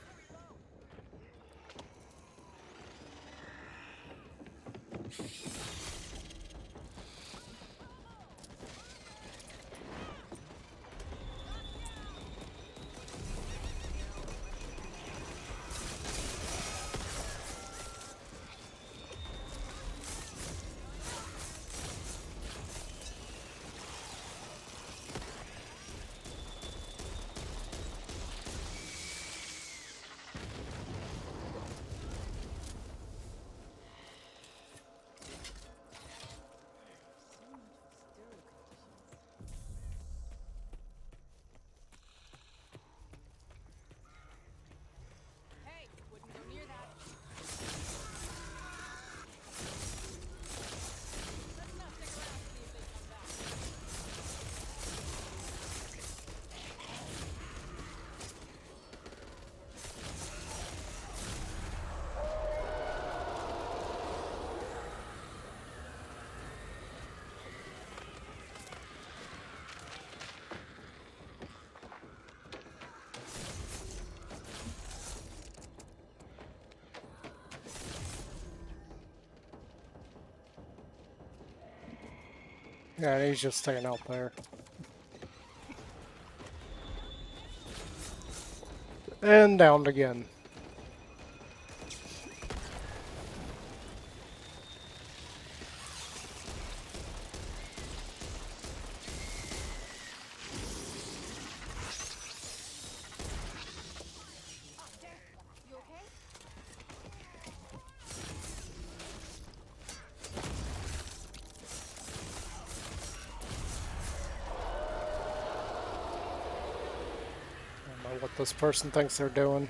Hey, wouldn't go near that. Let's not stick around to see if they come back. Yeah, he's just staying out there. And downed again. You okay? I don't know what this person thinks they're doing.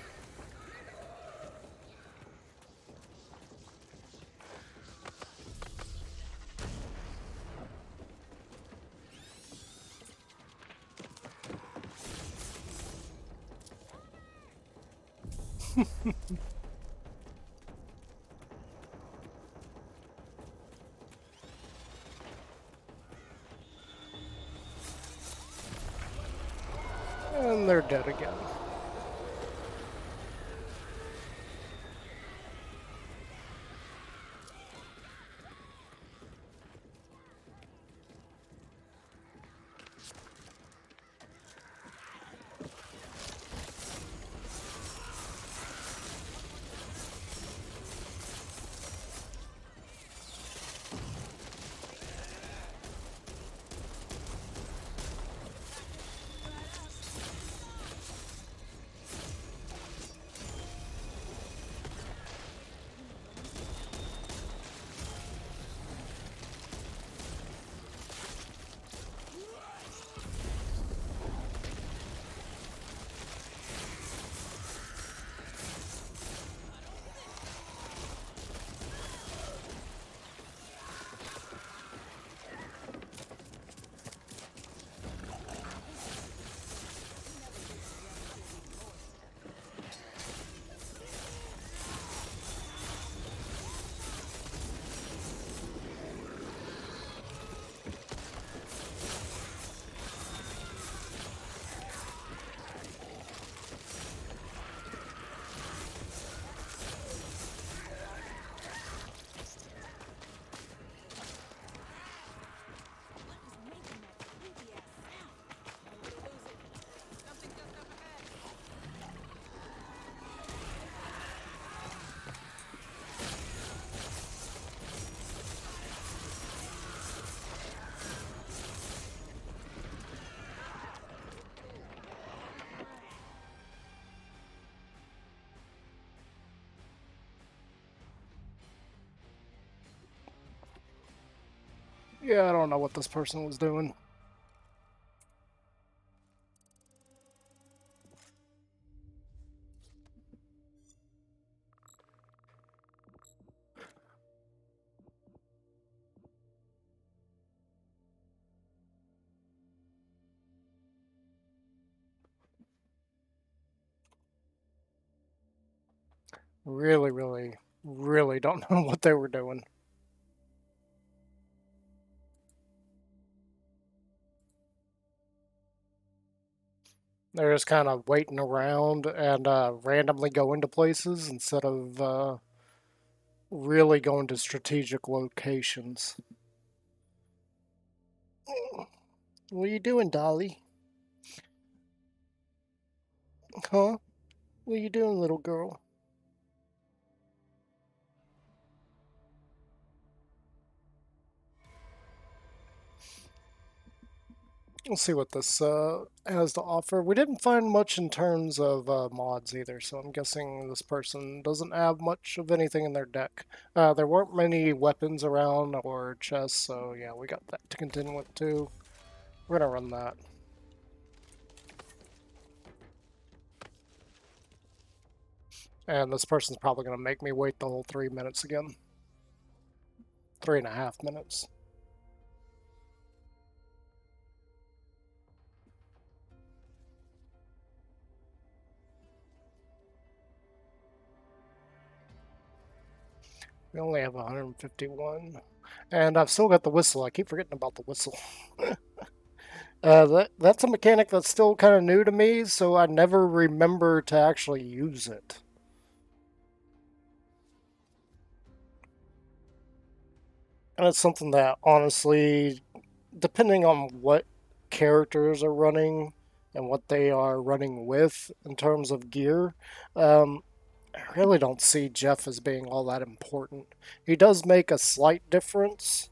And they're dead again. Yeah, I don't know what this person was doing. Really, really, really don't know what they were doing. They're just kind of waiting around and randomly go into places instead of really going to strategic locations. What are you doing, Dolly? Huh? What are you doing, little girl? We'll see what this has to offer. We didn't find much in terms of mods either, so I'm guessing this person doesn't have much of anything in their deck. There weren't many weapons around or chests, so yeah, we got that to contend with too. We're gonna run that. And this person's probably gonna make me wait the whole 3 minutes again. 3.5 minutes. We only have 151. And I've still got the whistle. I keep forgetting about the whistle. That's a mechanic that's still kind of new to me, so I never remember to actually use it. And it's something that, honestly, depending on what characters are running and what they are running with in terms of gear, I really don't see Jeff as being all that important. He does make a slight difference,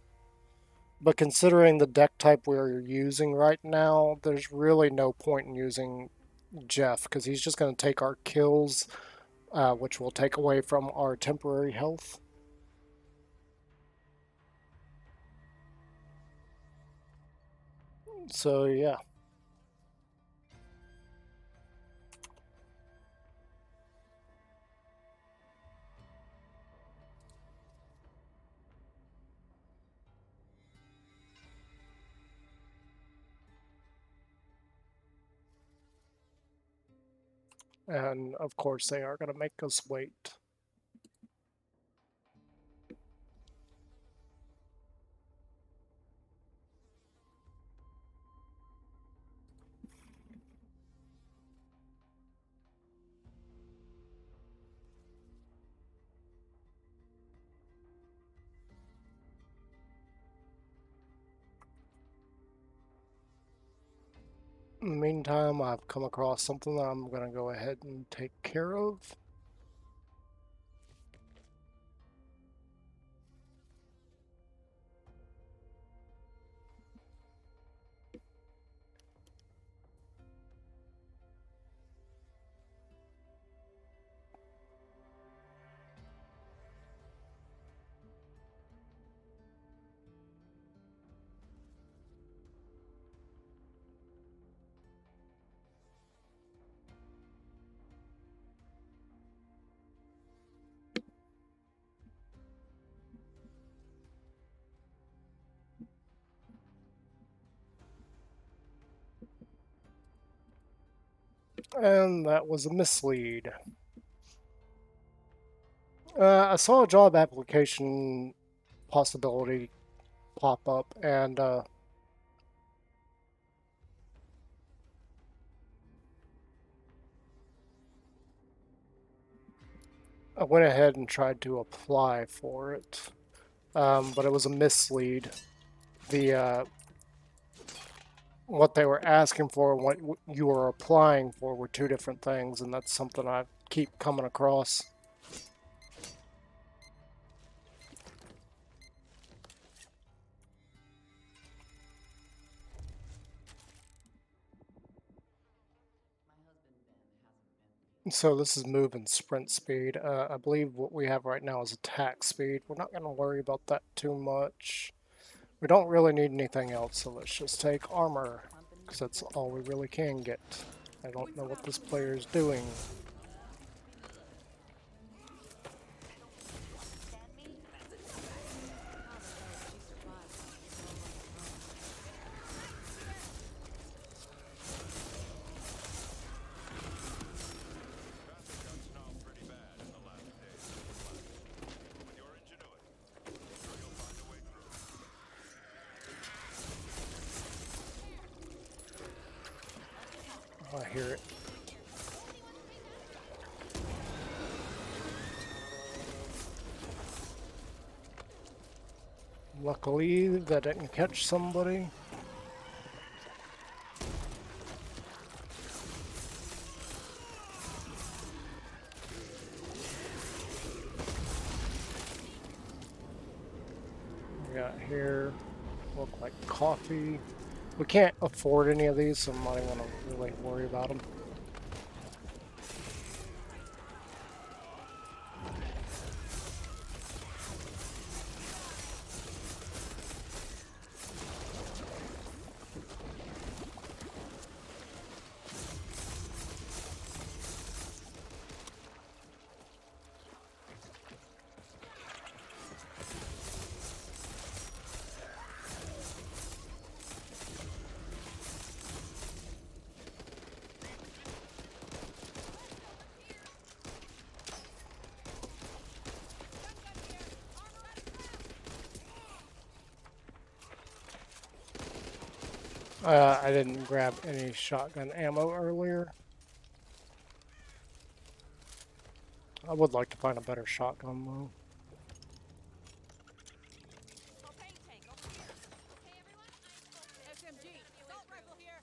but considering the deck type we're using right now, there's really no point in using Jeff because he's just going to take our kills, which will take away from our temporary health. So yeah. And of course they are going to make us wait. In the meantime, I've come across something that I'm going to go ahead and take care of. And that was a mislead. I saw a job application possibility pop up, and I went ahead and tried to apply for it, but it was a mislead. The what they were asking for and what you were applying for were two different things, and that's something I keep coming across. So this is move and sprint speed. I believe what we have right now is attack speed. We're not going to worry about that too much. We don't really need anything else, so let's just take armor, because that's all we really can get. I don't know what this player is doing. Traffic got now pretty bad in the last days. With your ingenuity, I'm sure you'll find a way through. I hear it. Luckily, that didn't catch somebody. We got here, look like coffee. We can't afford any of these, so I'm not even gonna really worry about them. I didn't grab any shotgun ammo earlier. I would like to find a better shotgun though. Propane tank over here. Okay, everyone, I spoke to SMG. Assault rifle here.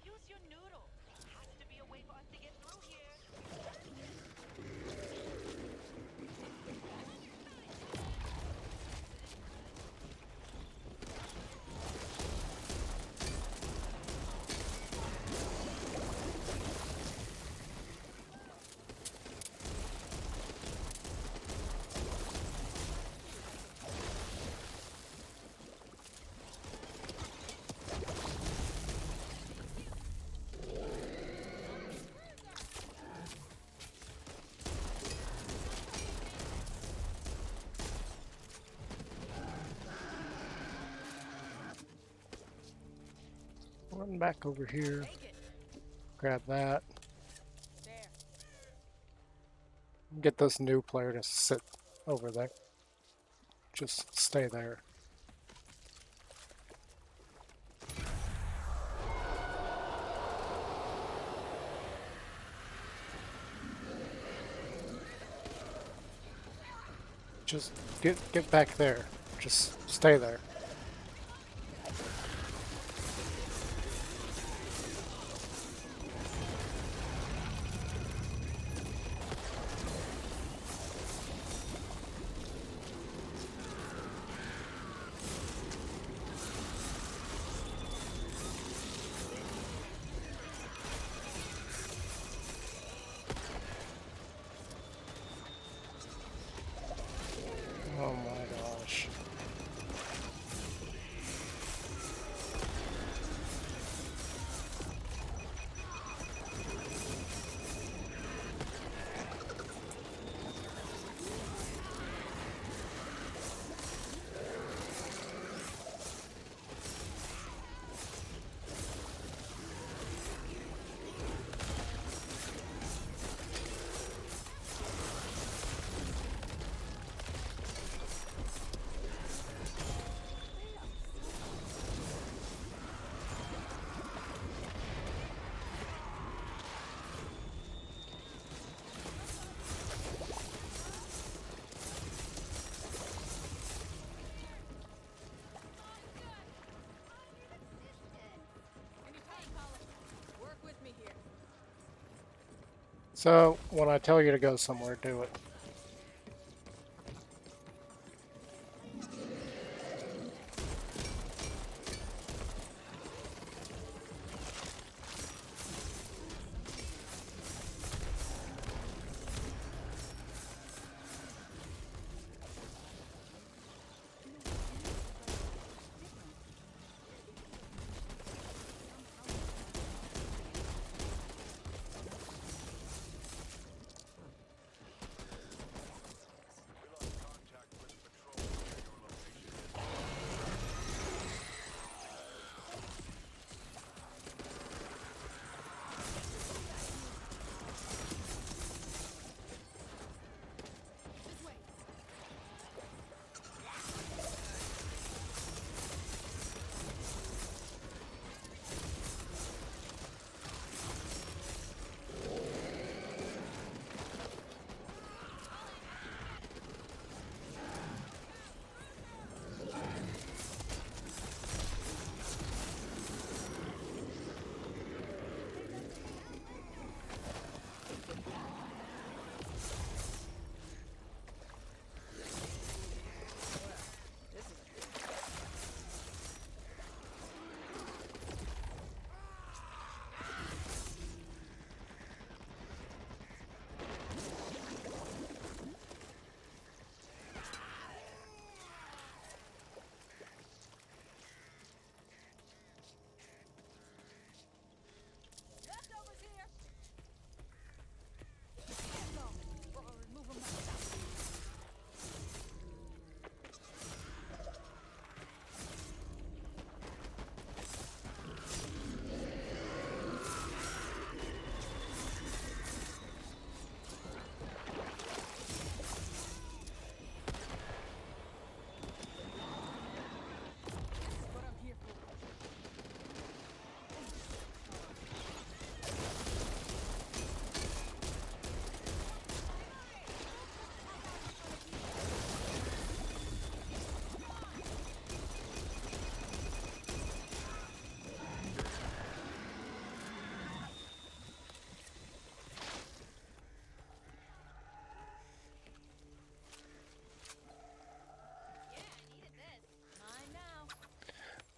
Use your noodle. There has to be a way for us to get through here. Run back over here, Take it. grab that. There. Get this new player to sit over there. Just stay there. Just get back there. Just stay there. Oh my gosh. Anytime, Colin. Work with me here. So when I tell you to go somewhere, do it.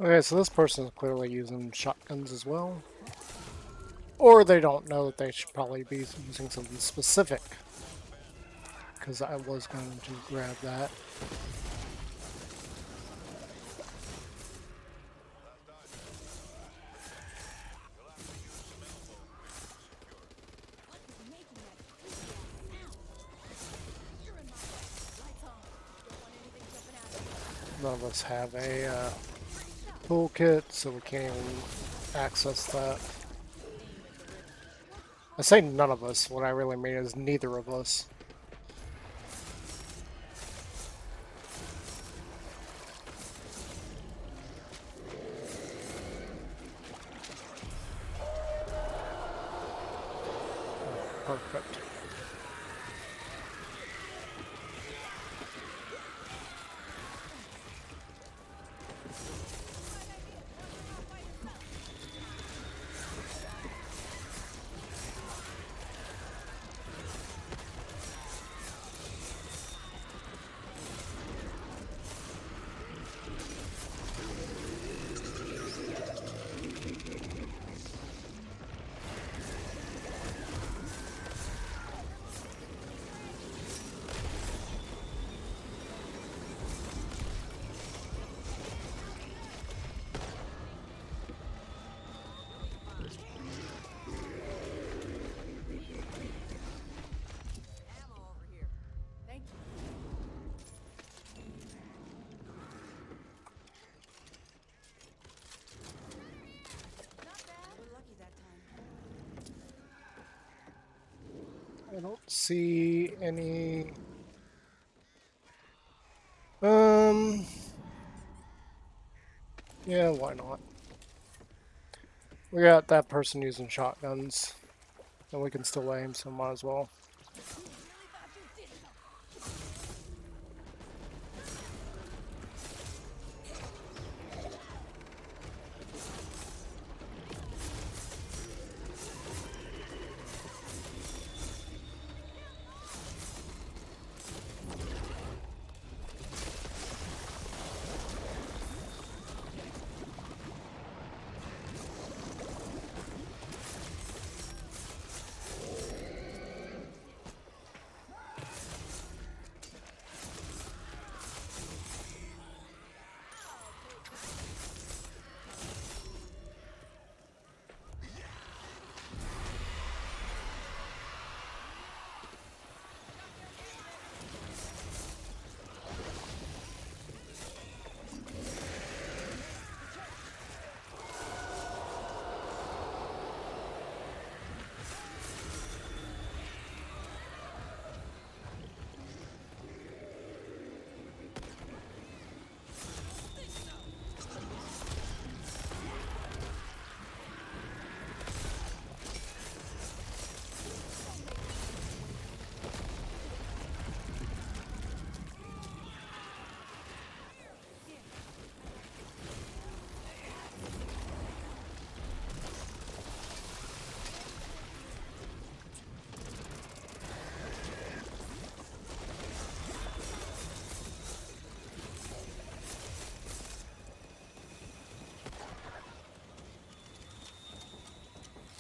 Okay, so this person is clearly using shotguns as well. Or they don't know that they should probably be using something specific. Because I was going to grab that. What is making that creepy ass sound? You're in my way. Lights on. Don't want anything jumping out at me. None of us have a toolkit, so we can't even access that. I say none of us, what I really mean is neither of us. Perfect. Ammo over here. Thank you. Not bad. We're lucky that time. I don't see any... Yeah, why not? We got that person using shotguns. And we can still aim, so might as well. You really thought you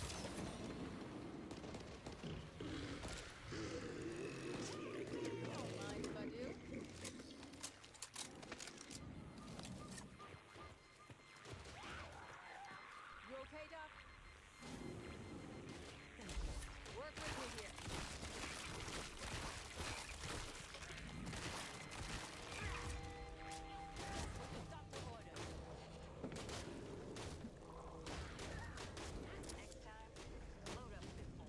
did something? Mind if I do? You okay, Doc? Work with me here. Doctor order. Next time, load up a bit more.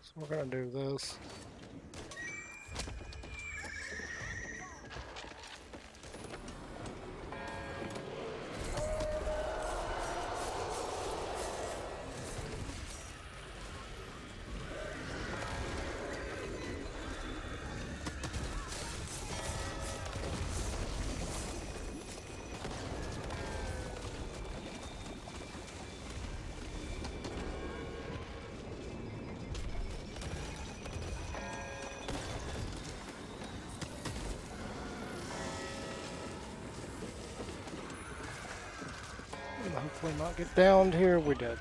So we're gonna do this. hopefully not get downed here. We did.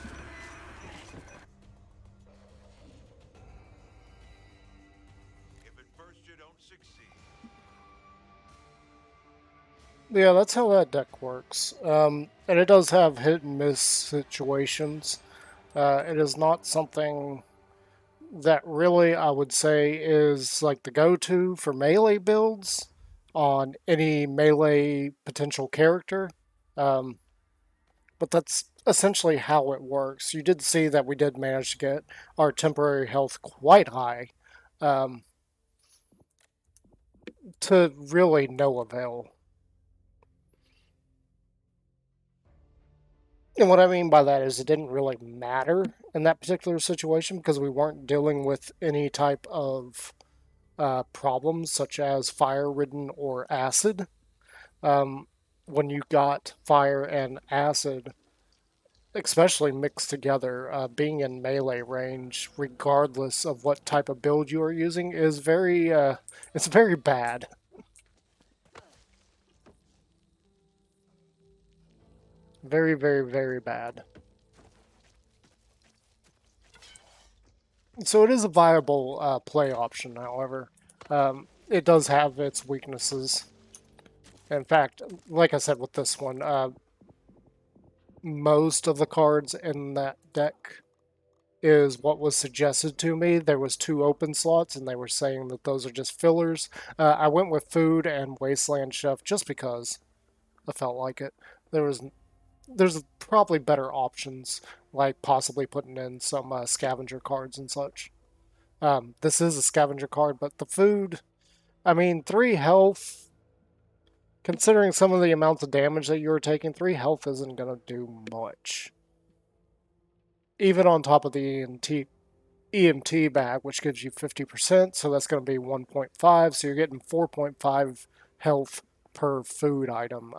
If at first you don't succeed, Yeah, that's how that deck works. And it does have hit and miss situations. It is not something that really I would say is like the go-to for melee builds on any melee potential character. Um, but that's essentially how it works. You did see that we did manage to get our temporary health quite high, um, to really no avail. And what I mean by that is it didn't really matter in that particular situation because we weren't dealing with any type of problems such as fire ridden or acid. Um, when you got fire and acid, especially mixed together, being in melee range, regardless of what type of build you are using, is very it's very bad. Very, very, very bad. So it is a viable play option, however. It does have its weaknesses. In fact, like I said with this one, most of the cards in that deck is what was suggested to me. There was 2 open slots, and they were saying that those are just fillers. I went with Food and Wasteland Chef just because I felt like it. There's probably better options, like possibly putting in some scavenger cards and such. This is a scavenger card, but the food, I mean, 3 health, considering some of the amounts of damage that you were taking, 3 health isn't going to do much. Even on top of the EMT bag, which gives you 50%, so that's going to be 1.5, so you're getting 4.5 health per food item.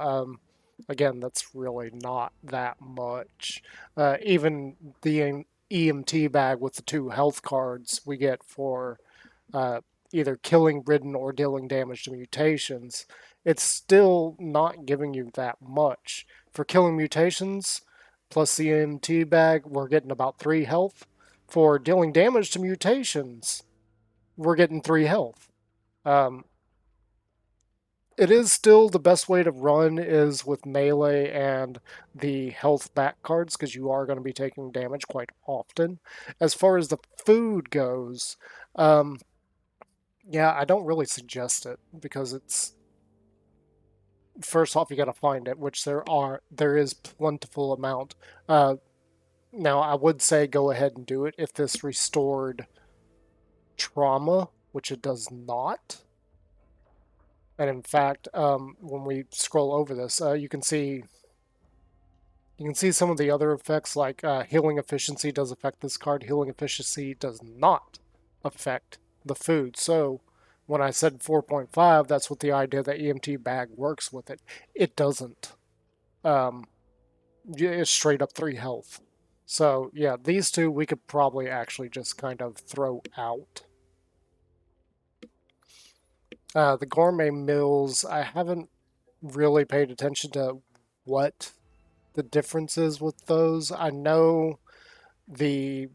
Again, that's really not that much. Even the EMT bag with the 2 health cards we get for either killing ridden or dealing damage to mutations, it's still not giving you that much. For killing mutations, plus the EMT bag, we're getting about 3 health. For dealing damage to mutations, we're getting 3 health. It is still the best way to run is with melee and the health back cards because you are going to be taking damage quite often. As far as the food goes, yeah, I don't really suggest it because it's first off you got to find it, which there is plentiful amount. Now I would say go ahead and do it if this restored trauma, which it does not. And in fact, when we scroll over this, you can see some of the other effects, like healing efficiency does affect this card. Healing efficiency does not affect the food. So when I said 4.5, that's what the idea that EMT bag works with it. It doesn't. It's straight up 3 health. So yeah, these 2 we could probably actually just kind of throw out. The gourmet meals, I haven't really paid attention to what the difference is with those. I know the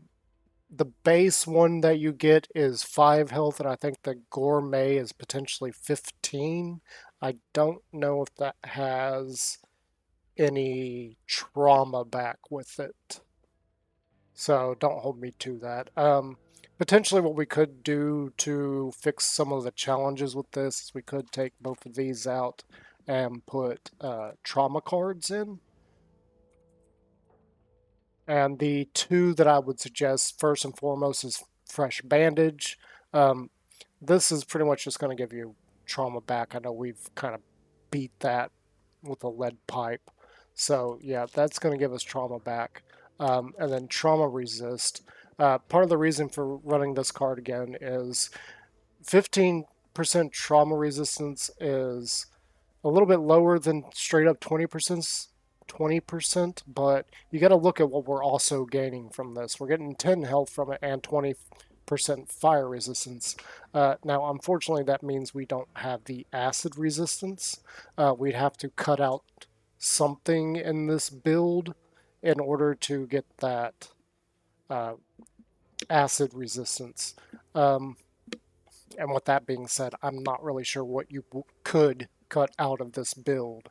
base one that you get is 5 health, and I think the gourmet is potentially 15. I don't know if that has any trauma back with it. So don't hold me to that. Potentially what we could do to fix some of the challenges with this is we could take both of these out and put trauma cards in. And the 2 that I would suggest first and foremost is Fresh Bandage. This is pretty much just going to give you trauma back. I know we've kind of beat that with a lead pipe. So yeah, that's going to give us trauma back. And then Trauma Resist. Part of the reason for running this card again is 15% trauma resistance is a little bit lower than straight up 20%, but you got to look at what we're also gaining from this. We're getting 10 health from it and 20% fire resistance. Now, unfortunately, that means we don't have the acid resistance. We'd have to cut out something in this build in order to get that acid resistance. And with that being said, I'm not really sure what you could cut out of this build.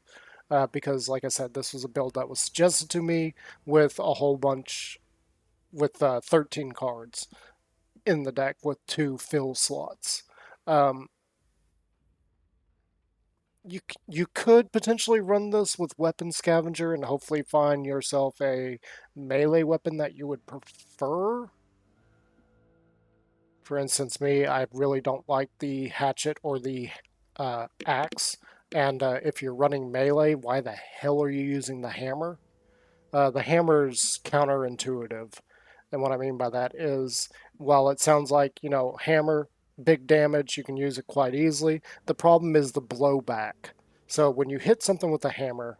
Because, like I said, this was a build that was suggested to me with a whole bunch, with 13 cards in the deck with 2 fill slots. You could potentially run this with Weapon Scavenger and hopefully find yourself a melee weapon that you would prefer. For instance, me, I really don't like the hatchet or the axe. And if you're running melee, why the hell are you using the hammer? The hammer's counterintuitive. And what I mean by that is, while it sounds like, hammer, big damage, you can use it quite easily, the problem is the blowback. So when you hit something with a hammer,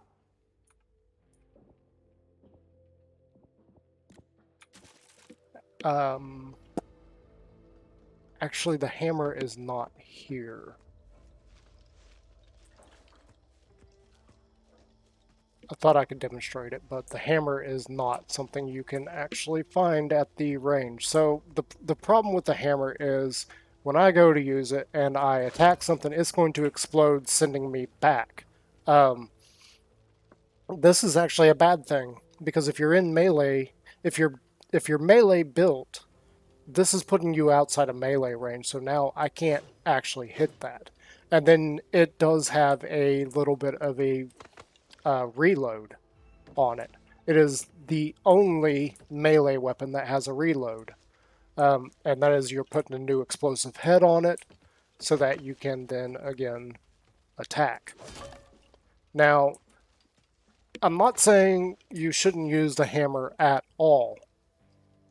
actually the hammer is not here. I thought I could demonstrate it, but the hammer is not something you can actually find at the range. So the problem with the hammer is when I go to use it and I attack something, it's going to explode, sending me back. This is actually a bad thing because if you're in melee, if you're melee built, this is putting you outside of melee range. So now I can't actually hit that. And then it does have a little bit of a reload on it. It is the only melee weapon that has a reload. And that is you're putting a new explosive head on it so that you can then, again, attack. Now, I'm not saying you shouldn't use the hammer at all.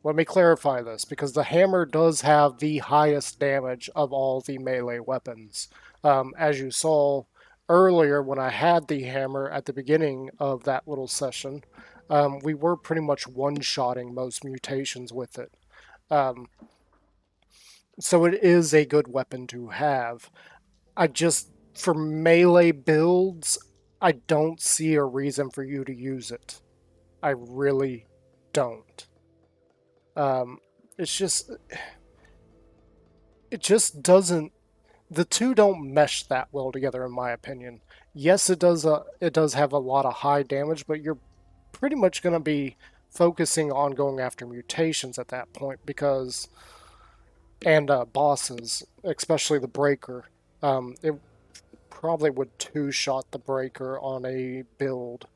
Let me clarify this, because the hammer does have the highest damage of all the melee weapons. As you saw earlier when I had the hammer at the beginning of that little session, we were pretty much one-shotting most mutations with it. So it is a good weapon to have. For melee builds, I don't see a reason for you to use it. I really don't. It just doesn't. The two don't mesh that well together, in my opinion. Yes, it does have a lot of high damage, but you're pretty much going to be focusing on going after mutations at that point and bosses, especially the breaker. It probably would two-shot the breaker on a build,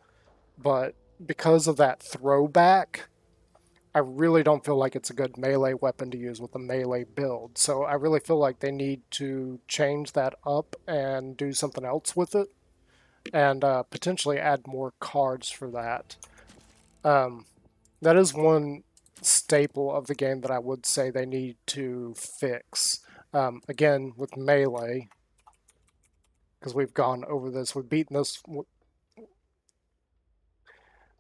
but because of that throwback, I really don't feel like it's a good melee weapon to use with a melee build. So I really feel like they need to change that up and do something else with it, and potentially add more cards for that. That is one staple of the game that I would say they need to fix. Again, with melee, because we've gone over this, we've beaten this.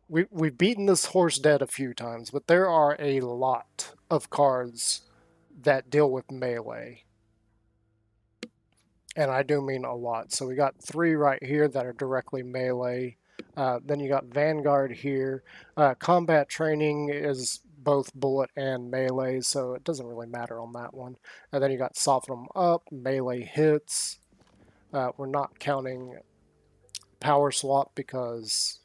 We've beaten this horse dead a few times, but there are a lot of cards that deal with melee. And I do mean a lot. So we got 3 right here that are directly melee. Then you got Vanguard here. Combat Training is both bullet and melee, so it doesn't really matter on that one. And then you got Soften 'em Up, melee hits. We're not counting Power Swap because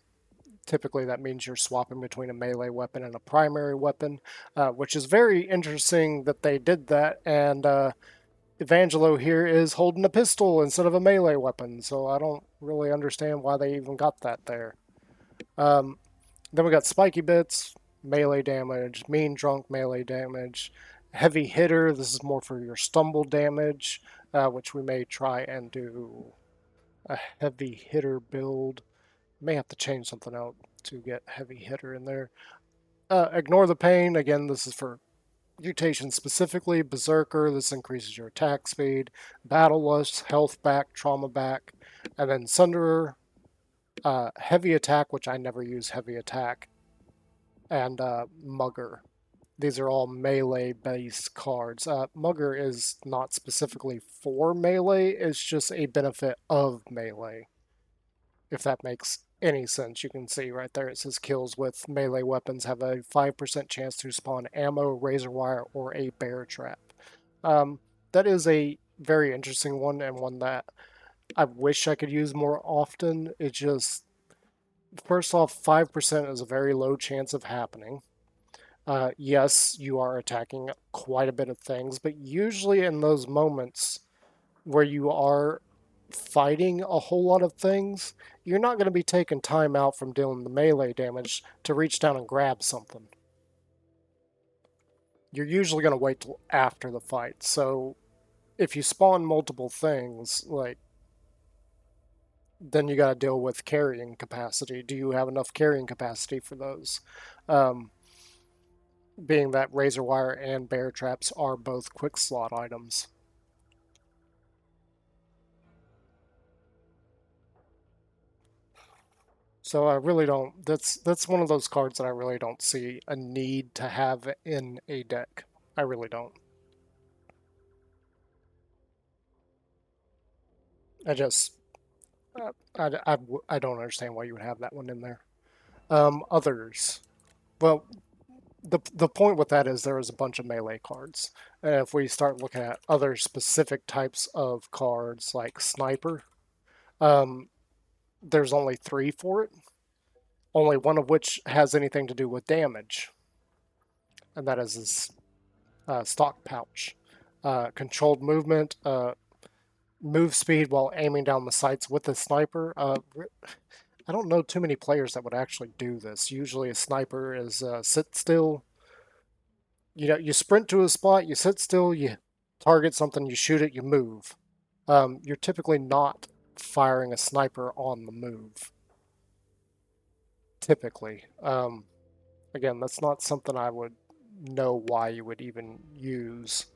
typically that means you're swapping between a melee weapon and a primary weapon, which is very interesting that they did that. And Evangelo here is holding a pistol instead of a melee weapon, so I don't really understand why they even got that there. Then we got Spiky Bits, melee damage, Mean Drunk, melee damage, Heavy Hitter, this is more for your stumble damage, which we may try and do a Heavy Hitter build. May have to change something out to get Heavy Hitter in there. Ignore the Pain, again, this is for mutation specifically. Berserker, this increases your attack speed. Battle Lust, health back, trauma back. And then Sunderer, heavy attack, which I never use heavy attack. And Mugger. These are all melee-based cards. Mugger is not specifically for melee, it's just a benefit of melee. if that makes any sense. You can see right there it says kills with melee weapons have a 5% chance to spawn ammo, razor wire, or a bear trap. That is a very interesting one, and one that I wish I could use more often. It just, first off, 5% is a very low chance of happening. Yes, you are attacking quite a bit of things, but usually in those moments where you are fighting a whole lot of things, you're not going to be taking time out from dealing the melee damage to reach down and grab something. You're usually going to wait till after the fight. So if you spawn multiple things, like, then you got to deal with carrying capacity. Do you have enough carrying capacity for those? Being that razor wire and bear traps are both quick slot items. So I really don't. That's one of those cards that I really don't see a need to have in a deck. I really don't. I just I don't understand why you would have that one in there. Others. Well, the point with that is there is a bunch of melee cards. And if we start looking at other specific types of cards like sniper, there's only 3 for it. Only one of which has anything to do with damage, and that is his stock pouch. Controlled movement, move speed while aiming down the sights with a sniper. I don't know too many players that would actually do this. Usually a sniper is sit still. You know, you sprint to a spot, you sit still, you target something, you shoot it, you move. You're typically not firing a sniper on the move. Typically. Again, that's not something I would know why you would even use.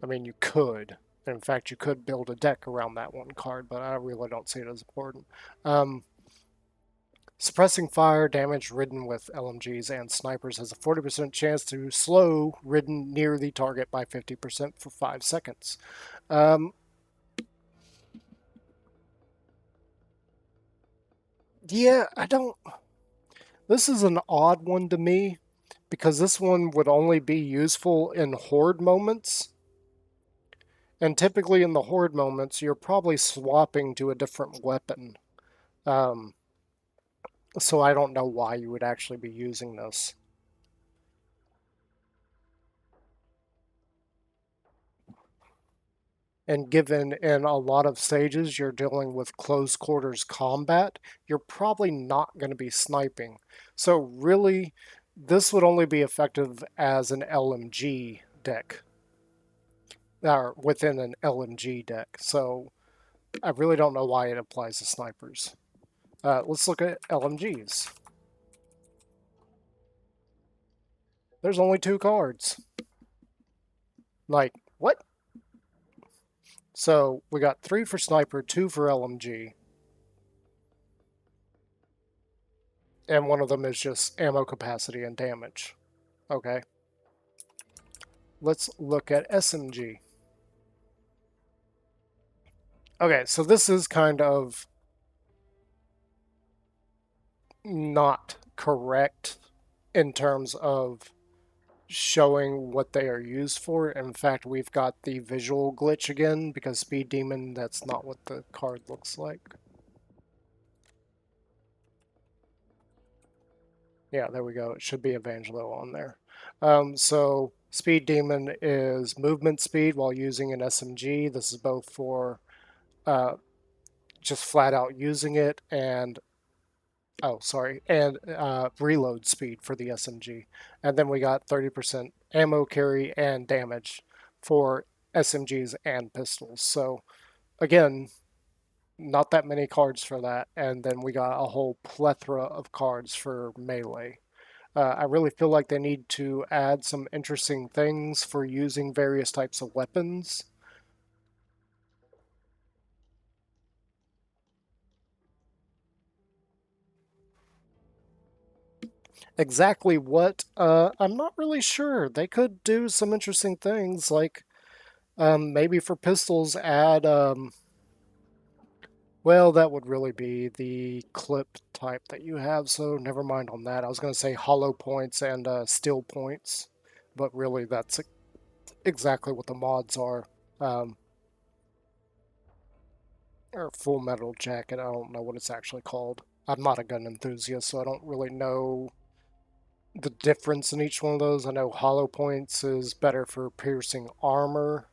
I mean, you could. In fact, you could build a deck around that one card, but I really don't see it as important. Suppressing fire damage ridden with LMGs and snipers has a 40% chance to slow ridden near the target by 50% for 5 seconds. Yeah, I don't... This is an odd one to me, because this one would only be useful in horde moments. And typically in the horde moments, you're probably swapping to a different weapon. So I don't know why you would actually be using this. And given in a lot of stages you're dealing with close quarters combat, you're probably not going to be sniping. So really, this would only be effective as an LMG deck. Or within an LMG deck. So I really don't know why it applies to snipers. Let's look at LMGs. There's only 2 cards. Like, what? So we got 3 for sniper, 2 for LMG. And one of them is just ammo capacity and damage. Okay. Let's look at SMG. Okay, so this is kind of not correct in terms of showing what they are used for. In fact, we've got the visual glitch again because Speed Demon, that's not what the card looks like. Yeah, there we go. It should be Evangelo on there. So Speed Demon is movement speed while using an SMG. This is both for just flat out using it and reload speed for the SMG. And then we got 30% ammo carry and damage for SMGs and pistols. So again, not that many cards for that. And then we got a whole plethora of cards for melee. I really feel like they need to add some interesting things for using various types of weapons. Exactly what? I'm not really sure. They could do some interesting things, like maybe for pistols add Well, that would really be the clip type that you have, so never mind on that. I was going to say hollow points and steel points, but really that's exactly what the mods are. Um, or full metal jacket, I don't know what it's actually called. I'm not a gun enthusiast, so I don't really know the difference in each one of those. I know hollow points is better for piercing armor,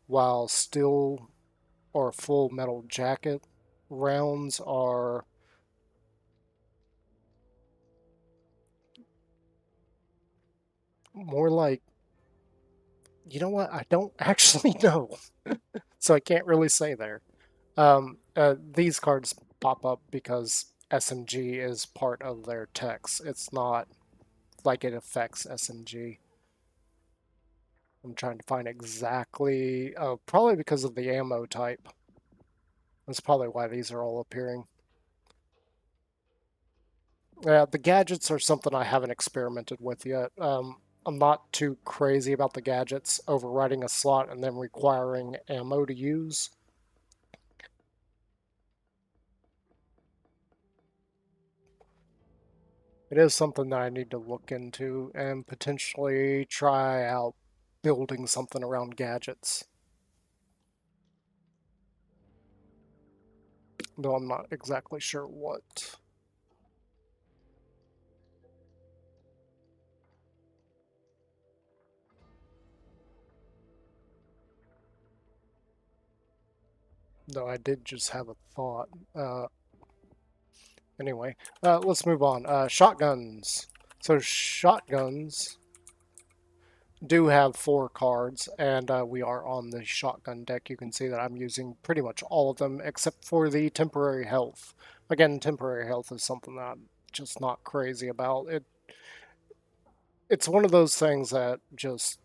while steel or full metal jacket rounds are more like, you know what? I don't actually know, so I can't really say there. These cards pop up because SMG is part of their text. It's not like it affects SMG. I'm trying to find exactly, probably because of the ammo type. That's probably why these are all appearing. The gadgets are something I haven't experimented with yet. I'm not too crazy about the gadgets overriding a slot and then requiring ammo to use. It is something that I need to look into and potentially try out building something around gadgets. Though I'm not exactly sure what. Though I did just have a thought. Anyway, let's move on. Shotguns. So shotguns do have 4 cards, and we are on the shotgun deck. You can see that I'm using pretty much all of them except for the temporary health. Again, temporary health is something that I'm just not crazy about. It's one of those things that just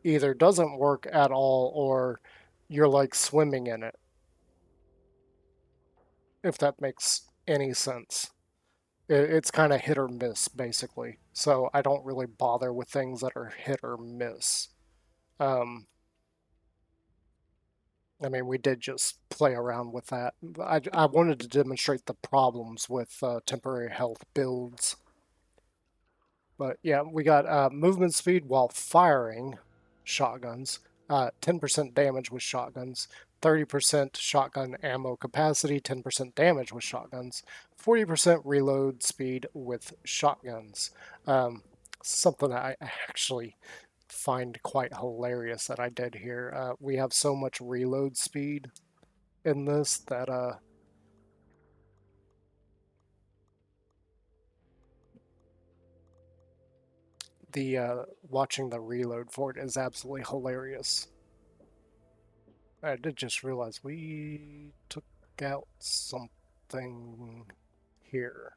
either doesn't work at all or you're like swimming in it, if that makes any sense. It's kind of hit or miss, basically. So I don't really bother with things that are hit or miss. Um, I mean, we did just play around with that. I wanted to demonstrate the problems with temporary health builds. But yeah, we got movement speed while firing shotguns, 10% damage with shotguns, 30% shotgun ammo capacity, 10% damage with shotguns, 40% reload speed with shotguns. Um, Something that I actually find quite hilarious that I did here. We have so much reload speed in this that the watching the reload for it is absolutely hilarious. I did just realize we took out something here.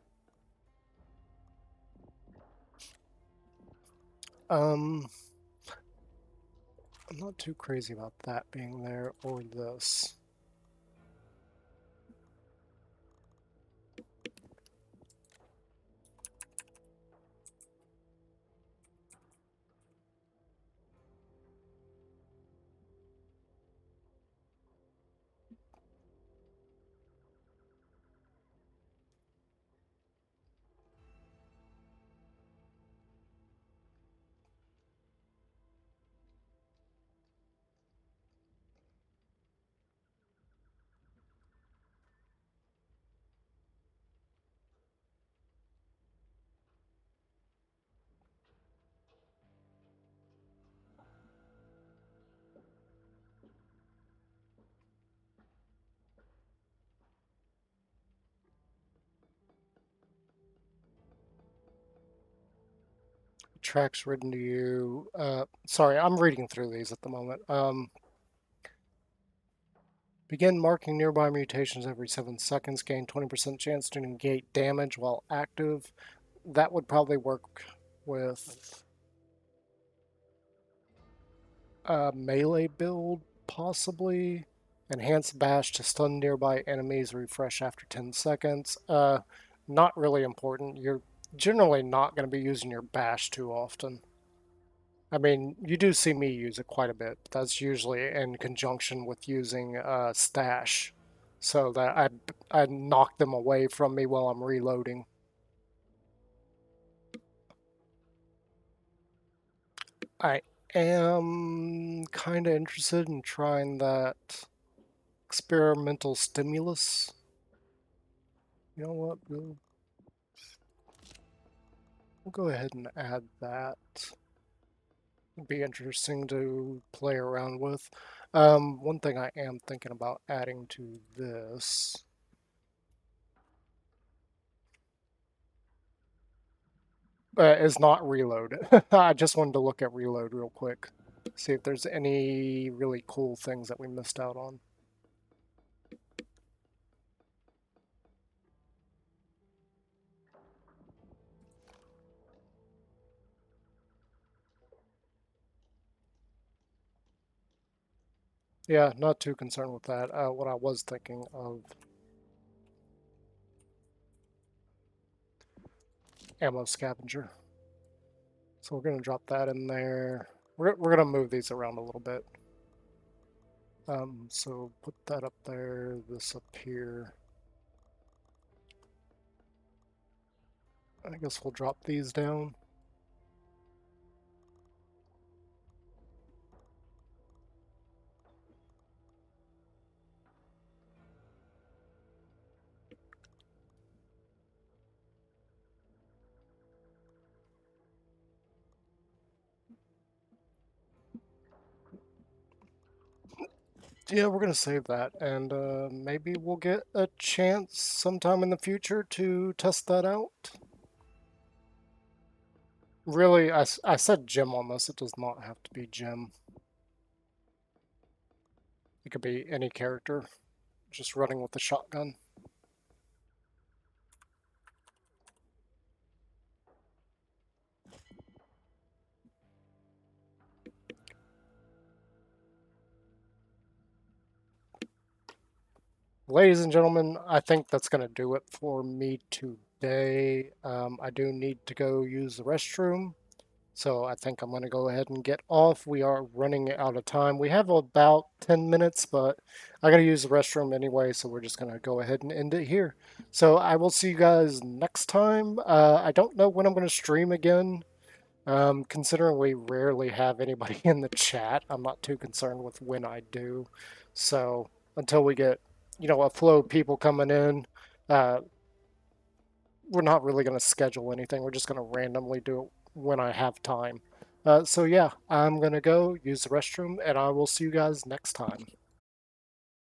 I'm not too crazy about that being there or this. Tracks written to you. Sorry, I'm reading through these at the moment. Begin marking nearby mutations every 7 seconds. Gain 20% chance to negate damage while active. That would probably work with a melee build, possibly. Enhance bash to stun nearby enemies. Refresh after 10 seconds. Not really important. You're generally not going to be using your bash too often. I mean, you do see me use it quite a bit. But that's usually in conjunction with using stash. so that I knock them away from me while I'm reloading. I am kind of interested in trying that experimental stimulus. You know what? We'll go ahead and add that. It'd be interesting to play around with. One thing I am thinking about adding to this is not reload. I just wanted to look at reload real quick. See if there's any really cool things that we missed out on. Yeah, not too concerned with that. What I was thinking of ammo scavenger. So we're going to drop that in there. We're going to move these around a little bit. So put that up there, this up here. I guess we'll drop these down. Yeah, we're gonna save that, and maybe we'll get a chance sometime in the future to test that out. Really, I said Jim on this, it does not have to be Jim. It could be any character, just running with the shotgun. Ladies and gentlemen, I think that's going to do it for me today. I do need to go use the restroom, so I think I'm going to go ahead and get off. We are running out of time. We have about 10 minutes, but I got to use the restroom anyway, so we're just going to go ahead and end it here. So I will see you guys next time. I don't know when I'm going to stream again. Considering we rarely have anybody in the chat, I'm not too concerned with when I do. So until we get, a flow of people coming in, we're not really going to schedule anything. We're just going to randomly do it when I have time. So yeah, I'm going to go use the restroom, and I will see you guys next time.